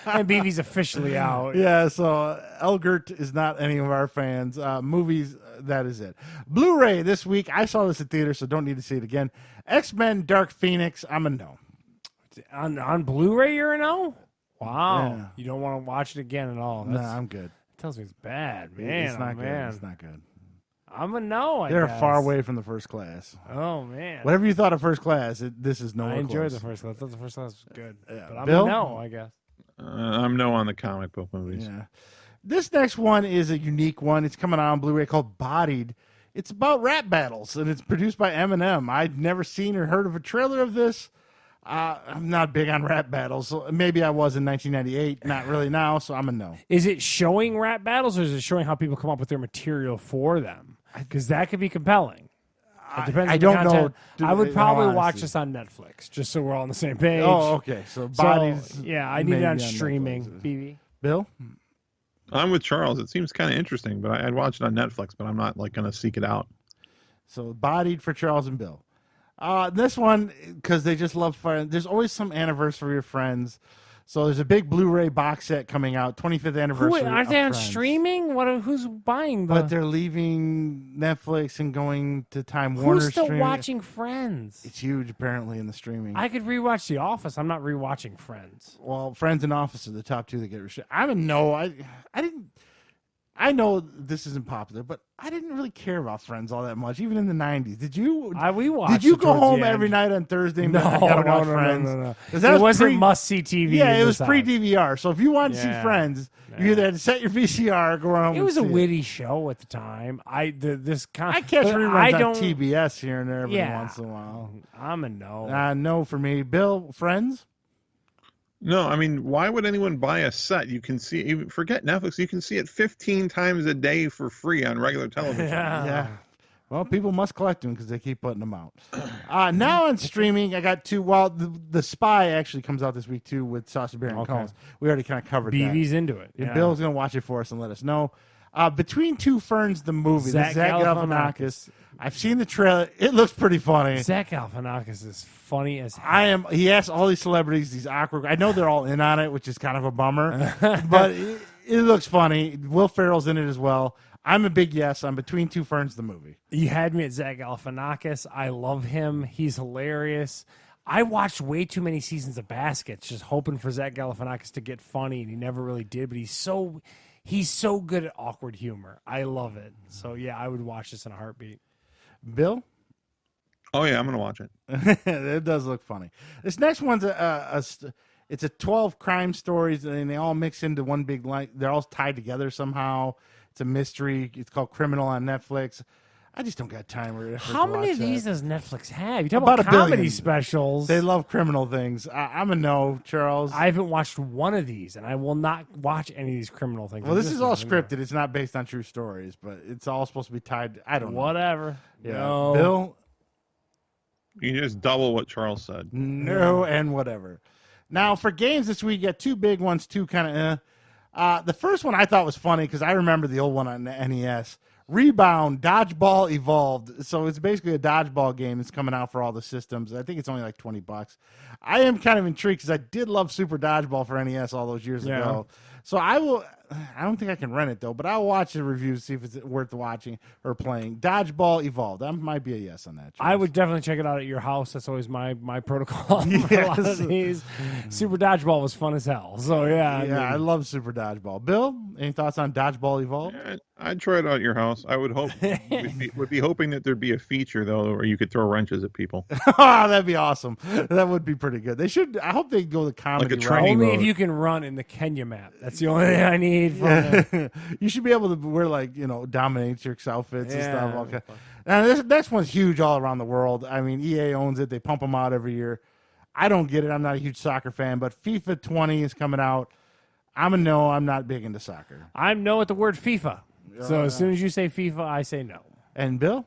And BB's officially out. Yeah, so Elgert is not any of our fans. Movies, that is it. Blu-ray this week. I saw this at theater, so don't need to see it again. X-Men Dark Phoenix. I'm a no. On Blu-ray, you're a no? Wow. Yeah. You don't want to watch it again at all. No, I'm good. That tells me it's bad, man. It's not oh, good. man. It's not good. I'm a no, I They're guess. far away from the First Class. Oh, man. Whatever you thought of First Class, this is nowhere I enjoyed close. the First Class. I thought the First Class was good. Yeah. But I'm Bill? a no, I guess. I'm no on the comic book movies. Yeah. This next one is a unique one. It's coming out on Blu-ray called Bodied. It's about rap battles, and it's produced by Eminem. I'd never seen or heard of a trailer of this. I'm not big on rap battles. So maybe I was in 1998. Not really now, so I'm a no. Is it showing rap battles, or is it showing how people come up with their material for them? Because that could be compelling. It depends I on the don't know. content. I would in probably all watch honesty. this on Netflix, just so we're all on the same page. Oh, okay. So Bodies. Yeah, I need maybe it on Netflix. streaming. BB. Bill? I'm with Charles. It seems kind of interesting, but I'd watch it on Netflix, but I'm not like going to seek it out. So Bodied for Charles and Bill. This one, because they just love fun. There's always some anniversary of Friends. So there's a big Blu-ray box set coming out, 25th anniversary. Aren't of they on Friends. streaming? Who's buying the? But they're leaving Netflix and going to Time Warner. Who's still streaming. watching Friends? It's huge, apparently, in the streaming. I could rewatch The Office. I'm not rewatching Friends. Well, Friends and Office are the top two that get restricted. I'm a no. I didn't. I know this isn't popular, but I didn't really care about Friends all that much, even in the 90s. Did you? We watched. Did you it go towards home the every end. night on Thursday? And No, I gotta watch no, Friends? no. 'Cause that It wasn't pre- must-see TV. Yeah, it this was time. pre-DVR. So if you wanted to see Yeah. Friends, you either had to set your VCR, go home. It was a and see witty show at the time. I catch but reruns I on TBS here and there every Yeah. once in a while. I'm a no. No for me. Bill, Friends? No, I mean, why would anyone buy a set? You can see, even forget Netflix, you can see it 15 times a day for free on regular television. Yeah. Well, people must collect them because they keep putting them out. Now on streaming, I got two. Well, the Spy actually comes out this week too with Sasha Baron Okay. Cohen. We already kind of covered BB's that. into it. And Yeah. Bill's going to watch it for us and let us know. Between Two Ferns, the movie, Zach the Zach Galifianakis. Galifianakis. I've seen the trailer. It looks pretty funny. Zach Galifianakis is funny as hell. He asked all these celebrities, these awkward. I know they're all in on it, which is kind of a bummer, but it looks funny. Will Ferrell's in it as well. I'm a big yes. I'm Between Two Ferns, the movie. You had me at Zach Galifianakis. I love him. He's hilarious. I watched way too many seasons of Baskets, just hoping for Zach Galifianakis to get funny, and he never really did. But he's so good at awkward humor. I love it. So yeah, I would watch this in a heartbeat. Bill? Oh, yeah, I'm going to watch it. It does look funny. This next one's it's a 12 crime stories, and they all mix into one big line. They're all tied together somehow. It's a mystery. It's called Criminal on Netflix. I just don't got time or effort How to many watch of these that. does Netflix have? You talk About about a billion. comedy specials. They love criminal things. I'm a no, Charles. I haven't watched one of these, and I will not watch any of these criminal things. Well, this is all in there. scripted. It's not based on true stories, but it's all supposed to be tied. I don't know. Whatever. Yeah. No. Bill? You can just double what Charles said. No, and whatever. Now, for games this week, you got two big ones, two kind of The first one I thought was funny because I remember the old one on the NES. Rebound, Dodgeball Evolved. So it's basically a dodgeball game that's coming out for all the systems. I think it's only like $20. I am kind of intrigued because I did love Super Dodgeball for NES all those years ago. So I don't think I can rent it though, but I'll watch the reviews, see if it's worth watching or playing. Dodgeball Evolved. That might be a yes on that. I would definitely check it out at your house. That's always my protocol. For a lot of Yes. these. Super Dodgeball was fun as hell. So yeah, I love Super Dodgeball. Bill, any thoughts on Dodgeball Evolved? Yeah, I'd try it out at your house. I would hope would be hoping that there'd be a feature though, where you could throw wrenches at people. That'd be awesome. That would be pretty good. They should. I hope they go the comedy Like a route. training only mode. if you can run in the Kenya map. That's the only thing I need. From it. You should be able to wear dominatrix outfits and Yeah, stuff. that'd be Okay. fun. Now this next one's huge all around the world. I mean, EA owns it. They pump them out every year. I don't get it. I'm not a huge soccer fan, but FIFA 20 is coming out. I'm a no. I'm not big into soccer. I'm no at the word FIFA. So as soon as you say FIFA, I say no. And Bill?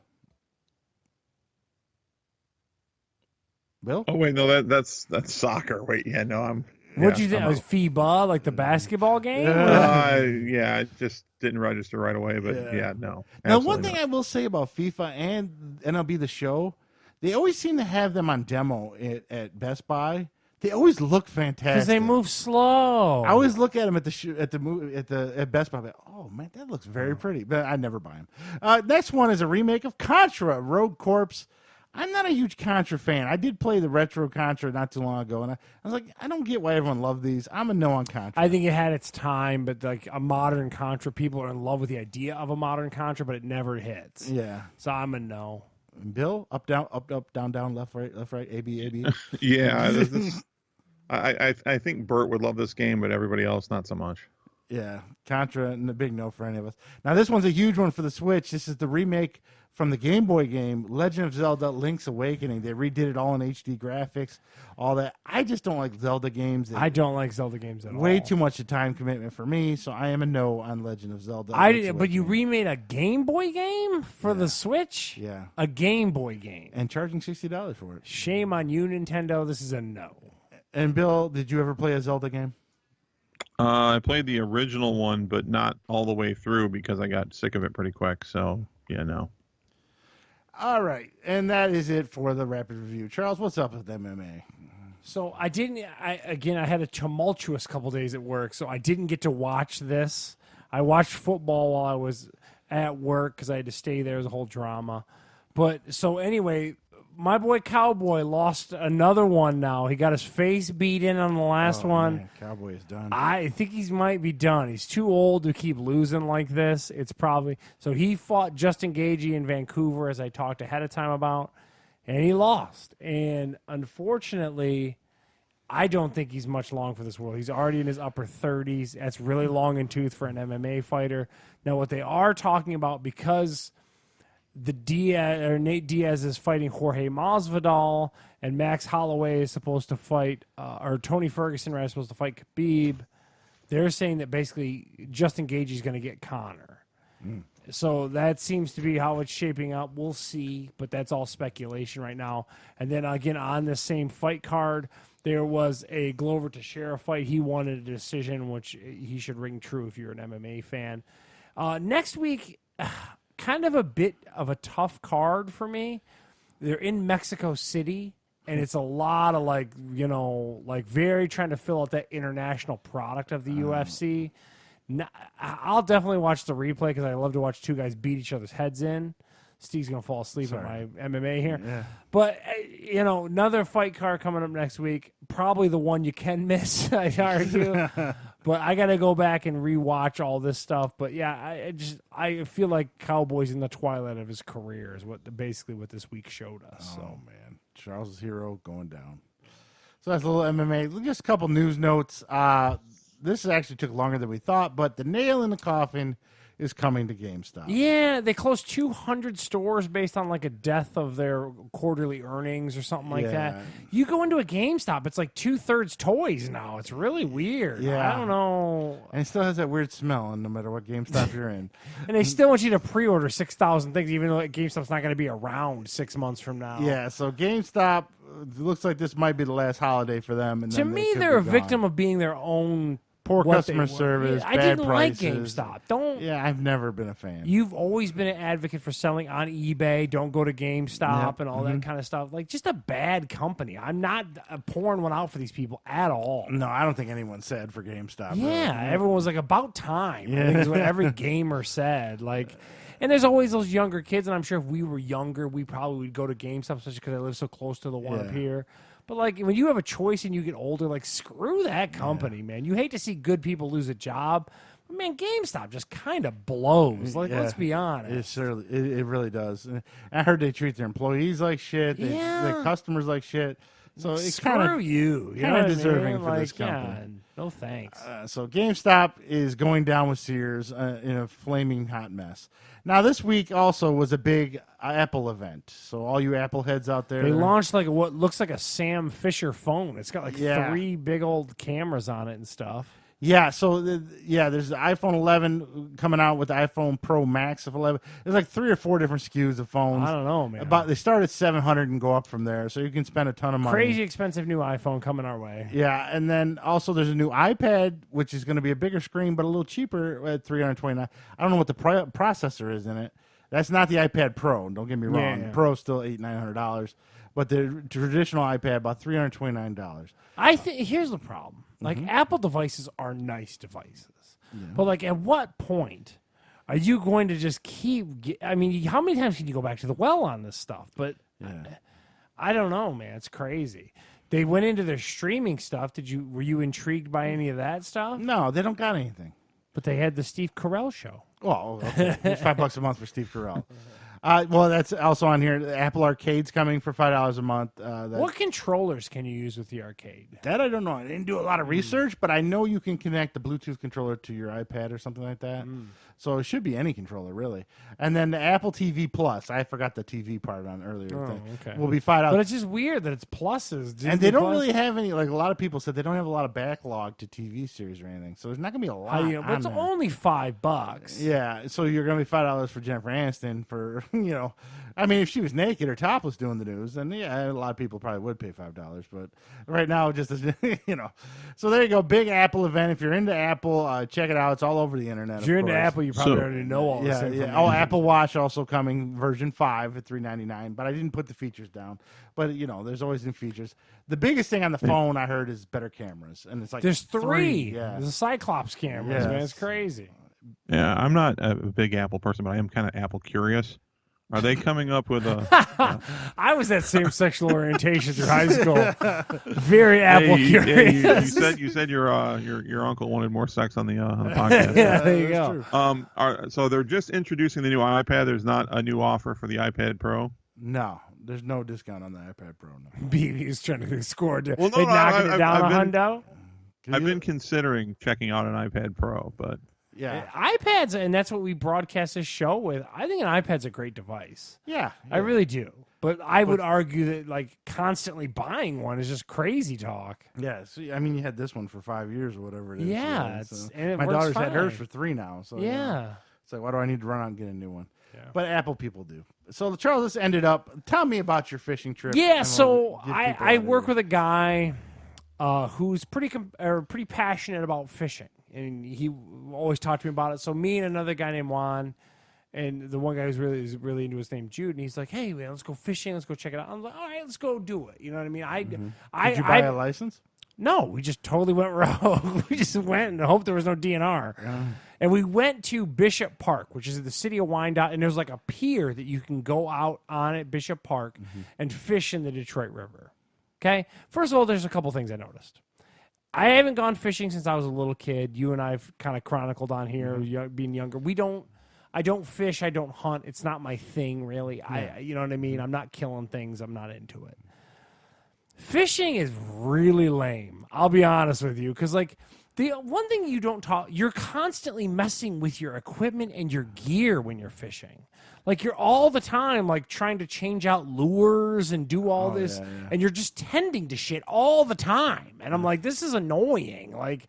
Bill? Oh wait, no, that's soccer. Wait, yeah, no, I'm. What'd yeah, you think? I'm It was FIBA, like the basketball game? yeah, it just didn't register right away, but yeah, no. Now, one absolutely thing not. I will say about FIFA and MLB The Show, they always seem to have them on demo at Best Buy. They always look fantastic because they move slow. I always look at them at Best Buy. I'm like, oh man, that looks very pretty, but I never buy them. Next one is a remake of Contra: Rogue Corpse. I'm not a huge Contra fan. I did play the retro Contra not too long ago, and I was like, I don't get why everyone loved these. I'm a no on Contra. I think it had its time, but like a modern Contra, people are in love with the idea of a modern Contra, but it never hits. Yeah. So I'm a no. Bill, up, down, down, left, right, A, B, A, B. Yeah, I think Bert would love this game, but everybody else not so much. Yeah, Contra, and a big no for any of us. Now, this one's a huge one for the Switch. This is the remake from the Game Boy game, Legend of Zelda Link's Awakening. They redid it all in HD graphics, all that. I just don't like Zelda games. I don't like Zelda games at all. Way too much a time commitment for me, so I am a no on Legend of Zelda. But you remade a Game Boy game for the Switch? Yeah. A Game Boy game. And charging $60 for it. Shame on you, Nintendo. This is a no. And Bill, did you ever play a Zelda game? I played the original one, but not all the way through because I got sick of it pretty quick. So, yeah, no. All right. And that is it for the rapid review. Charles, what's up with MMA? So I had a tumultuous couple days at work, so I didn't get to watch this. I watched football while I was at work because I had to stay there. It was a whole drama. But so anyway, my boy Cowboy lost another one now. He got his face beat in on the last one. Man, Cowboy is done. I think he might be done. He's too old to keep losing like this. It's probably so he fought Justin Gaethje in Vancouver, as I talked ahead of time about, and he lost. And unfortunately, I don't think he's much long for this world. He's already in his upper 30s. That's really long in tooth for an MMA fighter. Now, what they are talking about, because Nate Diaz is fighting Jorge Masvidal, and Max Holloway is supposed to fight, or Tony Ferguson is supposed to fight Khabib. They're saying that basically Justin Gaethje is going to get Conor. So that seems to be how it's shaping up. We'll see, but that's all speculation right now. And then again, on this same fight card, there was a Glover Teixeira fight. He wanted a decision, which he should ring true if you're an MMA fan. Next week, kind of a bit of a tough card for me. They're in Mexico City, and it's a lot of very trying to fill out that international product of the UFC. I'll definitely watch the replay because I love to watch two guys beat each other's heads in. Steve's going to fall asleep at my MMA here. Yeah. But, another fight card coming up next week. Probably the one you can miss, I'd argue. But I got to go back and rewatch all this stuff. But, yeah, I feel like Cowboy's in the twilight of his career is basically what this week showed us. Oh, man. Charles' hero going down. So that's a little MMA. Just a couple news notes. This actually took longer than we thought, but the nail in the coffin is coming to GameStop. Yeah, they closed 200 stores based on like a death of their quarterly earnings or something like that. You go into a GameStop, it's like 2/3 toys now. It's really weird. Yeah. I don't know. And it still has that weird smell, no matter what GameStop you're in. And they still want you to pre-order 6,000 things, even though GameStop's not going to be around 6 months from now. Yeah, so GameStop, looks like this might be the last holiday for them. And to me, they're a victim of being their own poor customer service, I bad didn't prices. like GameStop. Yeah, I've never been a fan. You've always been an advocate for selling on eBay. Don't go to GameStop and all that kind of stuff. Like, just a bad company. I'm not pouring one out for these people at all. No, I don't think anyone said for GameStop. Yeah, really. Everyone was like, about time. I think is what every gamer said. Like, and there's always those younger kids, and I'm sure if we were younger, we probably would go to GameStop, especially because I live so close to the one up here. But, like, when you have a choice and you get older, like, screw that company, man. You hate to see good people lose a job. But, man, GameStop just kind of blows. Like, let's be honest. It really does. And I heard they treat their employees like shit. Their customers like shit. So it's kind of deserving for this company. Yeah, no thanks. So GameStop is going down with Sears in a flaming hot mess. Now this week also was a big Apple event. So all you Apple heads out there, they launched like what looks like a Sam Fisher phone. It's got like 3 big old cameras on it and stuff. Yeah, so there's the iPhone 11 coming out with the iPhone Pro Max of 11. There's like 3 or 4 different SKUs of phones. I don't know, man. They start at $700 and go up from there, so you can spend a ton of money. Crazy expensive new iPhone coming our way. Yeah, and then also there's a new iPad, which is going to be a bigger screen but a little cheaper at $329. I don't know what the processor is in it. That's not the iPad Pro. Don't get me wrong. Yeah. Pro's still $800-900. but the traditional iPad about $329. I think here's the problem. Like Apple devices are nice devices, but like at what point are you going to just I mean, how many times can you go back to the well on this stuff? But I don't know, man. It's crazy. They went into their streaming stuff. Were you intrigued by any of that stuff? No, they don't got anything. But they had the Steve Carell show. Well, okay. It's $5 a month for Steve Carell. Well, that's also on here. The Apple Arcade's coming for $5 a month. What controllers can you use with the arcade? That I don't know. I didn't do a lot of research, but I know you can connect the Bluetooth controller to your iPad or something like that. So it should be any controller, really. And then the Apple TV Plus, I forgot the TV part on earlier. Okay. Will be $5. But it's just weird that it's pluses. Disney And they don't Plus. really have any, like a lot of people said, they don't have a lot of backlog to TV series or anything. So there's not going to be a lot. But it's only $5. Yeah, so you're going to be $5 for Jennifer Aniston for, I mean, if she was naked or topless doing the news, then yeah, a lot of people probably would pay $5. But right now, just as, So there you go, big Apple event. If you're into Apple, check it out. It's all over the internet. If you're into Apple, you probably already know all this information. Oh, Apple Watch also coming, version 5 at $399. But I didn't put the features down. But there's always new features. The biggest thing on the phone I heard is better cameras, and it's like there's three. Yeah, there's a Cyclops cameras, man. It's crazy. Yeah, I'm not a big Apple person, but I am kind of Apple curious. Are they coming up with a? I was that same sexual orientation through high school. Very Apple curious. You said your uncle wanted more sex on the podcast. Yeah, there you go. So they're just introducing the new iPad. There's not a new offer for the iPad Pro. No, there's no discount on the iPad Pro. No. BB's trying to score. Well, they knocking it down a hundo. I've been considering checking out an iPad Pro, but. Yeah, iPads, and that's what we broadcast this show with. I think an iPad's a great device. Yeah. I really do. But I would argue that like constantly buying one is just crazy talk. Yeah, so, I mean, you had this one for 5 years or whatever it is. Yeah, and it my works daughter's fine. had hers for 3 now. So yeah, it's like, why do I need to run out and get a new one? Yeah. But Apple people do. So Charles, this ended up. Tell me about your fishing trip. Yeah, so I work with a guy who's pretty passionate about fishing. And he always talked to me about it. So me and another guy named Juan, and the one guy who's really into his name Jude, and he's like, "Hey man, let's go fishing. Let's go check it out." I'm like, "All right, let's go do it." You know what I mean? Did you buy a license? No, we just totally went rogue. We just went and hoped there was no DNR. And we went to Bishop Park, which is in the city of Wyandotte, and there's like a pier that you can go out on at Bishop Park and fish in the Detroit River. Okay, first of all, there's a couple things I noticed. I haven't gone fishing since I was a little kid. You and I've kind of chronicled on here, being younger. I don't fish. I don't hunt. It's not my thing, really. You know what I mean? I'm not killing things. I'm not into it. Fishing is really lame. I'll be honest with you, because like the one thing you don't talk, you're constantly messing with your equipment and your gear when you're fishing. Like you're all the time like trying to change out lures and do all this, and you're just tending to shit all the time. And I'm like, this is annoying. Like,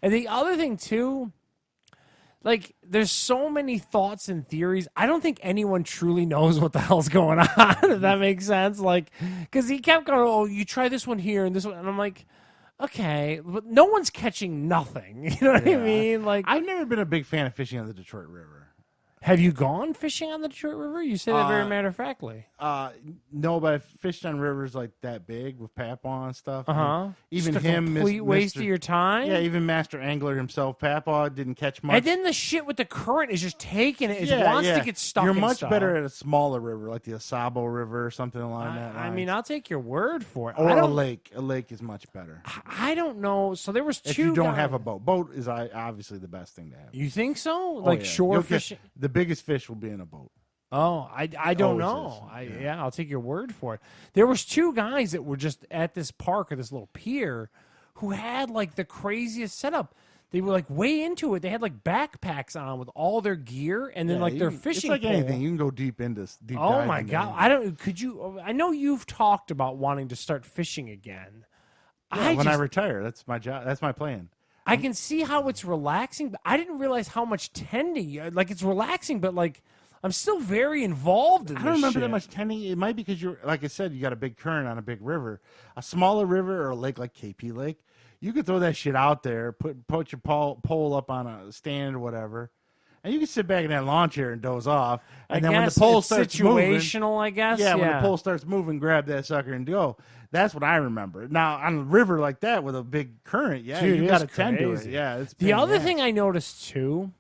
and the other thing too, like there's so many thoughts and theories. I don't think anyone truly knows what the hell's going on. If that makes sense. Like, because he kept going, "Oh, you try this one here and this one," and I'm like, okay, but no one's catching nothing. You know what I mean? Like, I've never been a big fan of fishing on the Detroit River. Have you gone fishing on the Detroit River? You say that very matter-of-factly. No, but I fished on rivers like that big with Papaw and stuff. Even just a him, complete waste of your time. Yeah, even Master Angler himself, Papaw, didn't catch much. And then the shit with the current is just taking it. It wants to get stuck. You're in much stuff. better at a smaller river, like the Asabo River or something along that line. I mean, I'll take your word for it. Or a lake. A lake is much better. I don't know. So there was two. If you don't have a boat. Boat is obviously the best thing to have. You think so? Like shore You'll fishing? The biggest fish will be in a boat. Oh, I don't know. I'll take your word for it. There was two guys that were just at this park or this little pier who had like the craziest setup. They were like way into it. They had like backpacks on with all their gear, and then like their fishing. It's like pole. anything. You can go deep into. Oh my god! I know you've talked about wanting to start fishing again. Yeah, when I retire, that's my job. That's my plan. I can see how it's relaxing, but I didn't realize how much tending. Like it's relaxing, but like. I'm still very involved in this I don't remember shit. that much tending. It might be because you're, like I said, you got a big current on a big river. A smaller river or a lake like KP Lake, you could throw that shit out there, put your pole up on a stand or whatever, And you can sit back in that lawn chair and doze off. And I then when the guess pole it's starts situational, moving, I guess. yeah, when the pole starts moving, grab that sucker and go. That's what I remember. Now, on a river like that with a big current, yeah, Dude, you it got to is tend to it. crazy. Yeah, it's The other thing I noticed, too,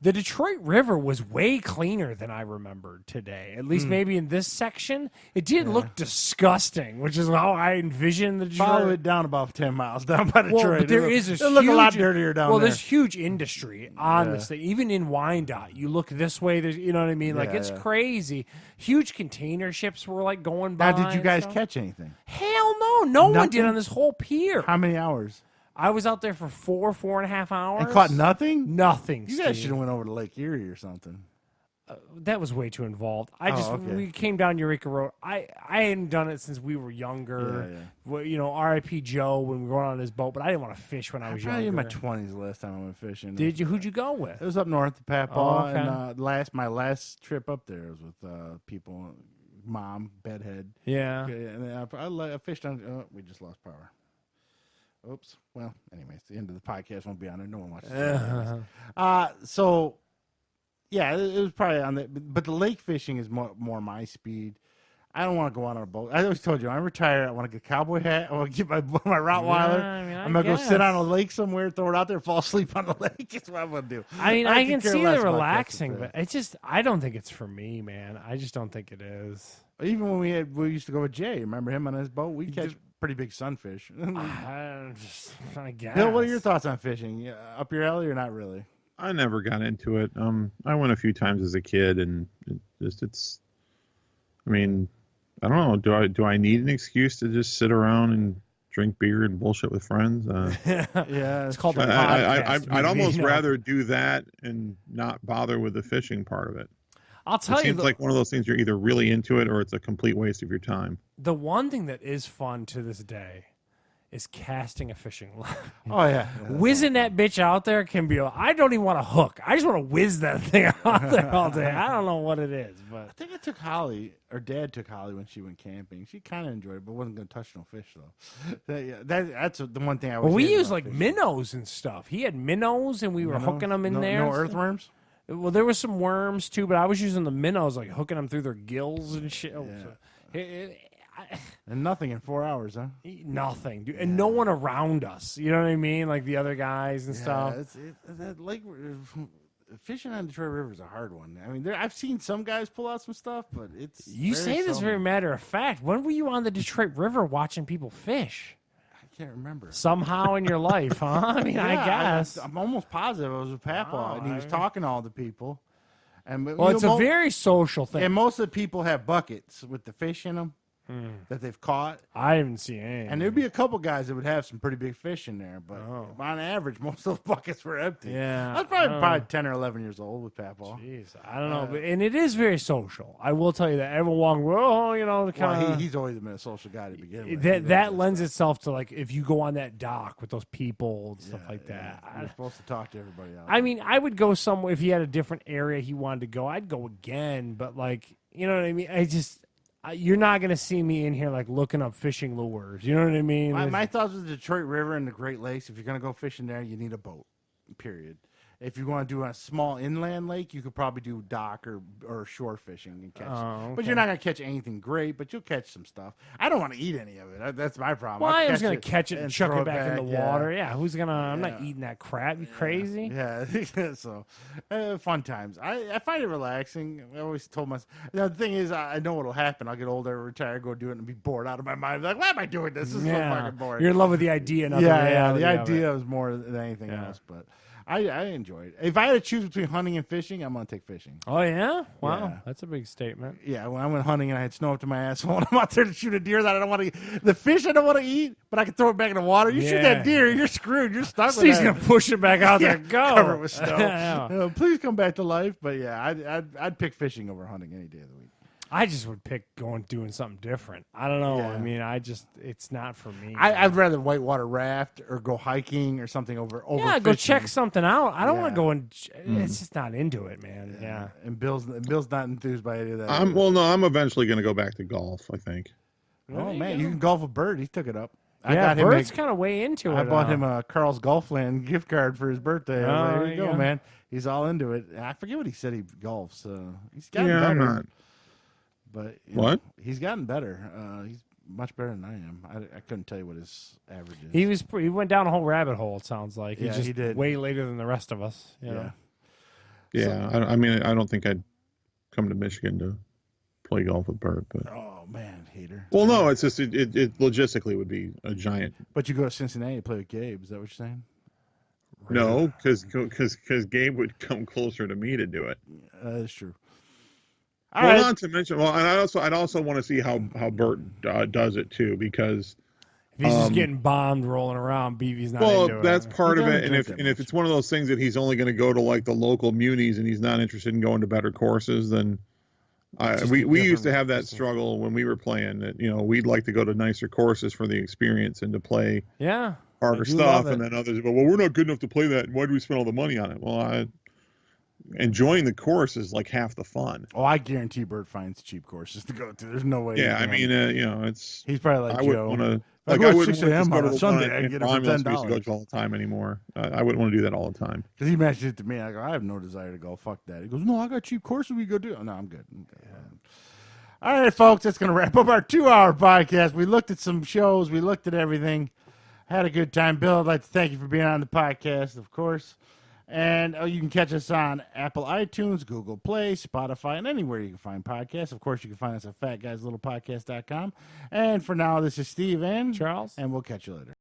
the Detroit River was way cleaner than I remembered today. At least maybe in this section. It didn't look disgusting, which is how I envisioned the Detroit. Follow it down about 10 miles down by Detroit. Well, but there is a it'll look a lot dirtier down there. there's huge industry on this thing. Even in Wyandotte, you look this way. There's, you know what I mean? Like it's crazy. Huge container ships were like going by. Now, did you guys and stuff. catch anything? Hell no, no one Nothing? did on this whole pier. How many hours? I was out there for 4.5 hours. And caught nothing? Nothing. You guys Steve. should have went over to Lake Erie or something. That was way too involved. okay. We came down Eureka Road. I hadn't done it since we were younger. Yeah. Well, you know, R.I.P. Joe when we were on his boat, but I didn't want to fish when I was Probably younger. in my 20s last time I went fishing. Did you? Who'd you go with? It was up north of Papaw, Oh, okay. and my last trip up there was with people, mom, bedhead. Yeah. Okay, and I fished on. Oh, we just lost power. Oops. Well, anyways, the end of the podcast won't be on there. No one watches. So, yeah, it was probably on the. But the lake fishing is more my speed. I don't want to go out on a boat. I always told you, I'm retired. I want to get a cowboy hat. I want to get my Rottweiler. Yeah, I mean, I'm going to go sit guess. on a lake somewhere, throw it out there, fall asleep on the lake. That's what I'm going to do. I mean, I can could care see less the about relaxing, catching but it's just, I don't think it's for me, man. I just don't think it is. Even when we used to go with Jay, remember him on his boat? We'd catch pretty big sunfish. I guess. Bill, what are your thoughts on fishing? Up your alley or not really? I never got into it. I went a few times as a kid, and it's. I mean, I don't know. Do I need an excuse to just sit around and drink beer and bullshit with friends? Yeah, It's called a I'd podcast. almost You know. rather do that and not bother with the fishing part of it. I'll tell It you, seems like one of those things you're either really into it or it's a complete waste of your time. the one thing that is fun to this day is casting a fishing line. Oh yeah, Whizzing that bitch out there can be. I don't even want to hook. I just want to whiz that thing out there all day. I don't know what it is, I but think I took Holly, or Dad took Holly when she went camping. She kind of enjoyed it, but wasn't going to touch no fish though. That's the one thing I was. well, we use like minnows and stuff. He had minnows, and we were hooking them in there. No earthworms. Well, there was some worms too, but I was using the minnows, like hooking them through their gills and shit. And nothing in 4 hours, huh? Nothing, dude. And no one around us. You know what I mean? Like the other guys and stuff. That lake fishing on Detroit River is a hard one. I mean, I've seen some guys pull out some stuff, but it's You say this very matter of fact. When were you on the Detroit River watching people fish? I can't remember. Somehow in your life, huh? I mean, I guess. I'm almost positive I was with Papaw, and he was talking to all the people. And Well, it's a very social thing. and most of the people have buckets with the fish in them that they've caught. I haven't seen any. And there'd be a couple guys that would have some pretty big fish in there, but on average, most of those buckets were empty. Yeah, I was probably 10 or 11 years old with Papaw. Jeez, I don't know, but, and it is very social. I will tell you that everyone walking, well, you know, kind Well, of. he's always been a social guy to begin with. That lends itself to like if you go on that dock with those people and stuff like that. You're supposed to talk to everybody else. I mean, I would go somewhere if he had a different area he wanted to go. I'd go again, but like, you know what I mean? You're not going to see me in here like looking up fishing lures. You know what I mean? My thoughts with the Detroit River and the Great Lakes, if you're going to go fishing there, you need a boat, period. If you want to do a small inland lake, you could probably do dock or shore fishing and catch. But you're not going to catch anything great, but you'll catch some stuff. I don't want to eat any of it. That's my problem. Well, I I'll was going to catch it and chuck throw it back in the water. Yeah, who's going to? I'm not Yeah. eating that crap. You crazy? Yeah, so fun times. I find it relaxing. I always told myself. The thing is, I know what'll happen. I'll get older, retire, go do it, and be bored out of my mind. Like, why am I doing this? This is so fucking boring. You're in love with the idea, not Yeah, the reality. the of idea it. was more than anything Yeah. else. But I enjoy it. If I had to choose between hunting and fishing, I'm gonna take fishing. Oh yeah, wow, Yeah. that's a big statement. Yeah, when I went hunting and I had snow up to my asshole, and I'm out there to shoot a deer that I don't want to. The fish I don't want to eat, but I can throw it back in the water. You shoot Yeah. that deer, you're screwed. You're stuck with Steve's that. gonna push it back out there. Go Cover it with snow. Yeah. Please come back to life. But yeah, I'd pick fishing over hunting any day of the week. I just would pick doing something different. I don't know. Yeah. I mean, it's not for me. I'd rather whitewater raft or go hiking or something over. Yeah, go fishing. check something out. I don't want Yeah. to go and. It's just not into it, man. Yeah. And Bill's not enthused by any of that. I'm eventually going to go back to golf, I think. Oh man, you can golf with Bird. He took it up. I yeah, got him. Bert's kind of way into it. I bought him a Carl's Golfland gift card for his birthday. I was like, Oh, there there you you go, go. man. He's all into it. I forget what he said he golfs. He's gotten Yeah, I'm better. not. But What? he's gotten better. He's much better than I am. I couldn't tell you what his average is. He went down a whole rabbit hole. It sounds like Yeah, just he did. way later than the rest of us. You know? Yeah, I mean, I don't think I'd come to Michigan to play golf with Bert, but Oh man, hater. well, no, it's just it logistically would be a giant. But you go to Cincinnati to play with Gabe. Is that what you're saying? No, because Gabe would come closer to me to do it. That is true. Well, not to mention, well, and I'd also want to see how Bert does it too, because If he's just getting bombed rolling around, BB's not into it. that's part He of it. doesn't And drink if that and if much. it's one of those things that he's only going to go to like the local munis and he's not interested in going to better courses, then we used to have that struggle when we were playing. That we'd like to go to nicer courses for the experience and to play Yeah. harder do stuff, love it. and then others go, well, we're not good enough to play that. Why do we spend all the money on it? Well, enjoying the course is like half the fun. Oh, I guarantee Bert finds cheap courses to go to. There's no way. Yeah, he's I going. mean, it's. He's probably like I Joe. wouldn't want to. If I Like go I at wouldn't 6 want to a.m. just go on to a the Sunday, one I can in get it for Romulus we used to go $10. to all the time anymore. I wouldn't want to do that all the time. Because he mentioned it to me. I go, I have no desire to go. Fuck that. He goes, no, I got cheap courses. We go do. Oh, no, I'm good. All right, folks, that's going to wrap up our 2-hour podcast. We looked at some shows. We looked at everything. Had a good time. Bill, I'd like to thank you for being on the podcast, of course. And you can catch us on Apple iTunes, Google Play, Spotify, and anywhere you can find podcasts. Of course, you can find us at fatguyslittlepodcast.com. And for now, this is Steve and Charles. And we'll catch you later.